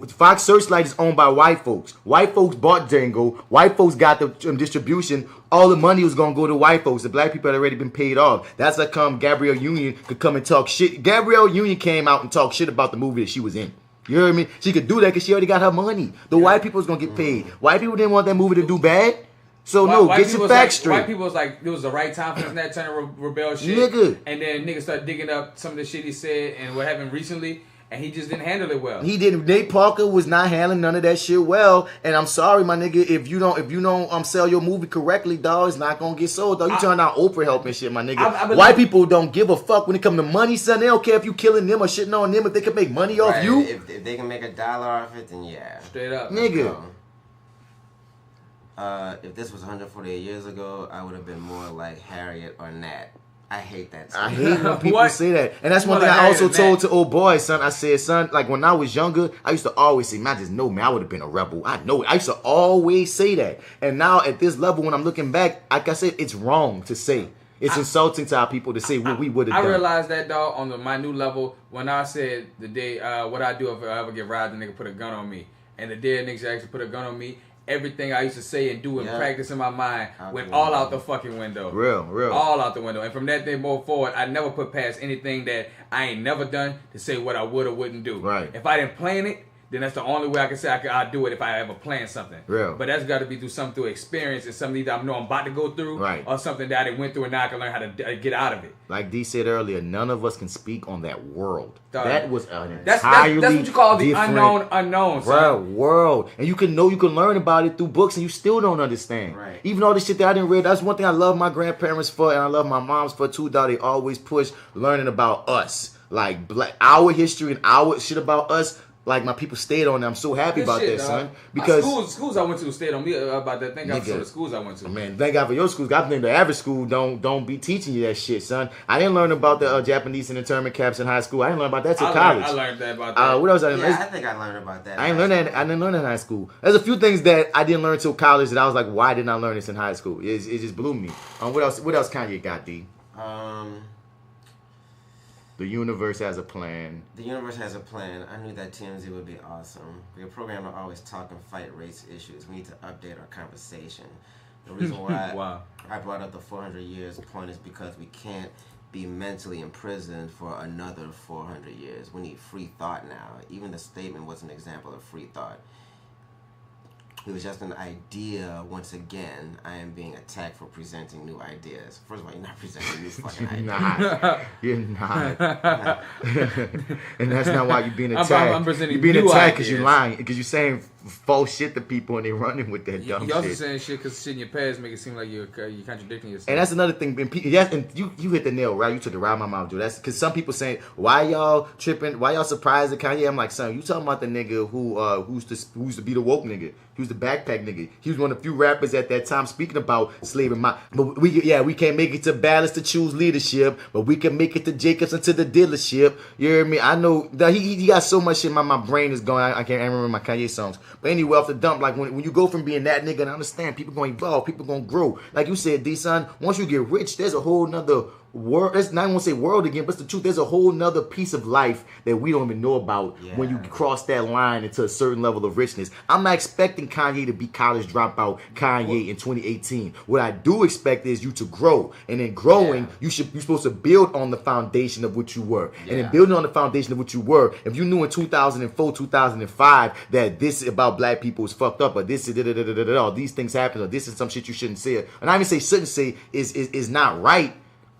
Fox Searchlight is owned by white folks. White folks bought Django. White folks got the distribution. All the money was going to go to white folks. The black people had already been paid off. That's how come Gabrielle Union could come and talk shit. Gabrielle Union came out and talked shit about the movie that she was in. You heard me? She could do that because she already got her money. The white people was going to get paid. White people didn't want that movie to do bad. So get your facts straight. White people was like, it was the right time for this Nat Turner rebel shit. Nigga. And then niggas started digging up some of the shit he said and what happened recently. And he just didn't handle it well. He didn't. Nate Parker was not handling none of that shit well. And I'm sorry, my nigga, if you don't sell your movie correctly, dog, it's not gonna get sold, dog. You turn out Oprah helping shit, my nigga. White people don't give a fuck when it come to money, son. They don't care if you killing them or shitting on them. If they can make money off you, if they can make $1 off it, then yeah, straight up, nigga. If this was 148 years ago, I would have been more like Harriet or Nat. I hate that stuff. I hate when people say that. And that's one thing I also told to old boys, son. I said, son, like when I was younger, I used to always say, man, I just know, man, I would have been a rebel. I know it. I used to always say that. And now at this level, when I'm looking back, like I said, it's wrong to say. It's insulting to our people to say what we would have done. I realized that, dog, on my new level when I said the day, what I do if I ever get robbed, a nigga put a gun on me. And the day a nigga actually put a gun on me, everything I used to say and do and practice in my mind went all out the fucking window. Real. All out the window. And from that day forward, I never put past anything that I ain't never done to say what I would or wouldn't do. Right. If I didn't plan it, then that's the only way I can say I'll do it if I ever plan something. Real. But that's got to be through experience and something that I know I'm about to go through, right, or something that I went through and now I can learn how to get out of it. Like D said earlier, none of us can speak on that world. Dog. That was an that's entirely what you call the unknown, son. World. And you can learn about it through books and you still don't understand. Right. Even all the shit that I didn't read, that's one thing I love my grandparents for and I love my moms for too, dog. They always push learning about us. Like our history and our shit about us. Like my people stayed on that. I'm so happy about that, son. Because schools I went to stayed on me about that. Thank God for the schools I went to. Man, thank God for your schools. I think the average school don't be teaching you that shit, son. I didn't learn about the Japanese and internment camps in high school. I didn't learn about that till college. I learned that about that. What else? I think I learned about that. I didn't learn that. I didn't learn that in high school. There's a few things that I didn't learn till college that I was like, why didn't I learn this in high school? It just blew me. What else? What else Kanye got, D? The universe has a plan. The universe has a plan. I knew that TMZ would be awesome. We're programmed to always talk and fight race issues. We need to update our conversation. The reason why I brought up the 400 years point is because we can't be mentally imprisoned for another 400 years. We need free thought now. Even the statement was an example of free thought. It was just an idea. Once again, I am being attacked for presenting new ideas. First of all, you're not presenting new fucking ideas. You're not. And that's not why you're being attacked. I'm presenting you're being new attacked because ideas. you're lying. Because you're saying false shit to people and they're running with that dumb shit. You're also saying shit because shit in your past make it seem like you're contradicting yourself. And that's another thing. And you hit the nail, right? You took it right out of my mouth, Joe. That's because some people saying, why y'all tripping? Why y'all surprised at Kanye? I'm like, son, you talking about the nigga who's to be the woke nigga. He was the backpack nigga. He was one of the few rappers at that time speaking about slavery. But we can't make it to Balance to choose leadership, but we can make it to Jacobs and to the dealership. You hear me? I know that he got so much shit. My brain is going. I can't remember my Kanye songs. But anyway, off the dump, like when you go from being that nigga, and I understand people going to evolve, people going to grow. Like you said, D-Son, once you get rich, there's a whole nother world. That's not even say world again, but it's the truth. There's a whole nother piece of life that we don't even know about when you cross that line into a certain level of richness. I'm not expecting Kanye to be college dropout Kanye in 2018. What I do expect is you to grow, and in growing, you're supposed to build on the foundation of what you were, and in building on the foundation of what you were, if you knew in 2004, 2005 that this about black people is fucked up, or this is all these things happen, or this is some shit you shouldn't say, and I even say shouldn't say is not right.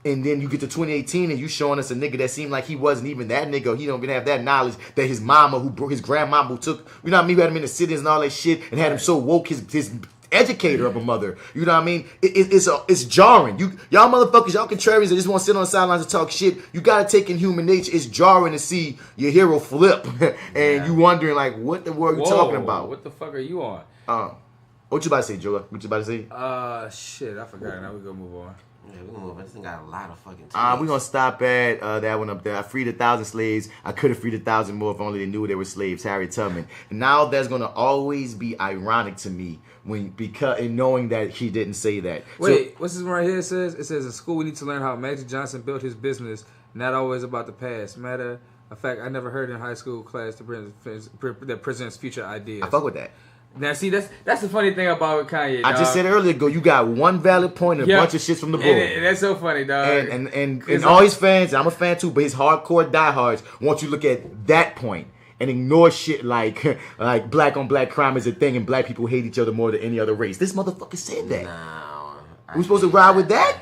And then you get to 2018 and you showing us a nigga that seemed like he wasn't even that nigga. Or he don't even have that knowledge that his mama, his grandmama who took, you know what I mean, who had him in the cities and all that shit and had him so woke, his educator of a mother. You know what I mean? It's jarring. Y'all motherfuckers, y'all contrarians that just want to sit on the sidelines and talk shit. You got to take in human nature. It's jarring to see your hero flip and you wondering like, what the world you talking about? What the fuck are you on? What you about to say, Joe? What you about to say? Shit, I forgot. Now we gonna move on. Yeah, we're gonna move on. This thing got a lot of fucking tweets. We're gonna stop at that one up there. I freed 1,000 slaves. I could have freed 1,000 more if only they knew they were slaves. Harry Tubman. And now that's gonna always be ironic to me because knowing that he didn't say that. Wait, what's this one right here? It says in school we need to learn how Magic Johnson built his business, not always about the past. Matter of fact, I never heard in high school class that presents future ideas. I fuck with that. Now, see, that's the funny thing about Kanye, dog. I just said earlier ago, you got one valid point and a bunch of shits from the book. And that's so funny, dog. And all his fans, I'm a fan too, but his hardcore diehards want you to look at that point and ignore shit like black on black crime is a thing and black people hate each other more than any other race. This motherfucker said that. We supposed to ride with that?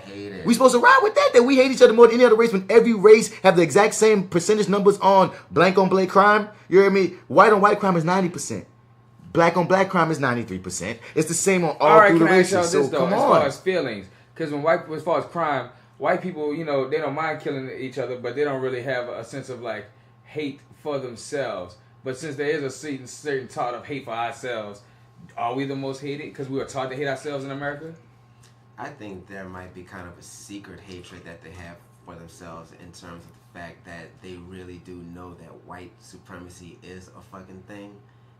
We supposed to ride with that we hate each other more than any other race when every race have the exact same percentage numbers on black crime? You hear me? White on white crime is 90%. Black on black crime is 93%. It's the same on all through the races. So come on. As far as feelings, because as far as crime, white people, you know, they don't mind killing each other, but they don't really have a sense of like hate for themselves. But since there is a certain thought of hate for ourselves, are we the most hated because we were taught to hate ourselves in America? I think there might be kind of a secret hatred that they have for themselves in terms of the fact that they really do know that white supremacy is a fucking thing.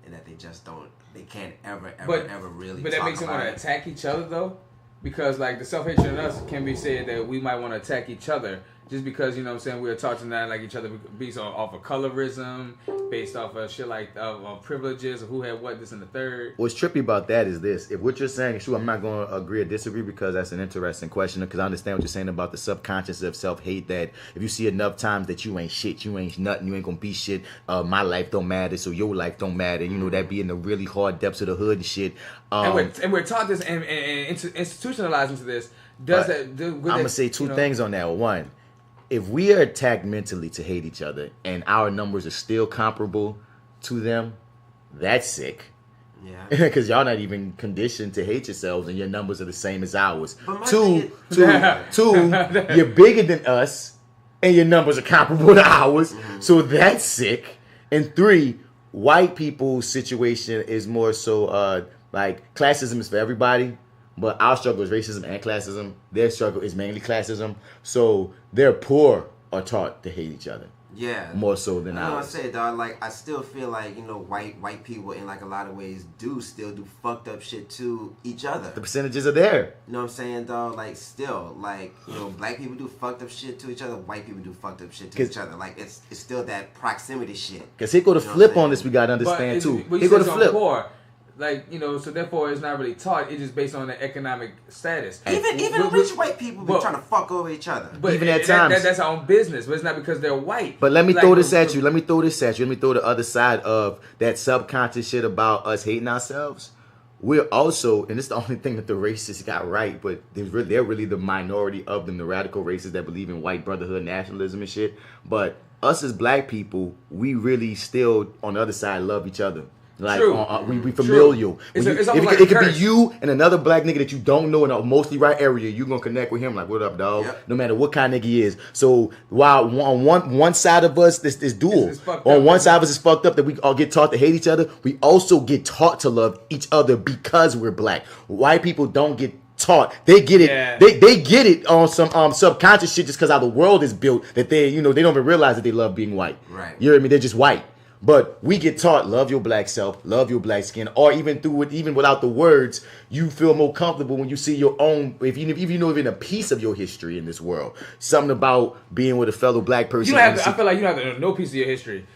And that they can't ever really. But that makes them want to attack each other, though. because like the self-hatred in us can be said that we might want to attack each other just because, you know what I'm saying, we're taught to not like each other based off of colorism, based off of shit like of privileges, or who had what, this and the third. What's trippy about that is this. If what you're saying is true, I'm not going to agree or disagree because that's an interesting question, because I understand what you're saying about the subconscious of self-hate, that if you see enough times that you ain't shit, you ain't nothing, you ain't going to be shit, my life don't matter, so your life don't matter, you know, that be in the really hard depths of the hood and shit. And we're taught this and institutionalized into this. I'm going to say two things on that. One, if we are attacked mentally to hate each other and our numbers are still comparable to them, that's sick. Yeah. Because y'all not even conditioned to hate yourselves and your numbers are the same as ours. Two, you're bigger than us and your numbers are comparable to ours. Mm-hmm. So that's sick. And three, white people's situation is more so like classism is for everybody. But our struggle is racism and classism. Their struggle is mainly classism. So their poor are taught to hate each other. Yeah. More so than ours. I know I say, dog, like, I still feel like, you know, white people in, like, a lot of ways do still do fucked up shit to each other. The percentages are there. You know what I'm saying, dog? Like, still, like, you know, black people do fucked up shit to each other. White people do fucked up shit to each other. Like, it's still that proximity shit. Because here go the flip on this we got to understand, too. Here go the flip. Poor. Like, you know, so therefore it's not really taught. It's just based on the economic status. Even rich white people be trying to fuck over each other. But even at times. That's our own business. But it's not because they're white. But let me throw this at you. Let me throw the other side of that subconscious shit about us hating ourselves. We're also, and it's the only thing that the racists got right, but they're really the minority of them, the radical racists that believe in white brotherhood, nationalism and shit. But us as black people, we really still, on the other side, love each other. Like we familial. It could be you and another black nigga that you don't know in a mostly right area. You gonna connect with him like, what up, dog? Yep. No matter what kind of nigga he is. So while on one side of us this dual, on one side of us is fucked up that we all get taught to hate each other. We also get taught to love each other because we're black. White people don't get taught. They get it. Yeah. They get it on some subconscious shit just because how the world is built that they don't even realize that they love being white. Right. You know what I mean? They're just white. But we get taught, love your black self, love your black skin, or even through it, even without the words, you feel more comfortable when you see your own, if you know even a piece of your history in this world. Something about being with a fellow black person. I feel like you don't have to know no piece of your history.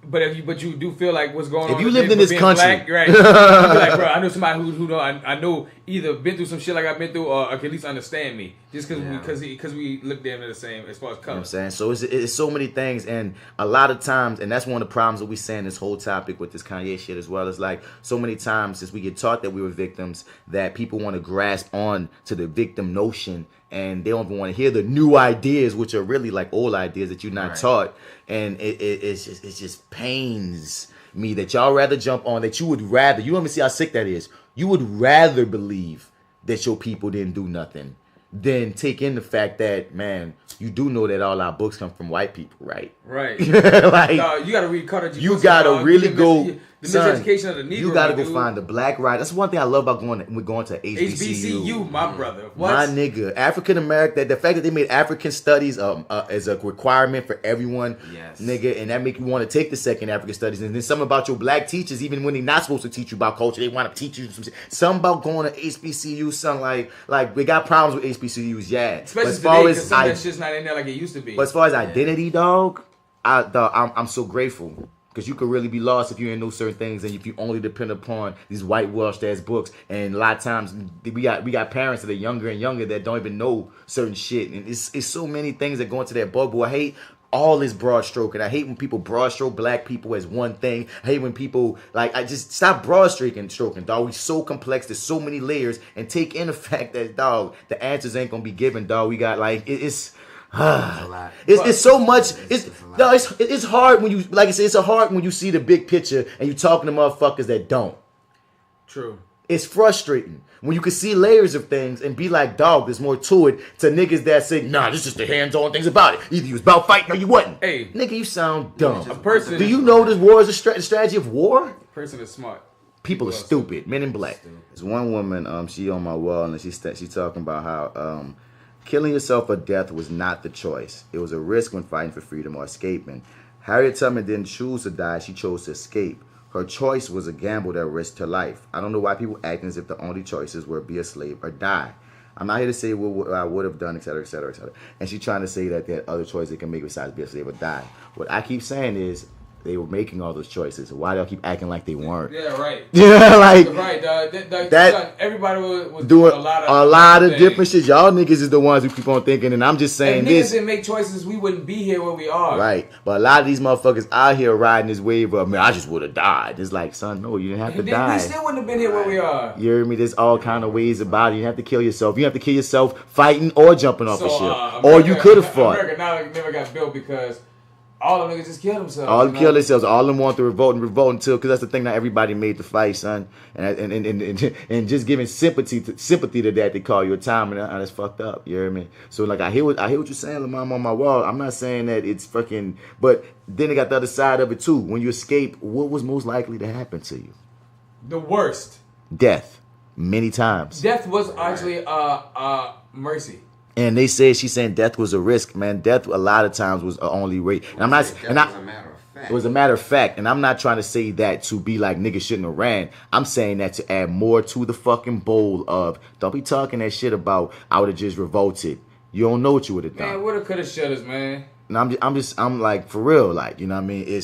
But you do feel like what's going on. If you lived in this country, black, right? You be like, bro, I know somebody who know I know either been through some shit like I've been through, or can at least understand me, just because we look damn near the same as far as color. You know what I'm saying? So it's so many things, and a lot of times, and that's one of the problems that we saying this whole topic with this Kanye shit as well. It's like so many times since we get taught that we were victims, that people want to grasp on to the victim notion. And they don't even want to hear the new ideas, which are really like old ideas that you're not taught. And it just pains me that y'all rather jump on, that you would rather, you don't even see how sick that is. You would rather believe that your people didn't do nothing than take in the fact that, man, you do know that all our books come from white people, right? Right. Like, you got to read Carter G. You got to really go. The miseducation of the Negro. You gotta go find the black right. That's one thing I love about going to HBCU. My brother. What? My nigga. African American. The fact that they made African studies as a requirement for everyone. Yes. Nigga, and that make you want to take the second African studies. And then something about your black teachers, even when they're not supposed to teach you about culture, they want to teach you some shit. Something about going to HBCU. Something like we got problems with HBCUs. Yeah. Especially today, because some of that shit's not in there like it used to be. But as far as identity, dog, I'm so grateful. Because you could really be lost if you ain't know certain things, and if you only depend upon these whitewashed ass books. And a lot of times we got parents that are younger and younger that don't even know certain shit. And it's so many things that go into that bubble. I hate all this broad stroking. I hate when people broad stroke black people as one thing. I hate when people I just stop broad stroking, dog. We so complex. There's so many layers, and take in the fact that, dog, the answers ain't gonna be given, dog. We got it's so much. It's hard when you, like I said, it's hard when you see the big picture and you talking to motherfuckers that don't. True. It's frustrating when you can see layers of things and be like, dog, there's more to it, to niggas that say, nah, this is just the hands-on things about it. Either you was about fighting or you wasn't. Hey, nigga, you sound dumb. Do you know this war is a strategy of war? Person is smart. People are stupid. Men in black. There's one woman, she on my wall, and she talking about how killing yourself or death was not the choice. It was a risk when fighting for freedom or escaping. Harriet Tubman didn't choose to die. She chose to escape. Her choice was a gamble that risked her life. I don't know why people acting as if the only choices were be a slave or die. I'm not here to say what I would have done, et cetera, et cetera, et cetera. And she's trying to say that there are other choices they can make besides be a slave or die. What I keep saying is they were making all those choices. Why do y'all keep acting like they weren't? Yeah, right. Yeah, like right, dog. That everybody was doing a lot of different shit. Y'all niggas is the ones who keep on thinking, and I'm just saying if this. Niggas didn't make choices, we wouldn't be here where we are. Right, but a lot of these motherfuckers out here riding this wave of, man, I just would have died. It's like, son, no, you didn't have to die. We still wouldn't have been here where we are. You hear me? There's all kind of ways about it. You have to kill yourself. You have to kill yourself fighting or jumping off a ship, or you could have fought. America now never got built because all them niggas just killed themselves. All them killed themselves. All them want to revolt until, because that's the thing that everybody made the fight, son. And just giving sympathy to that, they call you a time, and that's fucked up. You hear me? So like I hear what you're saying, Lamar, I'm on my wall. I'm not saying that it's fucking, but then they got the other side of it too. When you escape, what was most likely to happen to you? The worst. Death. Many times. Death was actually mercy. And they said she's saying death was a risk, man. Death a lot of times was the only way. And I'm not. And it was a matter of fact. And I'm not trying to say that to be like niggas shouldn't have ran. I'm saying that to add more to the fucking bowl of don't be talking that shit about I would have just revolted. You don't know what you would have done. Man, woulda, coulda, shouldas, man. And I'm like for real, like you know what I mean. They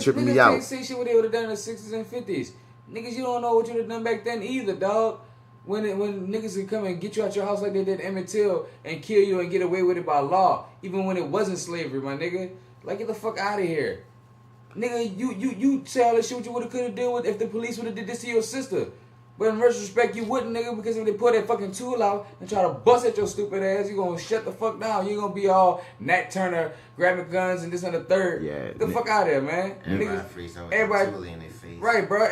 tripping me out. Niggas can't see shit what they would have done in the 60s and 50s. Niggas, you don't know what you would have done back then either, dog. When niggas can come and get you out your house like they did Emmett Till and kill you and get away with it by law, even when it wasn't slavery, my nigga. Like, get the fuck out of here. Nigga, you say all that shit what you woulda coulda did with if the police woulda did this to your sister. But in retrospect, you wouldn't, nigga, because if they put that fucking tool out and try to bust at your stupid ass, you gonna shut the fuck down. You gonna be all Nat Turner grabbing guns and this and the third. Yeah. Get the fuck out of there, man. Everybody in their face. Right, bro.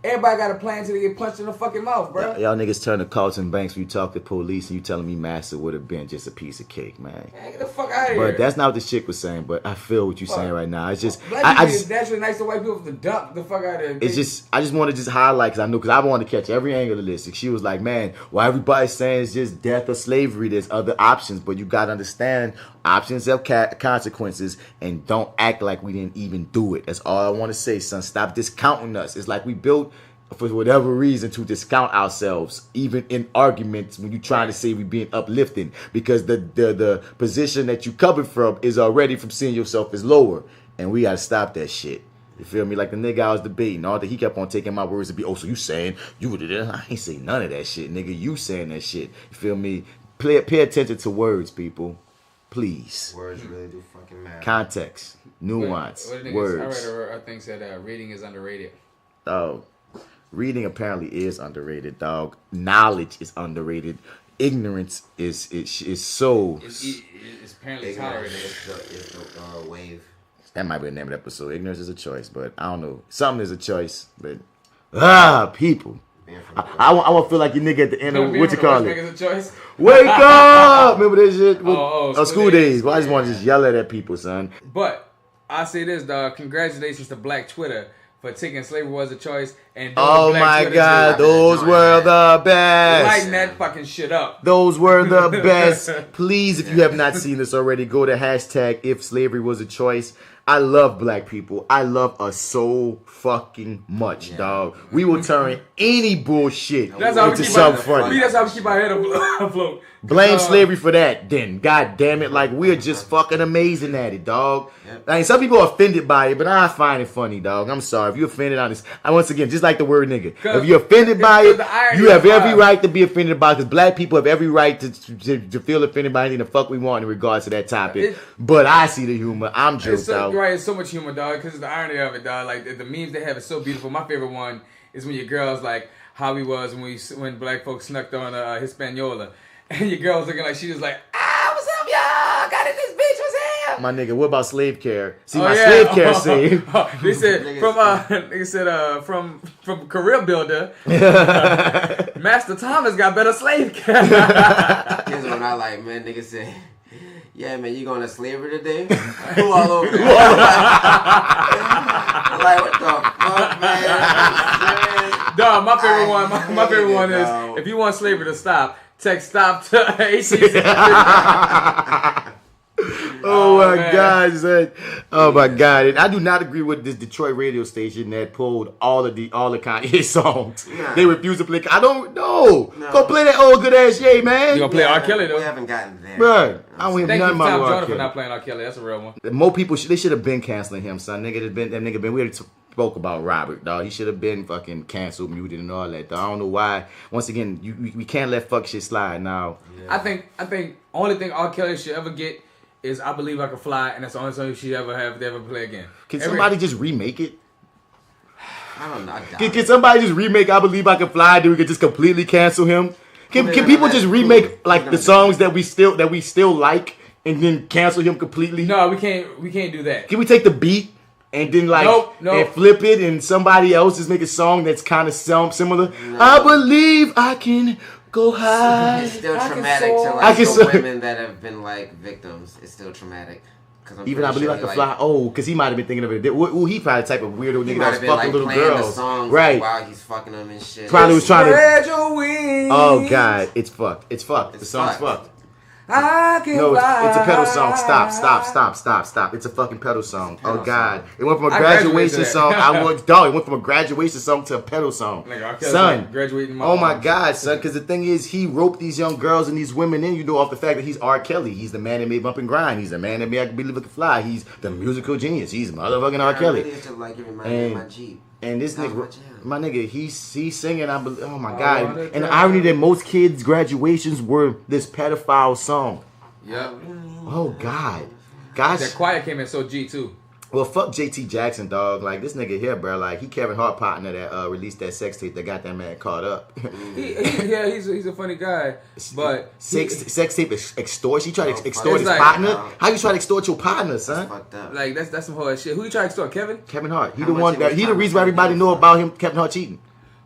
Everybody got a plan till they get punched in the fucking mouth, bro. Y'all niggas turn to Carlton Banks when you talk to police and you telling me Master would have been just a piece of cake, man. Get the fuck out of here. But that's not what this chick was saying, but I feel what you're saying right now. It's just... Black people is naturally nice to white people to dump the fuck out of there. It's just... I just want to just highlight, because I want to catch every angle of this. And she was like, man, well, everybody's saying it's just death or slavery. There's other options, but you got to understand options have consequences, and don't act like we didn't even do it. That's all I want to say, son. Stop discounting us. It's like we built... for whatever reason to discount ourselves, even in arguments when you're trying to say we're being uplifting, because the position that you covered from is already from seeing yourself as lower, and we gotta stop that shit. You feel me? Like the nigga I was debating, all that he kept on taking my words to be, oh, so you saying you would have? I ain't say none of that shit, nigga. You saying that shit? You feel me? Pay attention to words, people, please. Words really do fucking matter. Context, nuance, words. I read a thing said reading is underrated. Oh. Reading apparently is underrated, dog. Knowledge is underrated. Ignorance is so. It's apparently tolerated. It's the wave. That might be the name of the episode. Ignorance is a choice, but I don't know. Something is a choice, but people. I want to feel like you nigga at the end of what you call it. Is a choice. Wake up! Remember that shit? School days. Well, I just want to just yell at people, son. But I say this, dog. Congratulations to Black Twitter for taking slavery was a choice and oh my God, those were the best. Lighten that fucking shit up. Those were the best. Please, if you have not seen this already, go to hashtag if slavery was a choice. I love black people. I love us so fucking much, dog. We will turn any bullshit into something funny. That's how we keep our head afloat. Blame slavery for that, then. God damn it. Like, we're just fucking amazing at it, dog. Yep. I mean, some people are offended by it, but I find it funny, dog. I'm sorry. If you're offended on this, once again, just like the word nigga. If you're offended by it, you have every right to be offended by it, because black people have every right to feel offended by anything the fuck we want in regards to that topic. But I see the humor. I'm joked out. Right, it's so much humor, dog, because the irony of it, dog. Like, the memes they have is so beautiful. My favorite one is when your girl's like how he was when black folks snuck on Hispaniola. And your girl's looking like she was like, what's up, y'all? Got it, this bitch, what's up? My nigga, what about slave care? See, slave care saved. They said from career builder, Master Thomas got better slave care. Here's what I like, man. Nigga said, yeah, man, you going to slavery today? Who all over there? Like, what the fuck, man? Dog, my favorite one is, if you want slavery to stop, text stop to 18. Oh my God, son. Oh my God. And I do not agree with this Detroit radio station that pulled all the Kanye songs. Nah. They refuse to play. I don't know. No. Go play that old good ass Ye, man. You gonna play R.Kelly though? We haven't gotten there. Right. I don't hear nothing about R.Kelly. R.Kelly. For not playing R.Kelly. That's a real one. More people they should have been canceling him, son. We already spoke about Robert, dog. He should have been fucking canceled, muted, and all that, dog. I don't know why. Once again, we can't let fuck shit slide now. Yeah. I think only thing R. Kelly should ever get is "I Believe I Can Fly," and that's the only song he should ever have to ever play again. Can somebody just remake it? I don't know. Can somebody just remake "I Believe I Can Fly"? Then we could just completely cancel him. Can people just remake like the songs that we still like and then cancel him completely? No, we can't do that. Can we take the beat and then and flip it and somebody else just make a song that's kind of similar? No. I believe I can go high. It's still traumatic to the women that have been like victims. It's still traumatic. Even I Believe I Can Fly. Oh, because he might have been thinking of it. Ooh, he probably the type of weirdo nigga that's fucking little girls. Right. While he's fucking them and shit. Probably was trying to. Your wings. Oh God, it's fucked. The song's fucked. I can fly. It's a pedal song. Stop. It's a fucking pedal song. Oh God. It went from a graduation song. It went from a graduation song to a pedal song. Son. Oh my God, son. Because the thing is, he roped these young girls and these women in, off the fact that he's R.Kelly. He's the man that made Bump and Grind. He's the man that made I Believe I Can Fly. He's the musical genius. He's motherfucking R.Kelly. And this nigga, my nigga, he's singing. Oh my God! And the irony that most kids' graduations were this pedophile song. Yep. Oh God, gosh. That Quiet came in so G too. Well, fuck JT Jackson, dog. Like this nigga here, bro. Like he Kevin Hart partner that released that sex tape that got that man caught up. He's a funny guy, but sex tape extortion. He tried to extort his partner. How you try to extort your partner, son? Like that's some hard shit. Who you try to extort? Kevin Hart. He the reason why everybody know about him. Kevin Hart cheating.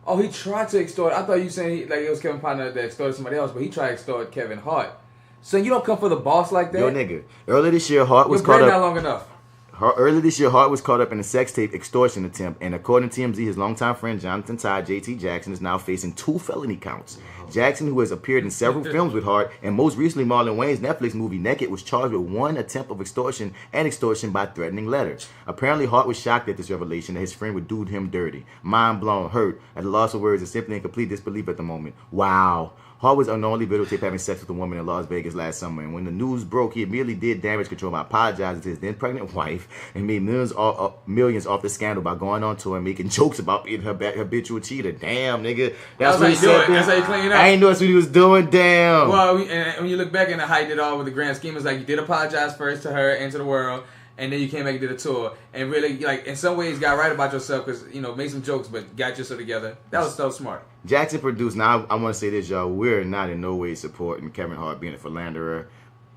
Oh, he tried to extort. I thought you saying it was Kevin partner that extorted somebody else, but he tried to extort Kevin Hart. So you don't come for the boss like that. Yo, nigga. Earlier this year, Hart was caught up. Not long enough. Earlier this year, Hart was caught up in a sex tape extortion attempt, and according to TMZ, his longtime friend Jonathan Todd, JT Jackson, is now facing 2 felony counts. Jackson, who has appeared in several films with Hart, and most recently Marlon Wayne's Netflix movie Naked, was charged with 1 attempt of extortion and extortion by threatening letter. Apparently, Hart was shocked at this revelation that his friend would do him dirty. Mind blown, hurt, at the loss of words, and simply in complete disbelief at the moment. Wow. Hart was unknowingly videotaped having sex with a woman in Las Vegas last summer, and when the news broke, he immediately did damage control by apologizing to his then pregnant wife and made millions off the scandal by going on tour and making jokes about being her habitual cheater. Damn, nigga. That's what he said. That's how you clean up. I ain't know that's what he was doing. Damn. Well, and when you look back into how he did all with the grand scheme, it's like you did apologize first to her and to the world, and then you came back and did a tour, and really, like, in some ways, got right about yourself because, made some jokes, but got yourself together. That was so smart. Jackson produced. Now, I want to say this, y'all. We're not in no way supporting Kevin Hart being a philanderer.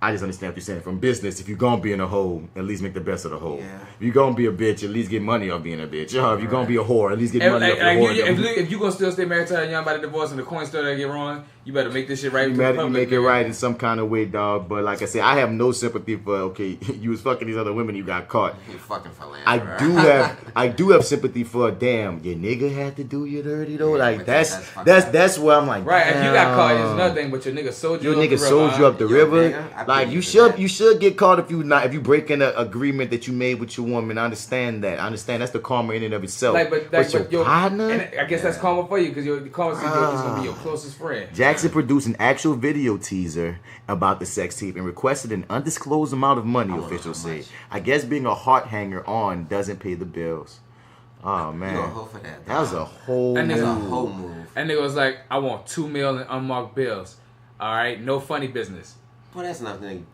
I just understand what you're saying. From business, if you're going to be in a hole, at least make the best of the hole. Yeah. If you're going to be a bitch, at least get money off being a bitch. If you're going to be a whore, at least get money off the whore. If you're going to still stay married to her and you're about to divorce and the coin still get wrong, you better make this shit right. You make it right in some kind of way, dog. But like I said, I have no sympathy for, you was fucking these other women, you got caught. You fucking philanderer. I do have sympathy for, damn, your nigga had to do you dirty though. Like that's where I'm like, right. If you got caught, it's nothing. But your nigga sold you. Up the river. Like you should get caught if you break an agreement that you made with your woman. I understand that. That's the karma in and of itself. But your partner, and I guess that's karma for you because your karma is gonna be your closest friend. Jackson produced an actual video teaser about the sex tape and requested an undisclosed amount of money, officials say. I guess being a heart hanger on doesn't pay the bills. Oh man, you a hoe for that. That was a whole move. That's a whole move. And nigga was like, I want $2 million in unmarked bills. All right, no funny business. Boy, that's nothing.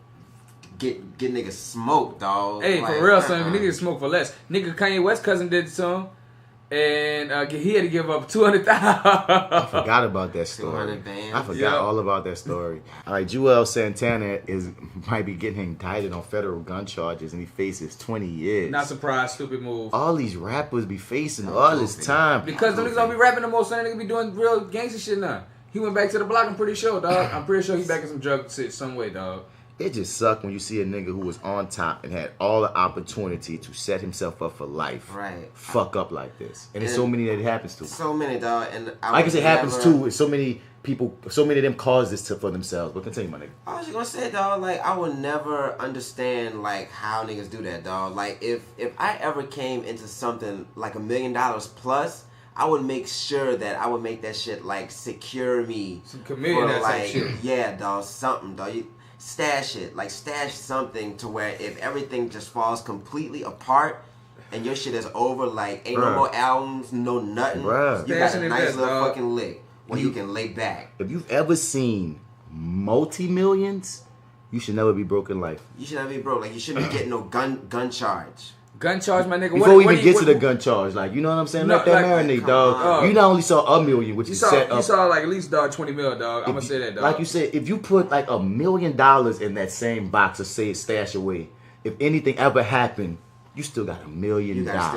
Get niggas smoked, dog. Hey, like, for real, son. Niggas smoke for less. Nigga, Kanye West's cousin did some. And he had to give up $200,000. I forgot about that story. I forgot all about that story. All right, Juelz Santana might be getting indicted on federal gun charges, and he faces 20 years. Not surprised, stupid move. All these rappers be facing all this time because them niggas don't be rapping no more. Son, niggas be doing real gangster shit now. He went back to the block. I'm pretty sure, dog. I'm pretty sure he back in some drug shit some way, dog. it just sucked when you see a nigga who was on top and had all the opportunity to set himself up for life. Right. Fuck up like this. And there's so many that it happens to. So many, dog. And I guess it happens too. With so many people, so many of them cause this for themselves. But continue, my nigga. I was just gonna say, dog, like, I would never understand, like, how niggas do that, dog. Like, if I ever came into something like $1 million plus, I would make sure that I would make that shit, like, secure me. Some commitment, for, like, shit. yeah, dog, something, dog. You stash it. Like, stash something to where if everything just falls completely apart and your shit is over, like, ain't no more albums, no nothing. You got a nice little fucking lick where you can lay back. If you've ever seen multi-millions, you should never be broke in life. You should never be broke. Like, you shouldn't be getting no gun charge. Gun charge, my nigga. Before we even get to the gun charge, like, you know what I'm saying? Let that marinate, dog. You not only saw $1 million, which you set up. You saw like at least, dog, 20 mil, dog. I'm gonna say that, dog. Like you said, if you put like $1 million in that same box or say stash away, if anything ever happened, you still got $1 million. You got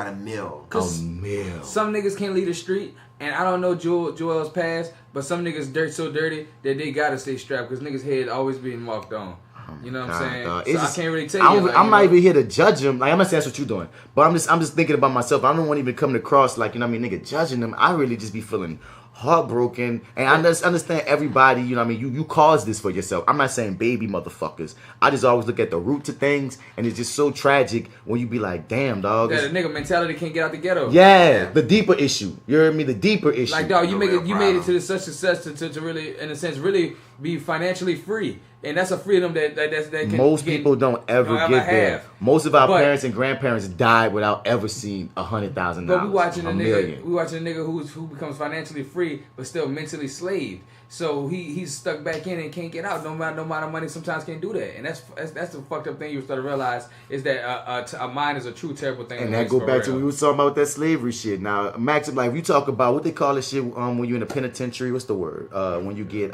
a mill. A mill. Some niggas can't leave the street, and I don't know Juelz past, but some niggas so dirty that they gotta stay strapped because niggas' head always being walked on. You know what I'm saying? So I can't really tell you. I'm not even here to judge them. Like, I'm not saying that's what you're doing, but I'm just thinking about myself. I don't want to even come across like, you know what I mean, nigga judging them. I really just be feeling heartbroken, and I understand everybody. You know what I mean? You caused this for yourself. I'm not saying baby motherfuckers. I just always look at the root to things, and it's just so tragic when you be like, damn, dog. Yeah, the nigga mentality can't get out the ghetto. Yeah, the deeper issue. You heard me? The deeper issue. Like, dog, you made it to such success to really, in a sense, really be financially free. And that's a freedom that can most people don't ever get there. Most of our parents and grandparents died without ever seeing $100,000. But we watching a nigga who becomes financially free but still mentally slaved. So he's stuck back in and can't get out. No amount of money sometimes can't do that. And that's the fucked up thing you start to realize is that a mind is a true terrible thing. And that go back to what we was talking about that slavery shit. Now, Max, like you talk about what they call this shit when you're in a penitentiary. What's the word? When you get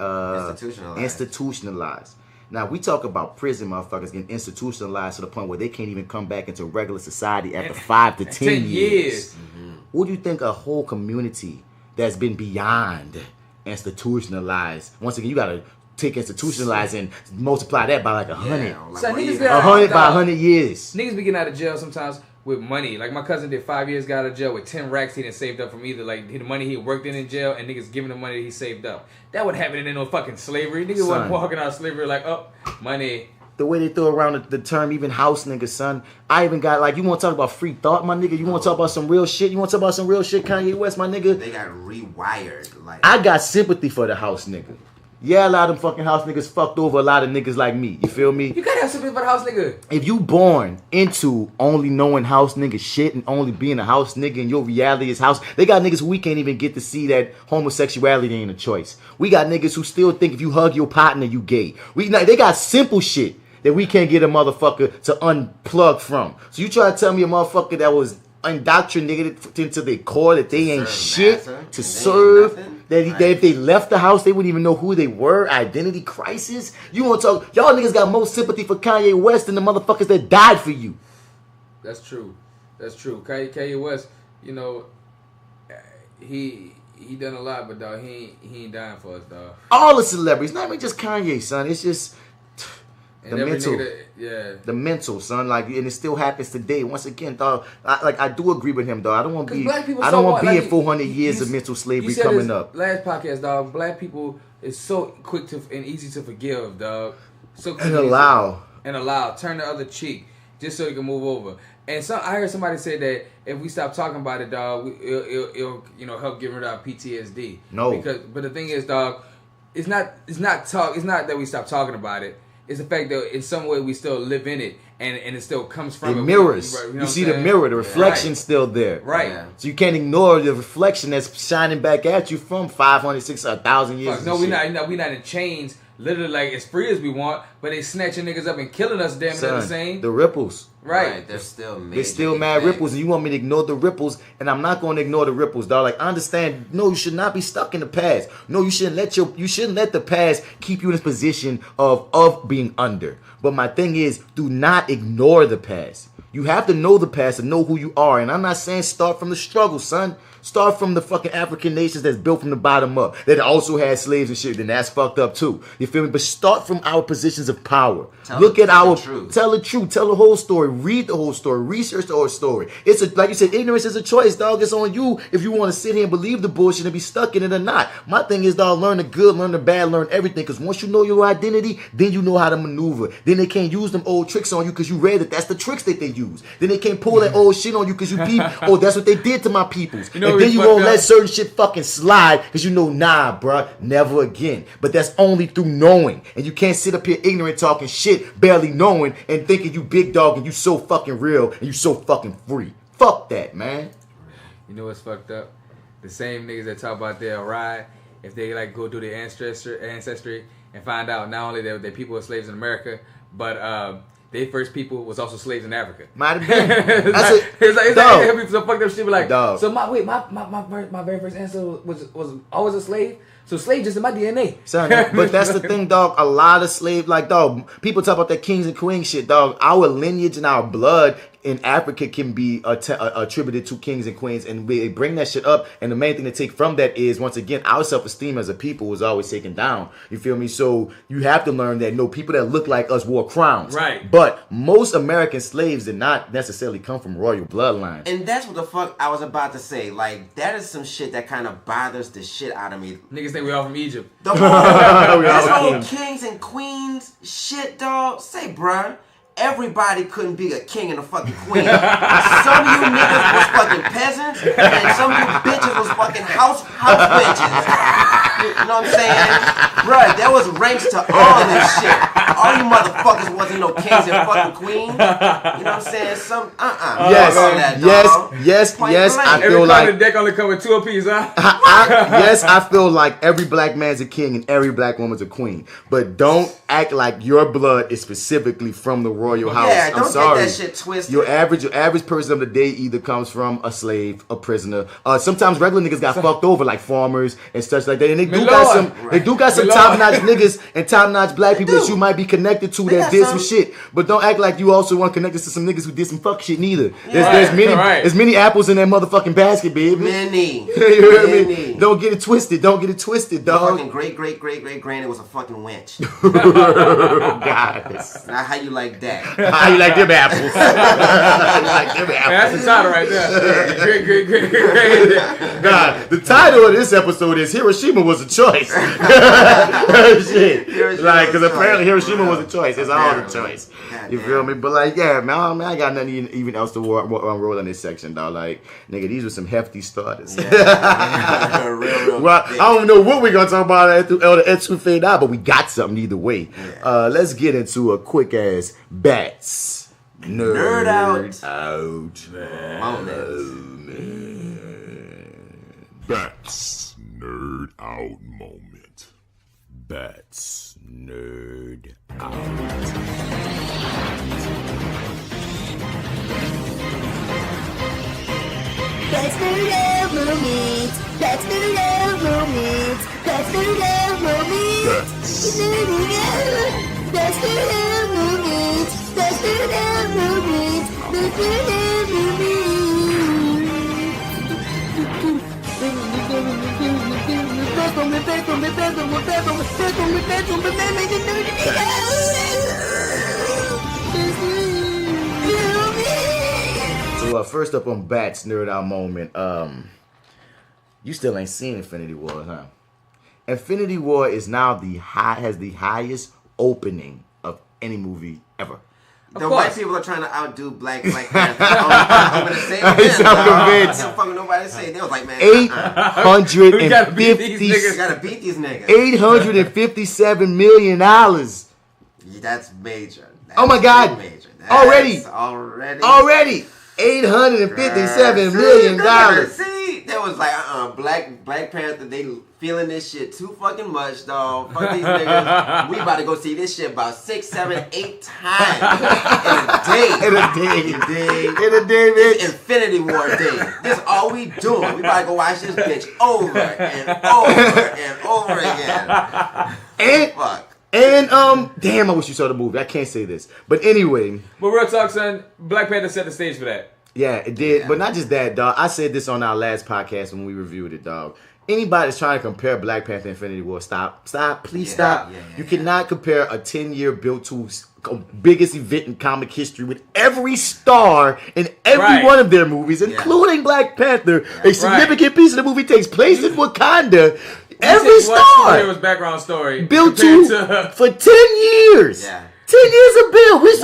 institutionalized. Now, we talk about prison motherfuckers getting institutionalized to the point where they can't even come back into regular society after 5 to 10 years. Mm-hmm. What do you think a whole community that's been beyond institutionalized, once again, you got to take institutionalized and multiply that by like 100. Yeah, like so 100 by 100 years. Niggas be getting out of jail sometimes with money. Like my cousin did 5 years, got out of jail with 10 racks he didn't saved up from either like the money he worked in jail and niggas giving the money that he saved up. That would happen in no fucking slavery. Niggas wasn't walking out of slavery like, oh, money. The way they throw around the term even house niggas, son. I even got like, you want to talk about free thought, my nigga? You want to talk about some real shit? You want to talk about some real shit, Kanye West, my nigga? They got rewired. Like I got sympathy for the house nigga. Yeah, a lot of them fucking house niggas fucked over a lot of niggas like me. You feel me? You gotta have sympathy for the house nigga. If you born into only knowing house nigga shit and only being a house nigga and your reality is house, they got niggas who we can't even get to see that homosexuality ain't a choice. We got niggas who still think if you hug your partner, you gay. They got simple shit that we can't get a motherfucker to unplug from. So you try to tell me a motherfucker that was indoctrinated into their core that they ain't shit to serve, that if they left the house they wouldn't even know who they were, identity crisis. You want to talk, y'all niggas got more sympathy for Kanye West than the motherfuckers that died for you. That's true. Kanye West, you know, he done a lot, but dog, he ain't dying for us, dog. All the celebrities, not even just Kanye, son. It's just and the mental, son. Like, and it still happens today. Once again, dog. I do agree with him, dog. I don't want to be. I don't want to be in 400 years of mental slavery coming up. Last podcast, dog. Black people is so quick to and easy to forgive, dog. So quick and allow. Turn the other cheek, just so you can move over. And I heard somebody say that if we stop talking about it, dog, it'll help get rid of our PTSD. No. But the thing is, dog, it's not that we stop talking about it. It's the fact that in some way we still live in it, and it still comes from it. Mirrors. You see the mirror, the reflection's still there. Right. Yeah. So you can't ignore the reflection that's shining back at you from 500, 600, 1,000 years. No, we're not in chains, literally like as free as we want, but they snatching niggas up and killing us damn near the same. The ripples. Right. They're still mad ripples, and you want me to ignore the ripples, and I'm not going to ignore the ripples, dog. Like, I understand. No, you should not be stuck in the past. No, you shouldn't let the past keep you in this position of being under. But my thing is, do not ignore the past. You have to know the past and know who you are. And I'm not saying start from the struggle, son. Start from the fucking African nations that's built from the bottom up. That also had slaves and shit. Then that's fucked up too. You feel me? But start from our positions of power. Tell the truth. Tell the whole story. Read the whole story. Research the whole story. It's like you said, ignorance is a choice, dog. It's on you if you want to sit here and believe the bullshit and be stuck in it or not. My thing is, dog, learn the good, learn the bad, learn everything. Because once you know your identity, then you know how to maneuver. Then they can't use them old tricks on you because you read that that's the tricks that they use. Then they can't pull that old shit on you because you peep. Oh, that's what they did to my peoples. And then you won't let certain shit fucking slide because you know, nah, bruh, never again. But that's only through knowing. And you can't sit up here ignorant talking shit, barely knowing, and thinking you big dog and you so fucking real and you so fucking free. Fuck that, man. You know what's fucked up? The same niggas that talk about their ride, if they like go through their ancestry and find out not only that people were slaves in America, but their first people was also slaves in Africa. Might have been. It's like some fucked up shit. Like, dog. So my very first ancestor was always a slave. So slave just in my DNA. Sorry, but that's the thing, dog. A lot of slave, like, dog, people talk about that kings and queens shit, dog. Our lineage and our blood in Africa can be attributed to kings and queens, and we bring that shit up. And the main thing to take from that is, once again, our self-esteem as a people was always taken down. You feel me? So you have to learn that no, people that look like us wore crowns. Right. But most American slaves did not necessarily come from royal bloodlines. And that's what the fuck I was about to say. Like, that is some shit that kind of bothers the shit out of me. Niggas think we all from Egypt. The whole, this whole kings and queens shit, dog. Say, bruh. Everybody couldn't be a king and a fucking queen. Some of you niggas was fucking peasants, and some of you bitches was fucking house bitches. You know what I'm saying? Bruh, there was ranks to all this shit. All you motherfuckers wasn't no kings and fucking queens. You know what I'm saying? Yes. I feel like every deck only come with 2 apiece, huh? Yes, I feel like every black man's a king and every black woman's a queen. But don't act like your blood is specifically from the royal house. Yeah, I'm sorry. Get that shit twisted. Your average person of the day either comes from a slave, a prisoner. Sometimes regular niggas got fucked over, like farmers and such like that. And they do got some top-notch niggas and top-notch black people that you might be connected to that did some shit. But don't act like you also want connected to some niggas who did some fuck shit neither. There's many apples in that motherfucking basket, baby. Many. You hear what I mean? Don't get it twisted, dog. Fucking great granny was a fucking wench. God. Now how you like that? How you like them apples? That's the title right there. Great. God, the title of this episode is Hiroshima was a choice. Shit. Like, because apparently Hiroshima was a choice. It's all a choice. You feel me? But like, yeah, man, I got nothing even else to roll in this section, dog. Like, nigga, these were some hefty starters. Real well, I don't know what we're going to talk about at the Etsu out, but we got something either way. Yeah. Let's get into a quick ass Bats. NerdOut. Bats Nerd Out moment. Bats Nerd Out. That's NerdOut moment. That's NerdOut moment. That's NerdOut moment. That's NerdOut. That's NerdOut moment. That's NerdOut moment. That's NerdOut moment. So first up on Bats Nerd Out moment, you still ain't seen Infinity War, huh? Infinity War is now has the highest opening of any movie ever. The white people are trying to outdo Black Panther. I'm gonna say it. I don't fucking nobody say. They was like, man, 850. You gotta beat these niggas. $857 million. That's major. Oh my God! Major. Already. $857 million. See, that was like Black Panther. They feeling this shit too fucking much, dog. Fuck these niggas. We about to go see this shit about 6, 7, 8 times in a day, bitch. Infinity War day. This all we doing. We about to go watch this bitch over and over and over again. And fuck. And damn, I wish you saw the movie. I can't say this, but anyway. But real talk, son. Black Panther set the stage for that. Yeah, it did. But not just that, dog. I said this on our last podcast when we reviewed it, dog. Anybody that's trying to compare Black Panther and Infinity War, stop. Please stop. You cannot compare a 10-year built to biggest event in comic history with every star in every one of their movies, including Black Panther. A significant piece of the movie takes place in Wakanda. Every star. There was background story built to for 10 years. Yeah. 10 years of build. We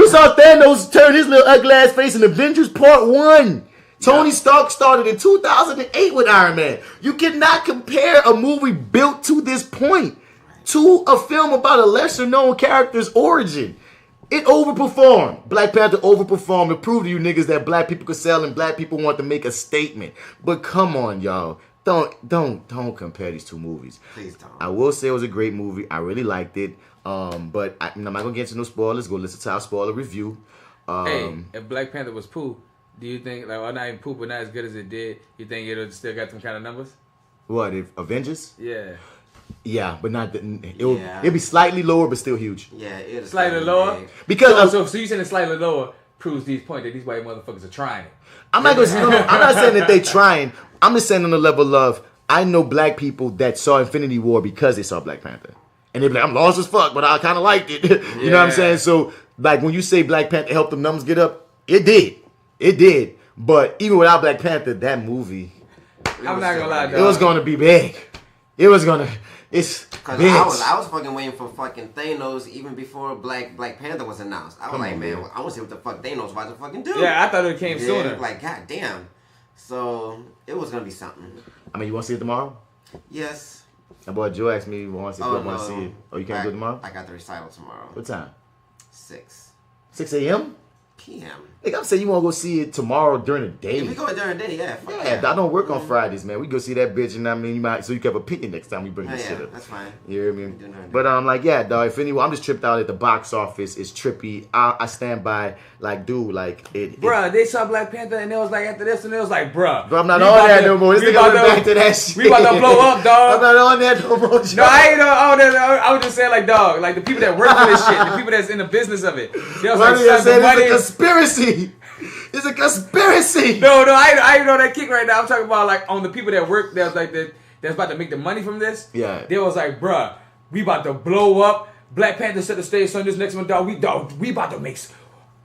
saw Thanos turn his little ugly ass face in Avengers Part 1. Tony Stark started in 2008 with Iron Man. You cannot compare a movie built to this point to a film about a lesser known character's origin. It overperformed. Black Panther overperformed to prove to you niggas that black people could sell and black people want to make a statement. But come on, y'all. Don't compare these two movies. Please don't. I will say it was a great movie. I really liked it. But I'm not gonna get into no spoilers. Go listen to our spoiler review. Hey, if Black Panther was poo, do you think, like, or not even poo, but not as good as it did, you think it would still got them kind of numbers? What, if Avengers? Yeah. Yeah, but not it'd be slightly lower, but still huge. Yeah, it's slightly lower. Big. Because so you saying it's slightly lower proves these points that these white motherfuckers are trying. I'm not saying that they trying. I'm just saying on the level of I know black people that saw Infinity War because they saw Black Panther, and they be like, I'm lost as fuck, but I kind of liked it. You know what I'm saying? So like when you say Black Panther helped the numbers get up, it did. But even without Black Panther, that movie, I'm not gonna lie, dog. It was gonna be big. It's big. I was fucking waiting for fucking Thanos even before Black Panther was announced. I was like, man, I want to see what the fuck Thanos about to fucking do. Yeah, I thought it came sooner. Like, god damn. So it was gonna be something. I mean, you want to see it tomorrow? Yes. My boy Joe asked me, you want to see it? Oh, you can't do it tomorrow? I got the recital tomorrow. What time? 6 a.m.? p.m. Like I'm saying, you want to go see it tomorrow during the day? If we go during the day, yeah. I don't work on Fridays, man. We go see that bitch, and I mean, so you can have a opinion next time we bring this shit up. That's fine. You hear me? But like, yeah, dog. If anyone, I'm just tripped out at the box office. It's trippy. I stand by, like, dude, like it. Bruh, they saw Black Panther, and it was like after this, and it was like, bruh. Bro, I'm not on that no more. This nigga went back to that shit. We about to blow up, dog. I'm not on that no more. No, I ain't on that. I was just saying, like, dog, like the people that work for this shit, the people that's in the business of it. They was like, it's a conspiracy. It's a conspiracy. No, I ain't on that kick right now. I'm talking about like on the people that work that's like that's about to make the money from this. Yeah. They was like, bruh, we about to blow up. Black Panther set the stage on this next one, dog. We about to make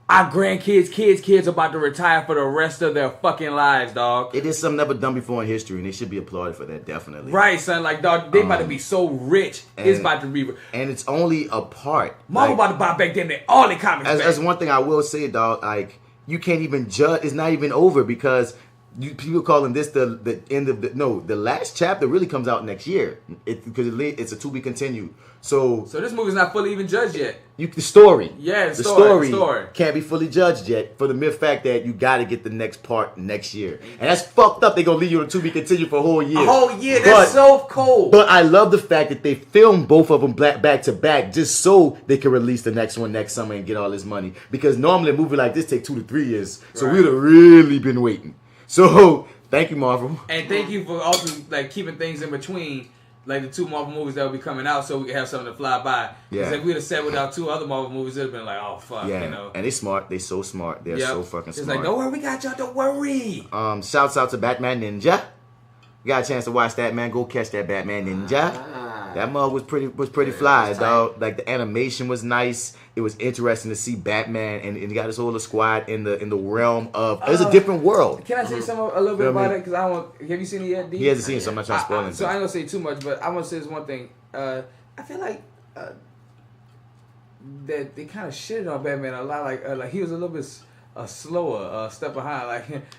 our grandkids, kids about to retire for the rest of their fucking lives, dog. It is something never done before in history, and they should be applauded for that, definitely. Right, son. Like, dog, they about to be so rich. It's about to be. And it's only a part. Marvel about to buy back them all the comics. As one thing I will say, dog, like. You can't even judge. It's not even over because people calling this the end of the last chapter really comes out next year. Because it's a to be continued. So this movie's not fully even judged yet. The story. Yeah, the story can't be fully judged yet for the mere fact that you got to get the next part next year. And that's fucked up. They're going to leave you to be continued for a whole year. A whole year. That's so cold. But I love the fact that they filmed both of them back to back just so they can release the next one next summer and get all this money. Because normally a movie like this takes 2 to 3 years. So we'd have really been waiting. So thank you, Marvel. And thank you for also like keeping things in between. Like the 2 Marvel movies that will be coming out, so we can have something to fly by. Because if we'd have said without 2 other Marvel movies, it'd have been like, oh fuck, you know. And they smart. They so smart. They're so fucking smart. It's like, don't worry, we got y'all. Don't worry. Shouts out to Batman Ninja. You got a chance to watch that, man? Go catch that Batman Ninja. That mug was pretty fly, dog. Like the animation was nice. It was interesting to see Batman, and he got his whole squad in the realm of. It's a different world. Can I say something a little bit about it? Because I want. Have you seen it yet, D? He hasn't seen it, so I'm not trying to spoil it. So I ain't gonna say too much, but I want to say this one thing. I feel like that they kind of shitted on Batman a lot. Like he was a little bit slower, step behind.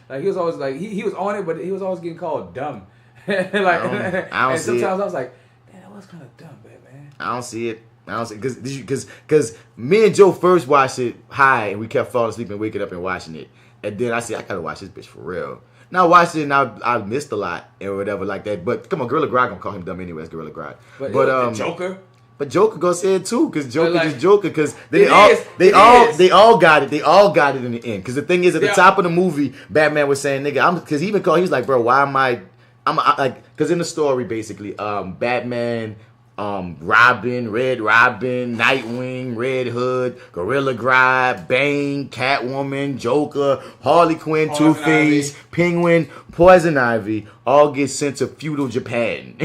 Like he was always like he was on it, but he was always getting called dumb. I don't see sometimes it. I was like, man, that was kind of dumb, Batman. I don't see it. Because me and Joe first watched it high, and we kept falling asleep and waking up and watching it. And then I said, I gotta watch this bitch for real. Now I watched it and I missed a lot and whatever like that. But come on, Gorilla Grodd gonna call him dumb anyway. It's Gorilla Grodd. But Joker. But Joker gonna say it too, because Joker is Joker. Because they all got it. They all got it in the end. Because the thing is, at the top of the movie, Batman was saying, "Nigga," because he was like, "Bro, why am I?" I'm like, because in the story, basically, Batman Robin, Red Robin, Nightwing, Red Hood, Gorilla Grodd, Bane, Catwoman, Joker, Harley Quinn, Two-Face, Penguin, Poison Ivy, all get sent to feudal Japan.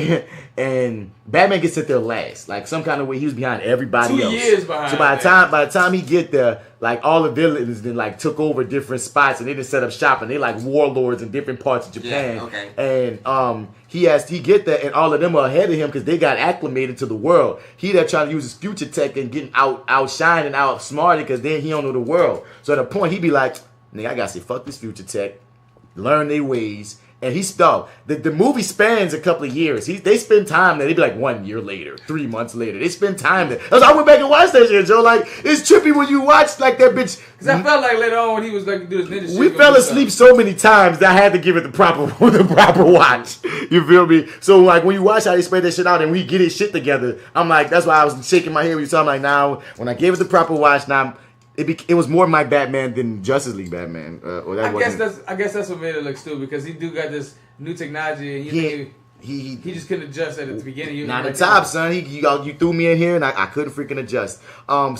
And Batman gets sent there last. Like some kind of way he was behind everybody else. 2 years behind. So by the time he get there, like all the villains then like took over different spots and they just set up shop and they like warlords in different parts of Japan. Yeah, okay. And he get there and all of them are ahead of him because they got acclimated to the world. He there trying to use his future tech and getting outshined and outsmarted because then he don't know the world. So at a point he be like, nigga, I gotta say fuck this future tech, learn their ways. And he's stuck. The movie spans a couple of years. They spend time there. They be like 1 year later, 3 months later. They spend time there. I went back and watched that shit, Joe. Like, it's trippy when you watch like that bitch. Because I felt like later on when he was like do his ninja shit. We fell asleep so many times that I had to give it the proper watch. You feel me? So like when you watch how they spread that shit out and we get his shit together, I'm like, that's why I was shaking my head when you saw. I'm like, now when I gave it the proper watch, now it was more my Batman than Justice League Batman. I guess that's what made it look stupid because he do got this new technology and he just couldn't adjust at the beginning. Not the top, son. You threw me in here and I couldn't freaking adjust.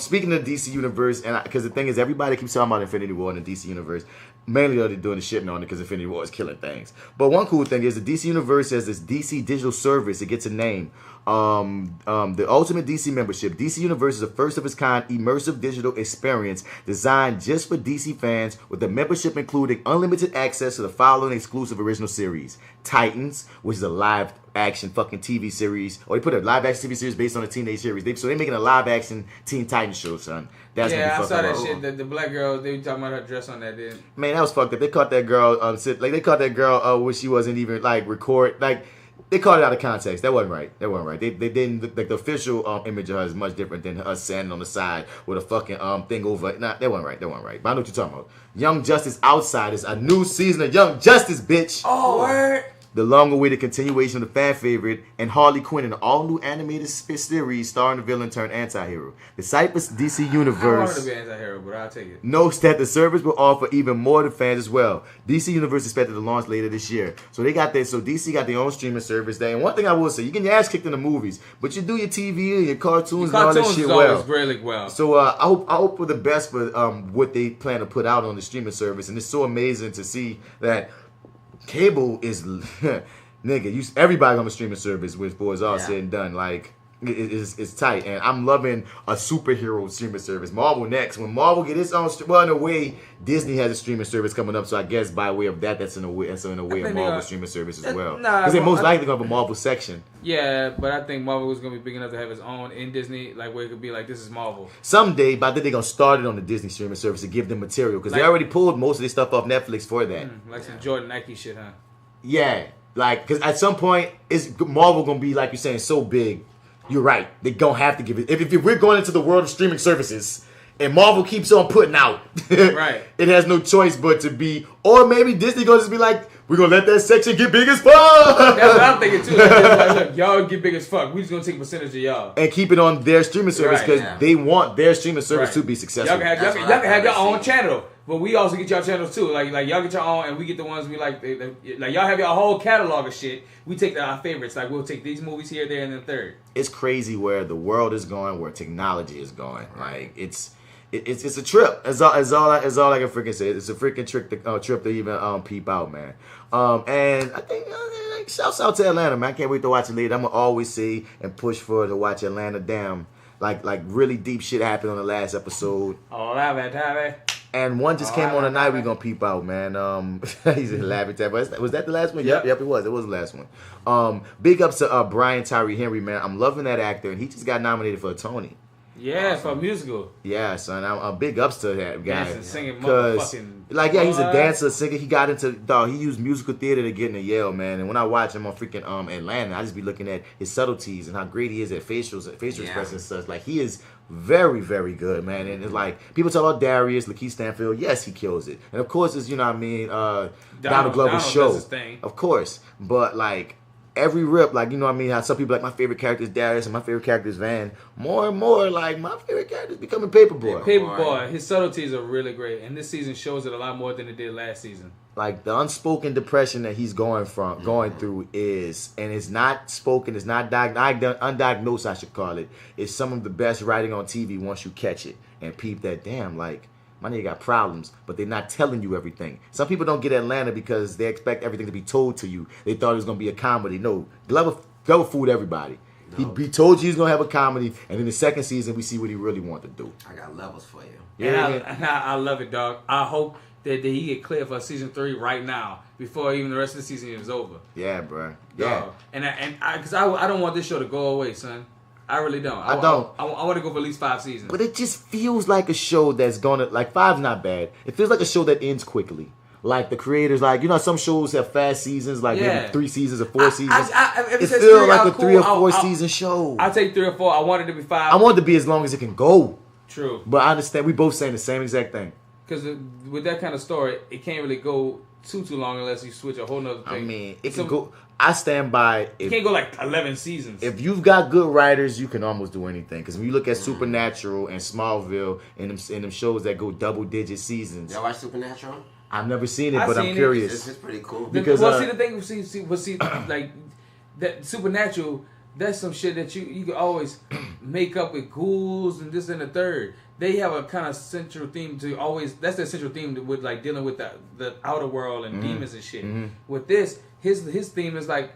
Speaking of DC Universe, and because the thing is, everybody keeps talking about Infinity War in the DC Universe. Mainly they're doing the shitting on it because Infinity War is killing things. But one cool thing is the DC Universe has this DC digital service. It gets a name. The Ultimate DC membership. DC Universe is a first of its kind immersive digital experience designed just for DC fans, with the membership including unlimited access to the following exclusive original series: Titans, which is a live action fucking TV series, or they put a live action TV series based on a teenage series. So they're making a live action Teen Titans show, son. That's I saw that shit. The black girl, they were talking about her dress on that. Then man, that was fucked up. They caught that girl. They caught that girl where she wasn't even like record. Like they caught it out of context. That wasn't right. They didn't like the official image of her is much different than us standing on the side with a fucking thing over. Nah, that wasn't right. But I know what you're talking about. Young Justice Outsiders, a new season of Young Justice, bitch. Oh, word. The long-awaited continuation of the fan favorite, and Harley Quinn in an all-new animated series starring the villain turned anti-hero. The Cypress DC Universe. I wanted to be anti-hero, but I'll take it. Notes that the service will offer even more to fans as well. DC Universe is expected to launch later this year. So they got this. So DC got their own streaming service there. And one thing I will say, you get your ass kicked in the movies, but you do your TV and your cartoons and all that shit well. Really well. So I hope for the best for what they plan to put out on the streaming service. And it's so amazing to see that cable is nigga. Everybody on the streaming service before it's all said and done. Like it's tight, and I'm loving a superhero streaming service. Marvel next. When Marvel get its own, well, in a way, Disney has a streaming service coming up. So I guess by way of that's in a way a Marvel streaming service as well. Because they're most likely gonna have a Marvel section. Yeah, but I think Marvel was gonna be big enough to have its own in Disney, like where it could be like this is Marvel. Someday, but I think they're gonna start it on the Disney streaming service to give them material because they already pulled most of their stuff off Netflix for that. Like some Jordan Nike shit, huh? Yeah, like because at some point, Marvel gonna be like you're saying so big. You're right. They gonna have to give it. If we're going into the world of streaming services, and Marvel keeps on putting out, right? It has no choice but to be. Or maybe Disney gonna just be like, we're gonna let that section get big as fuck. That's what I'm thinking too. Like, look, y'all get big as fuck. We just gonna take a percentage of y'all and keep it on their streaming service because they want their streaming service to be successful. Y'all can have your own channel. But we also get y'all channels too. Like y'all get your own, and we get the ones we like. Like y'all have your whole catalog of shit. We take our favorites. Like we'll take these movies here, there, and then third. It's crazy where the world is going, where technology is going. Like it's a trip. It's all I can freaking say. It's a freaking trip to even peep out, man. And I think shouts out to Atlanta, man. I can't wait to watch it later. I'm gonna always say and push for to watch Atlanta. Damn, like really deep shit happened on the last episode. Oh, that. And one just came on tonight. We gonna peep out, man. He's laughing at. Was that the last one? Yep, it was. It was the last one. Big ups to Brian Tyree Henry, man. I'm loving that actor, and he just got nominated for a Tony. Yeah, for a musical. Yeah, son. I'm big ups to that guy. Dancing, singing, motherfucking. Like, yeah, he's a dancer, singer. He got into he used musical theater to get into Yale, man. And when I watch him on freaking Atlanta, I just be looking at his subtleties and how great he is at facial expressions and stuff. Like, he is very, very good, man. And it's like people talk about Darius, Lakeith Stanfield. Yes, he kills it. And of course, it's Donald Glover's show, of course. But like every rip, like how some people like my favorite character is Darius and my favorite character is Van. More and more, like my favorite character is becoming Paperboy. Paperboy, his subtleties are really great, and this season shows it a lot more than it did last season. like the unspoken depression that he's going through is, and it's not spoken, it's not undiagnosed, I should call it. It's some of the best writing on TV once you catch it and peep that, damn, like, my nigga got problems, but they're not telling you everything. Some people don't get Atlanta because they expect everything to be told to you. They thought it was gonna be a comedy. No, Glover fooled everybody. No. He told you he's gonna have a comedy, and in the second season we see what he really wanted to do. I got levels for you. Yeah, and I love it, dog. I hope that he get cleared for season 3 right now before even the rest of the season is over. Yeah, bro. Yeah. Dog. And because I don't want this show to go away, son. I really don't. I don't. I want to go for at least 5 seasons. But it just feels like a show that's gonna, like, 5's not bad. It feels like a show that ends quickly. Like the creators, like, you know, some shows have fast seasons, like maybe 3 seasons or 4 seasons. It feels like a 3 or 4 season show. I'll take 3 or 4. I want it to be 5. I want it to be as long as it can go. True. But I understand we both saying the same exact thing. Because with that kind of story, it can't really go too long unless you switch a whole nother thing. I mean, it can go. I stand by. It can't go like 11 seasons. If you've got good writers, you can almost do anything. Because when you look at Supernatural and Smallville and them shows that go double-digit seasons. Y'all watch Supernatural? I've never seen it, but I'm curious. It's pretty cool. Because see the thing, see like that Supernatural. That's some shit that you can always make up with ghouls and this and the third. They have a kind of central theme to always. That's their central theme with like dealing with the outer world and demons and shit. With this, his theme is like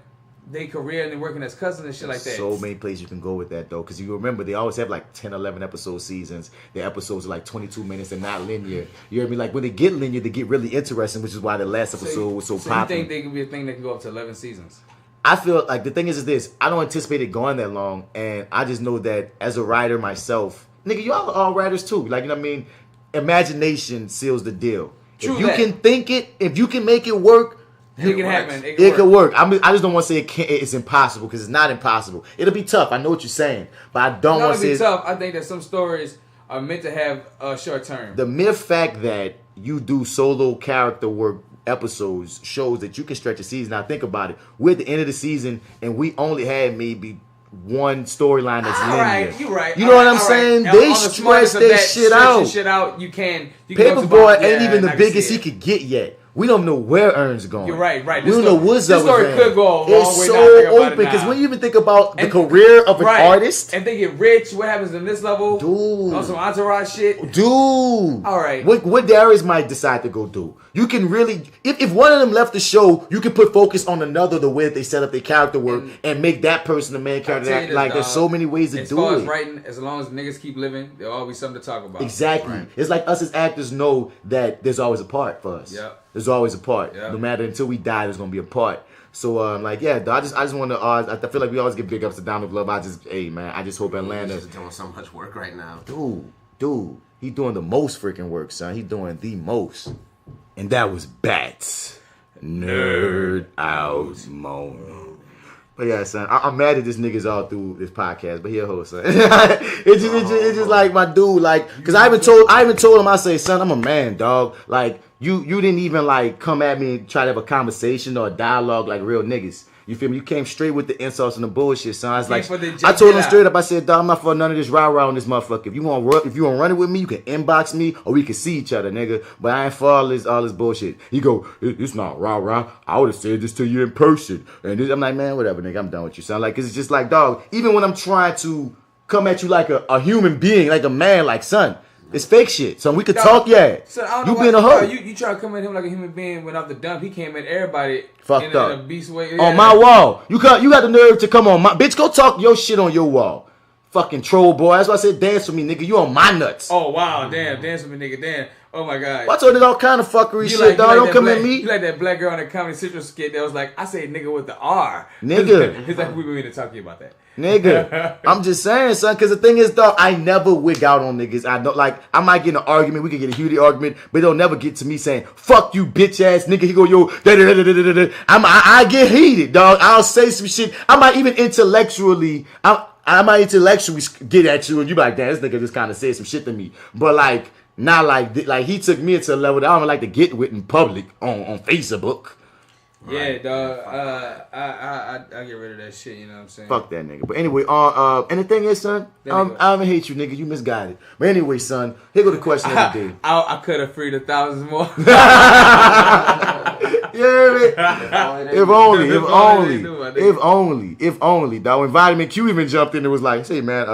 they career and they working as cousins and shit like that. So many places you can go with that though, because you remember they always have like 10, 11 episode seasons. The episodes are like 22 minutes and not linear. You hear me? Like when they get linear, they get really interesting, which is why the last episode was so popular. You think they could be a thing that can go up to 11 seasons? I feel like the thing is this. I don't anticipate it going that long, and I just know that as a writer myself, nigga, y'all are all writers too. Like, you know what I mean? Imagination seals the deal. True if you can think it, if you can make it work, it can happen. It can work. I just don't want to say it's impossible, because it's not impossible. It'll be tough. I know what you're saying, but I don't want to say it's tough. I think that some stories are meant to have a short term. The mere fact that you do solo character work episodes shows that you can stretch a season. Now think about it. We're at the end of the season and we only had maybe one storyline that's linear. Right, you're right. You know what I'm saying? Right. They stretch their shit out. You can Paperboy ain't even the biggest he could get yet. We don't know where Earn's going. You're right. We don't know what's up with him. This story could go a long way. It's so open, because when you even think about the career of an artist, and they get rich, what happens in this level? Dude, on some entourage shit. Dude, all right. What Darius might decide to go do? You can really, if one of them left the show, you can put focus on another, the way that they set up their character work, and make that person the main character. Like there's so many ways to do it. As far as writing, as long as niggas keep living, there'll always be something to talk about. Exactly. Right. It's like us as actors know that there's always a part for us. Yep. There's always a part. Yep. No matter, until we die, there's gonna be a part. So I just want to. I feel like we always get big ups to Donald Glover. I just hope Atlanta. He's doing so much work right now. Dude, he's doing the most freaking work, son. He's doing the most. And that was Bats. NerdOut moment. But yeah, son, I'm mad at this niggas all through this podcast, but he a host, son. it's just like my dude, like, cause I even told him, I say, son, I'm a man, dog. Like, you didn't even like come at me and try to have a conversation or a dialogue like real niggas. You feel me? You came straight with the insults and the bullshit, son. I was like, I told him straight up, I said, dog, I'm not for none of this rah-rah on this motherfucker. If you want to run it with me, you can inbox me or we can see each other, nigga. But I ain't for all this bullshit. He go, it's not rah-rah. I would have said this to you in person. And I'm like, man, whatever, nigga. I'm done with you, son. Like, 'cause it's just like, dog, even when I'm trying to come at you like a human being, like a man, like, son, it's fake shit. So we could talk, yeah. So I don't you know being a hoe. You try to come at him like a human being went off the dump. He came at everybody fucked up in a beast way. On my wall. You got the nerve to come on my bitch. Go talk your shit on your wall. Fucking troll boy. That's why I said dance with me, nigga. You on my nuts. Oh wow, damn, dance with me, nigga, damn. Oh my god. I told it all kind of fuckery shit, dog. Don't come at me. You like that black girl on the Comedy Central skit that was like, I say nigga with the R. Nigga. It's like we were going to talk to you about that. Nigga, I'm just saying, son, because the thing is, dog, I never wig out on niggas. I don't like. I might get in an argument. We could get a heated argument, but it'll never get to me saying "fuck you, bitch ass nigga." He go, yo, da da da da da da. I get heated, dog. I'll say some shit. I might even intellectually. I might intellectually get at you, and you be like, damn, this nigga just kind of said some shit to me. But like, not like he took me to a level that I don't like to get with in public on Facebook. Yeah, dog. I get rid of that shit. You know what I'm saying? Fuck that nigga. But anyway, and the thing is, son, I don't even hate you, nigga. You misguided. But anyway, son, here go the question of the day. I could have freed 1,000 more. If only. Dog, when Vitamin Q even jumped in and was like, "Say, man,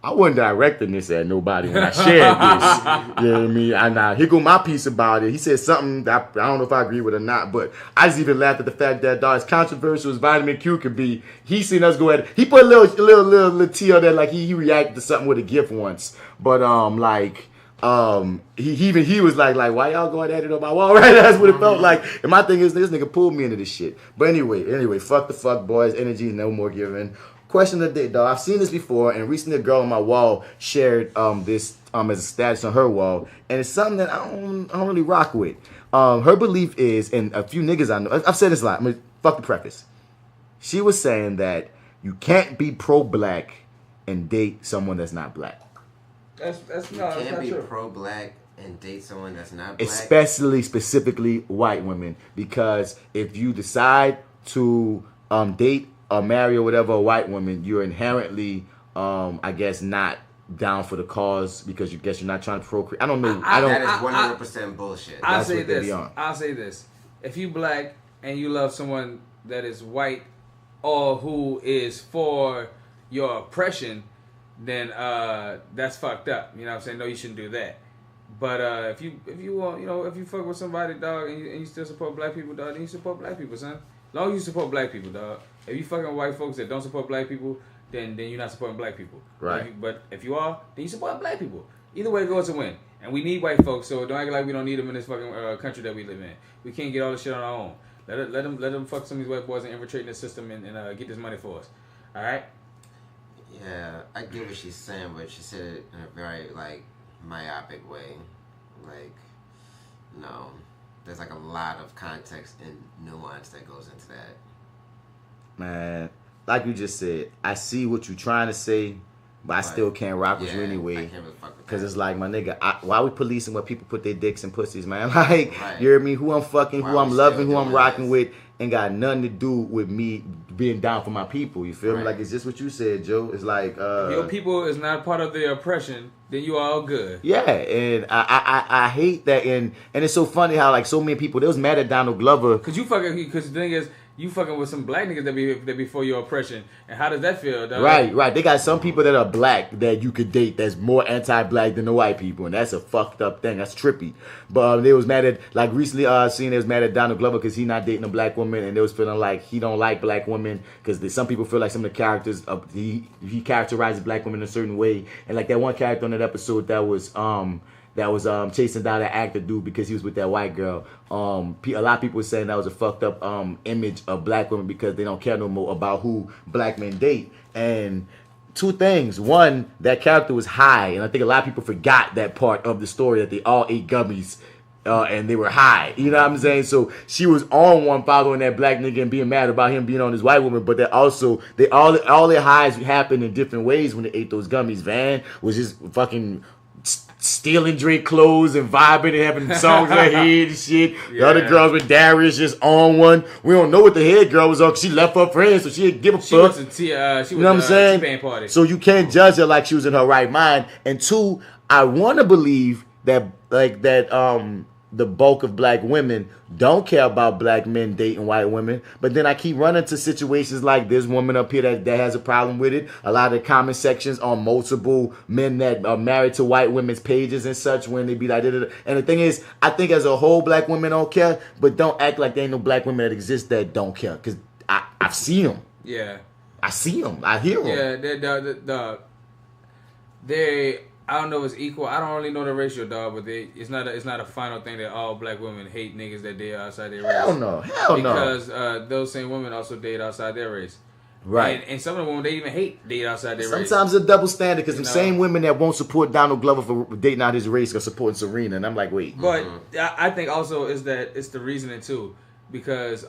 I wasn't directing this at nobody when I shared this." You know what I mean? And here go my piece about it. He said something that I don't know if I agree with or not, but I just even laughed at the fact that, dog, as controversial as Vitamin Q could be, he seen us go at it. He put a little T on that, like he reacted to something with a gift once, but he was like why y'all going at it on my wall, right? That's what it felt like. And my thing is, this nigga pulled me into this shit. But anyway, fuck the fuck boys. Energy, no more giving. Question of the day, dog. I've seen this before, and recently a girl on my wall shared this as a status on her wall, and it's something that I don't really rock with. Her belief is, and a few niggas I know, I've said this a lot. Fuck the preface. She was saying that you can't be pro-black and date someone that's not black. You can't be pro-black and date someone that's not black. Specifically white women, because if you decide to date or marry or whatever a white woman, you're inherently, I guess, not down for the cause because you're not trying to procreate. I don't know. That is 100% bullshit. I'll say this. If you black and you love someone that is white or who is for your oppression, then that's fucked up. You know what I'm saying? No, you shouldn't do that. But if you want, if you fuck with somebody, dog, and you still support black people, dog, then you support black people, son. As long as you support black people, dog. If you fucking white folks that don't support black people, then you're not supporting black people. Right. But if you are, then you support black people. Either way, it goes to win. And we need white folks, so don't act like we don't need them in this fucking country that we live in. We can't get all this shit on our own. Let them fuck some of these white boys and infiltrate in the system and get this money for us. All right? Yeah, I get what she's saying, but she said it in a very, myopic way. No. There's, a lot of context and nuance that goes into that. Man, like you just said, I see what you're trying to say, but I still can't rock with you anyway. I can't really fuck with Because it's like, my nigga, why we policing where people put their dicks and pussies, man? You hear me? Who I'm fucking, who I'm loving, who I'm rocking with, ain't got nothing to do with me being down for my people. You feel me? Like, it's just what you said, Joe. It's like, if your people is not part of the oppression, then you all good. Yeah, and I hate that, and it's so funny how so many people, they was mad at Donald Glover. Because the thing is, you fucking with some black niggas that be for your oppression. And how does that feel, dog? Right. They got some people that are black that you could date that's more anti-black than the white people. And that's a fucked up thing. That's trippy. But they was mad at, recently seen they was mad at Donald Glover because he not dating a black woman. And they was feeling like he don't like black women because some people feel like some of the characters, he characterizes black women in a certain way. And that one character on that episode that was chasing down that actor dude because he was with that white girl. A lot of people were saying that was a fucked up image of black women because they don't care no more about who black men date. And two things. One, that character was high, and I think a lot of people forgot that part of the story that they all ate gummies and they were high. You know what I'm saying? So she was on one following that black nigga and being mad about him being on his white woman, but that also all their highs happened in different ways when they ate those gummies. Van was just fucking stealing Drake clothes and vibing and having songs in her head and shit. The other girls with Darius just on one. We don't know what the head girl was on because she left her friends, so she didn't give a fuck. She went to the T-Pain party. So you can't judge her like she was in her right mind. And two, I want to believe that the bulk of black women don't care about black men dating white women. But then I keep running to situations like this woman up here that has a problem with it. A lot of the comment sections on multiple men that are married to white women's pages and such when they be like, and the thing is, I think as a whole black women don't care, but don't act like there ain't no black women that exist that don't care. Because I've seen them. Yeah. I see them. I hear them. Yeah, they I don't know if it's equal. I don't really know the ratio, dog, but it's not a final thing that all black women hate niggas that date outside their race. Hell no. Because those same women also date outside their race. Right. And some of the women, they even hate date outside their race. Sometimes it's a double standard because the same women that won't support Donald Glover for dating out his race are supporting Serena. And I'm like, wait. But I think also is that it's the reasoning too. Because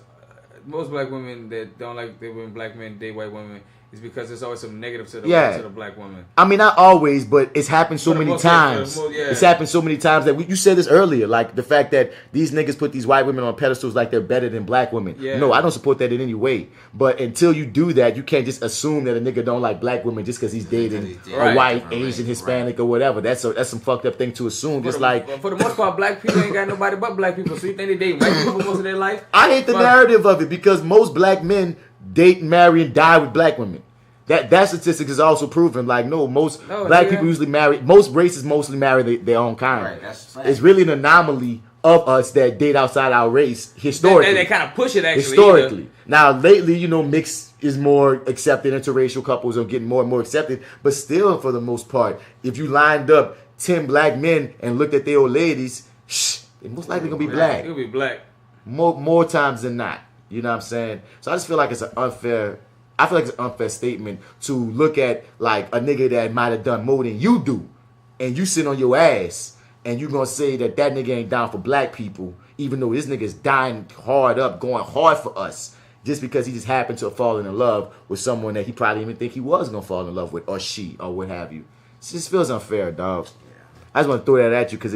most black women that don't like when black men date white women, is because there's always some negative to the black woman. I mean, not always, but it's happened so many times. It's happened so many times that you said this earlier, like the fact that these niggas put these white women on pedestals like they're better than black women. Yeah. No, I don't support that in any way. But until you do that, you can't just assume that a nigga don't like black women just because he's dating a white, Asian, Hispanic, or whatever. That's some fucked up thing to assume. For the most part, black people ain't got nobody but black people. So you think they date white people most of their life? I hate the narrative of it because most black men date, marry, and die with black women. That statistic is also proven. Like, most black people usually marry. Most races mostly marry their own kind. Right, it's really an anomaly of us that date outside our race historically. They kind of push it actually. Historically. Now, lately, mixed is more accepted. Interracial couples are getting more and more accepted. But still, for the most part, if you lined up 10 black men and looked at their old ladies, they're most likely going to be black. It'll be black. More times than not. You know what I'm saying? So I just feel like it's an unfair statement to look at like a nigga that might have done more than you do, and you sit on your ass, and you gonna say that nigga ain't down for black people, even though this nigga's dying hard up, going hard for us, just because he just happened to have fallen in love with someone that he probably didn't even think he was gonna fall in love with, or she, or what have you. It just feels unfair, dog. I just want to throw that at you because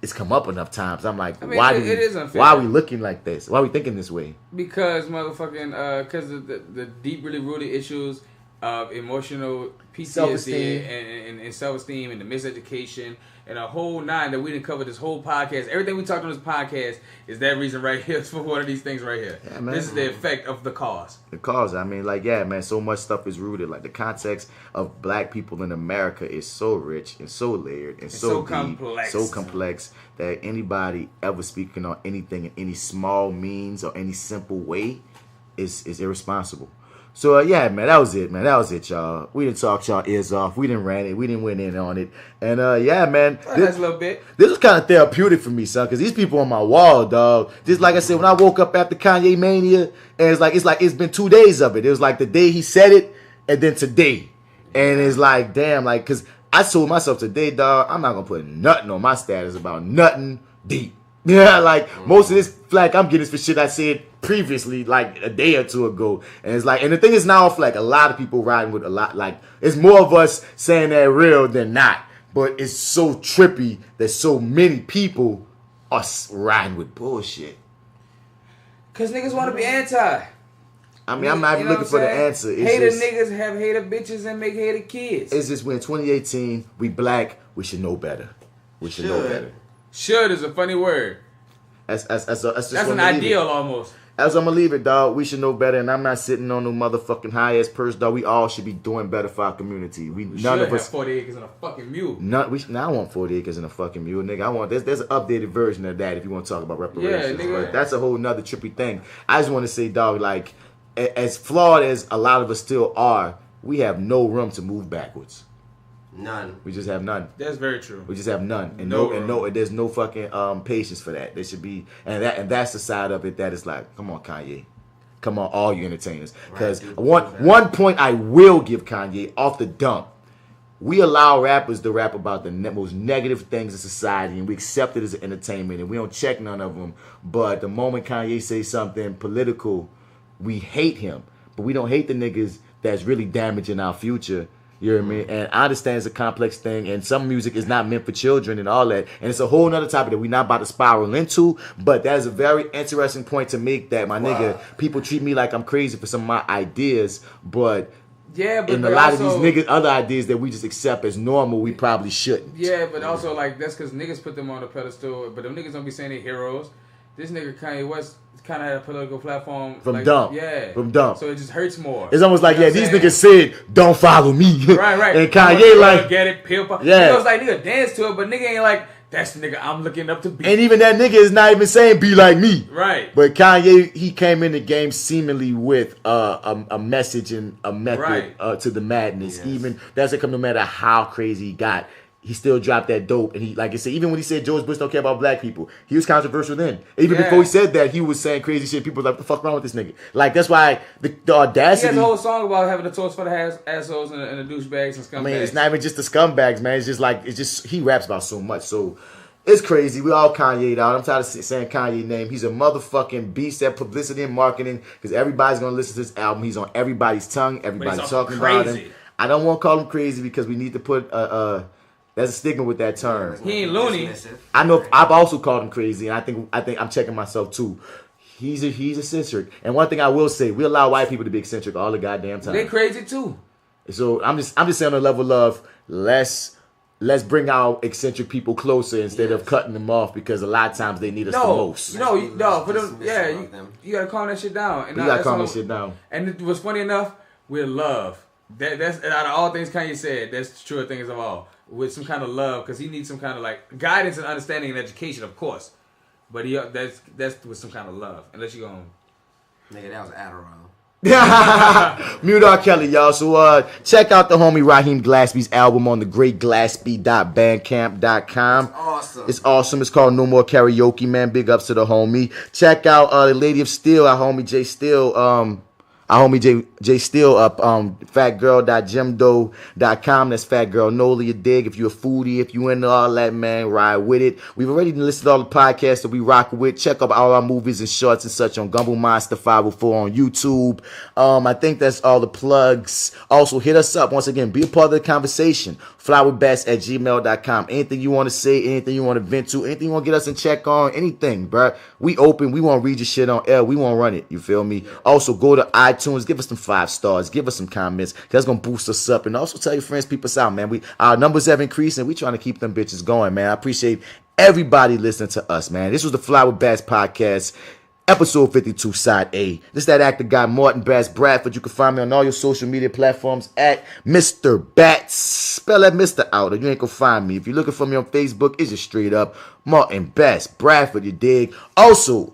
it's come up enough times. I'm like, why are we looking like this? Why are we thinking this way? Because because of the deep, really rooted issues of emotional PTSD and self-esteem and the miseducation and a whole nine that we didn't cover this whole podcast. Everything we talked on this podcast is that reason right here for one of these things right here. Yeah, man. This is the effect of the cause. The cause. I mean, like, yeah, man, so much stuff is rooted. Like, the context of black people in America is so rich and so layered and so deep, so complex that anybody ever speaking on anything in any small means or any simple way is irresponsible. So, yeah, man, that was it, y'all. We didn't talk y'all ears off. We didn't rant it. We didn't went in on it. And, yeah, man. That's a little bit. This was kind of therapeutic for me, son, because these people on my wall, dog. Just like I said, when I woke up after Kanye Mania, and it's been 2 days of it. It was like the day he said it, and then today. And it's like, damn, like, because I told myself today, dog, I'm not going to put nothing on my status about nothing deep. Yeah, like, most of this flack I'm getting is for shit I said previously, like a day or two ago. And it's like, and the thing is now, like, a lot of people riding with a lot, like, it's more of us saying that real than not. But it's so trippy that so many people are riding with bullshit. Because niggas want to be anti. I mean, I'm not even looking for the answer. It's hater niggas have hater bitches and make hater kids. It's just when 2018, we black, we should know better. We should know better. Should is a funny word. That's an ideal almost. As I'm gonna leave it, dog. We should know better, and I'm not sitting on no motherfucking high ass purse, dog. We all should be doing better for our community. None of us have 40 acres and a fucking mule. I want 40 acres and a fucking mule, nigga. I want there's an updated version of that if you want to talk about reparations. Yeah, nigga. But that's a whole nother trippy thing. I just want to say, dog, like as flawed as a lot of us still are, we have no room to move backwards. None. We just have none. That's very true. We just have none, and there's no fucking patience for that. There should be, and that's the side of it that is like, come on, Kanye, come on, all you entertainers. Because one point I will give Kanye off the dump, we allow rappers to rap about the most negative things in society, and we accept it as an entertainment, and we don't check none of them. But the moment Kanye says something political, we hate him, but we don't hate the niggas that's really damaging our future. You know what I mean? And I understand it's a complex thing, and some music is not meant for children and all that. And it's a whole nother topic that we're not about to spiral into. But that is a very interesting point to make that, my nigga, people treat me like I'm crazy for some of my ideas. But in a lot of these niggas, other ideas that we just accept as normal, we probably shouldn't. Yeah, but also, like, that's because niggas put them on the pedestal. But them niggas don't be saying they heroes. This nigga Kanye West kind of had a political platform from dump. Yeah, from dump. So it just hurts more. It's almost like, these niggas said, "Don't follow me." Right. And Kanye like, get it, peel pop. Yeah, it was like nigga dance to it, but nigga ain't like that's the nigga I'm looking up to be. And even that nigga is not even saying be like me. Right. But Kanye, he came in the game seemingly with a message and a method to the madness. Yes. Even that's it. Come no matter how crazy he got. He still dropped that dope, and he, like I said, even when he said George Bush don't care about black people, he was controversial then. Even before he said that, he was saying crazy shit. People were like, "What the fuck wrong with this nigga?" Like that's why the audacity. He has a whole song about having a toast for the assholes and the douchebags and scumbags. I mean, it's not even just the scumbags, man. It's just he raps about so much. So It's crazy. We all Kanye'd out. I'm tired of saying Kanye's name. He's a motherfucking beast at publicity and marketing because everybody's going to listen to this album. He's on everybody's tongue. Everybody's talking about him. I don't want to call him crazy because we need to put there's a stigma with that term. He ain't loony. I know. I've also called him crazy, and I think I'm checking myself too. He's eccentric. And one thing I will say, we allow white people to be eccentric all the goddamn time. They're crazy too. So I'm just saying on the level of let's bring our eccentric people closer instead of cutting them off because a lot of times they need us the most. You gotta calm that shit down. And you gotta calm that shit down. And what's funny enough, we're love. That's out of all things Kanye said, that's the truest things of all. With some kind of love, because he needs some kind of like guidance and understanding and education, of course. But that's with some kind of love. Unless you gonna nigga, that was Adderall. Mute R.Kelly, y'all. So check out the homie Raheem Glaspie's album on the greatglaspie.bandcamp.com. It's awesome. It's called No More Karaoke, man. Big ups to the homie. Check out the Lady of Steel, our homie Jay Steele. Jay Steele up fatgirl.gemdo.com. That's Fat Girl Nola, you dig. If you're a foodie, if you into all that, man, ride with it. We've already listed all the podcasts that we rock with. Check out all our movies and shorts and such on Gumbo Monster 504 on YouTube. I think that's all the plugs. Also, hit us up. Once again, be a part of the conversation. FLYWITHBATS@gmail.com. Anything you want to say, anything you want to vent to, anything you want to get us in check on, anything, bruh. We open. We want to read your shit on air. We want to run it. You feel me? Also, go to iTunes. Give us some 5 stars. Give us some comments. That's going to boost us up. And also tell your friends, peep us out, man. Our numbers have increased, and we trying to keep them bitches going, man. I appreciate everybody listening to us, man. This was the Fly with Bats podcast. Episode 52, Side A. This is that actor guy, Martin Bass Bradford. You can find me on all your social media platforms at Mr. Bats. Spell that Mr. out or you ain't gonna find me. If you're looking for me on Facebook, it's just straight up Martin Bass Bradford, you dig? Also,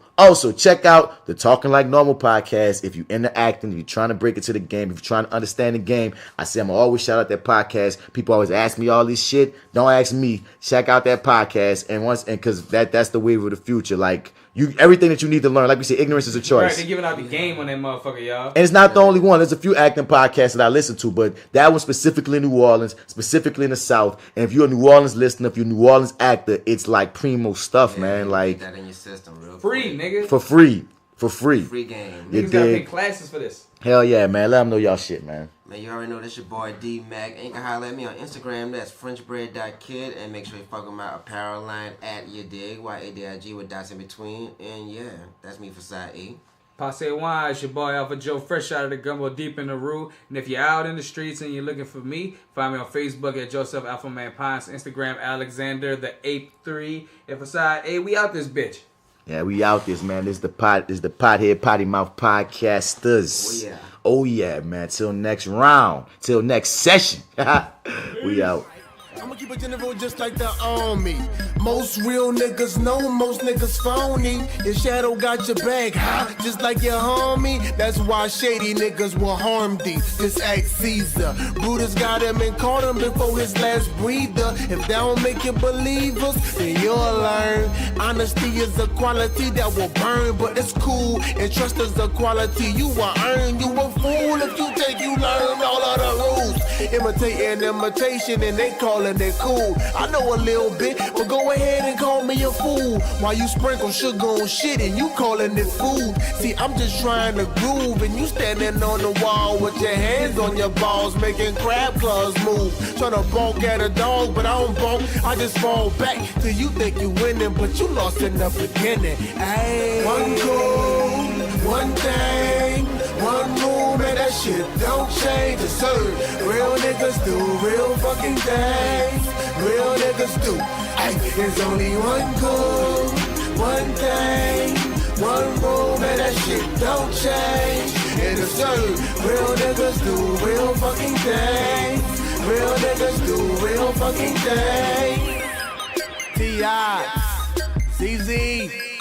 check out the Talking Like Normal podcast. If you're into acting, if you're trying to break it to the game, if you're trying to understand the game, I say I'm going to always shout out that podcast. People always ask me all this shit. Don't ask me. Check out that podcast. And because that's the wave of the future. Like, everything that you need to learn. Like we say, ignorance is a choice. Right, they're giving out the game on that motherfucker, y'all. And it's not the only one. There's a few acting podcasts that I listen to, but that one specifically in New Orleans, specifically in the South. And if you're a New Orleans listener, if you're a New Orleans actor, it's like primo stuff, man. Like, get that in your system real free, nigga. For free. Free game. Niggas gotta pay classes for this. Hell yeah, man. Let them know y'all shit, man. Man, you already know this your boy D-Mac. And you can holler at me on Instagram. That's FrenchBread.kid. And make sure you fuck with my apparel line at your dig. YADIG with dots in between. And yeah, that's me for Side A. Passe Wine, it's your boy AlphaJoe, fresh out of the gumbo, deep in the root. And if you're out in the streets and you're looking for me, find me on Facebook at Joseph Alphaman Pines, Instagram Alexander the 83. And for Side A, we out this bitch. Yeah, we out this, man. This is the Pothead Potty Mouth Podcasters. Oh yeah, man. Till next round. Till next session. We out. I'ma keep it general just like the army. Most real niggas know, most niggas phony. Your shadow got your back, huh? Just like your homie. That's why shady niggas will harm thee. Just act Caesar. Brutus got him and caught him before his last breather. If that don't make you believers, then you'll learn. Honesty is a quality that will burn, but it's cool. And trust is a quality you will earn. You a fool if you think you learn all of the rules. Imitating imitation and they call it cool. I know a little bit, but go ahead and call me a fool. While you sprinkle sugar on shit and you calling it food. See, I'm just trying to groove and you standing on the wall with your hands on your balls, making crab claws move. Trying to bonk at a dog, but I don't bonk. I just fall back till you think you winning, but you lost in the beginning. Ay. One goal, one thing, one move, man, that shit don't change. It's certain. Real niggas do real fucking things. Real niggas do. Ay, there's only one goal, one thing, one rule, man, that shit don't change. And it's certain. Real niggas do real fucking things. Real niggas do real fucking things. T.I. CZ.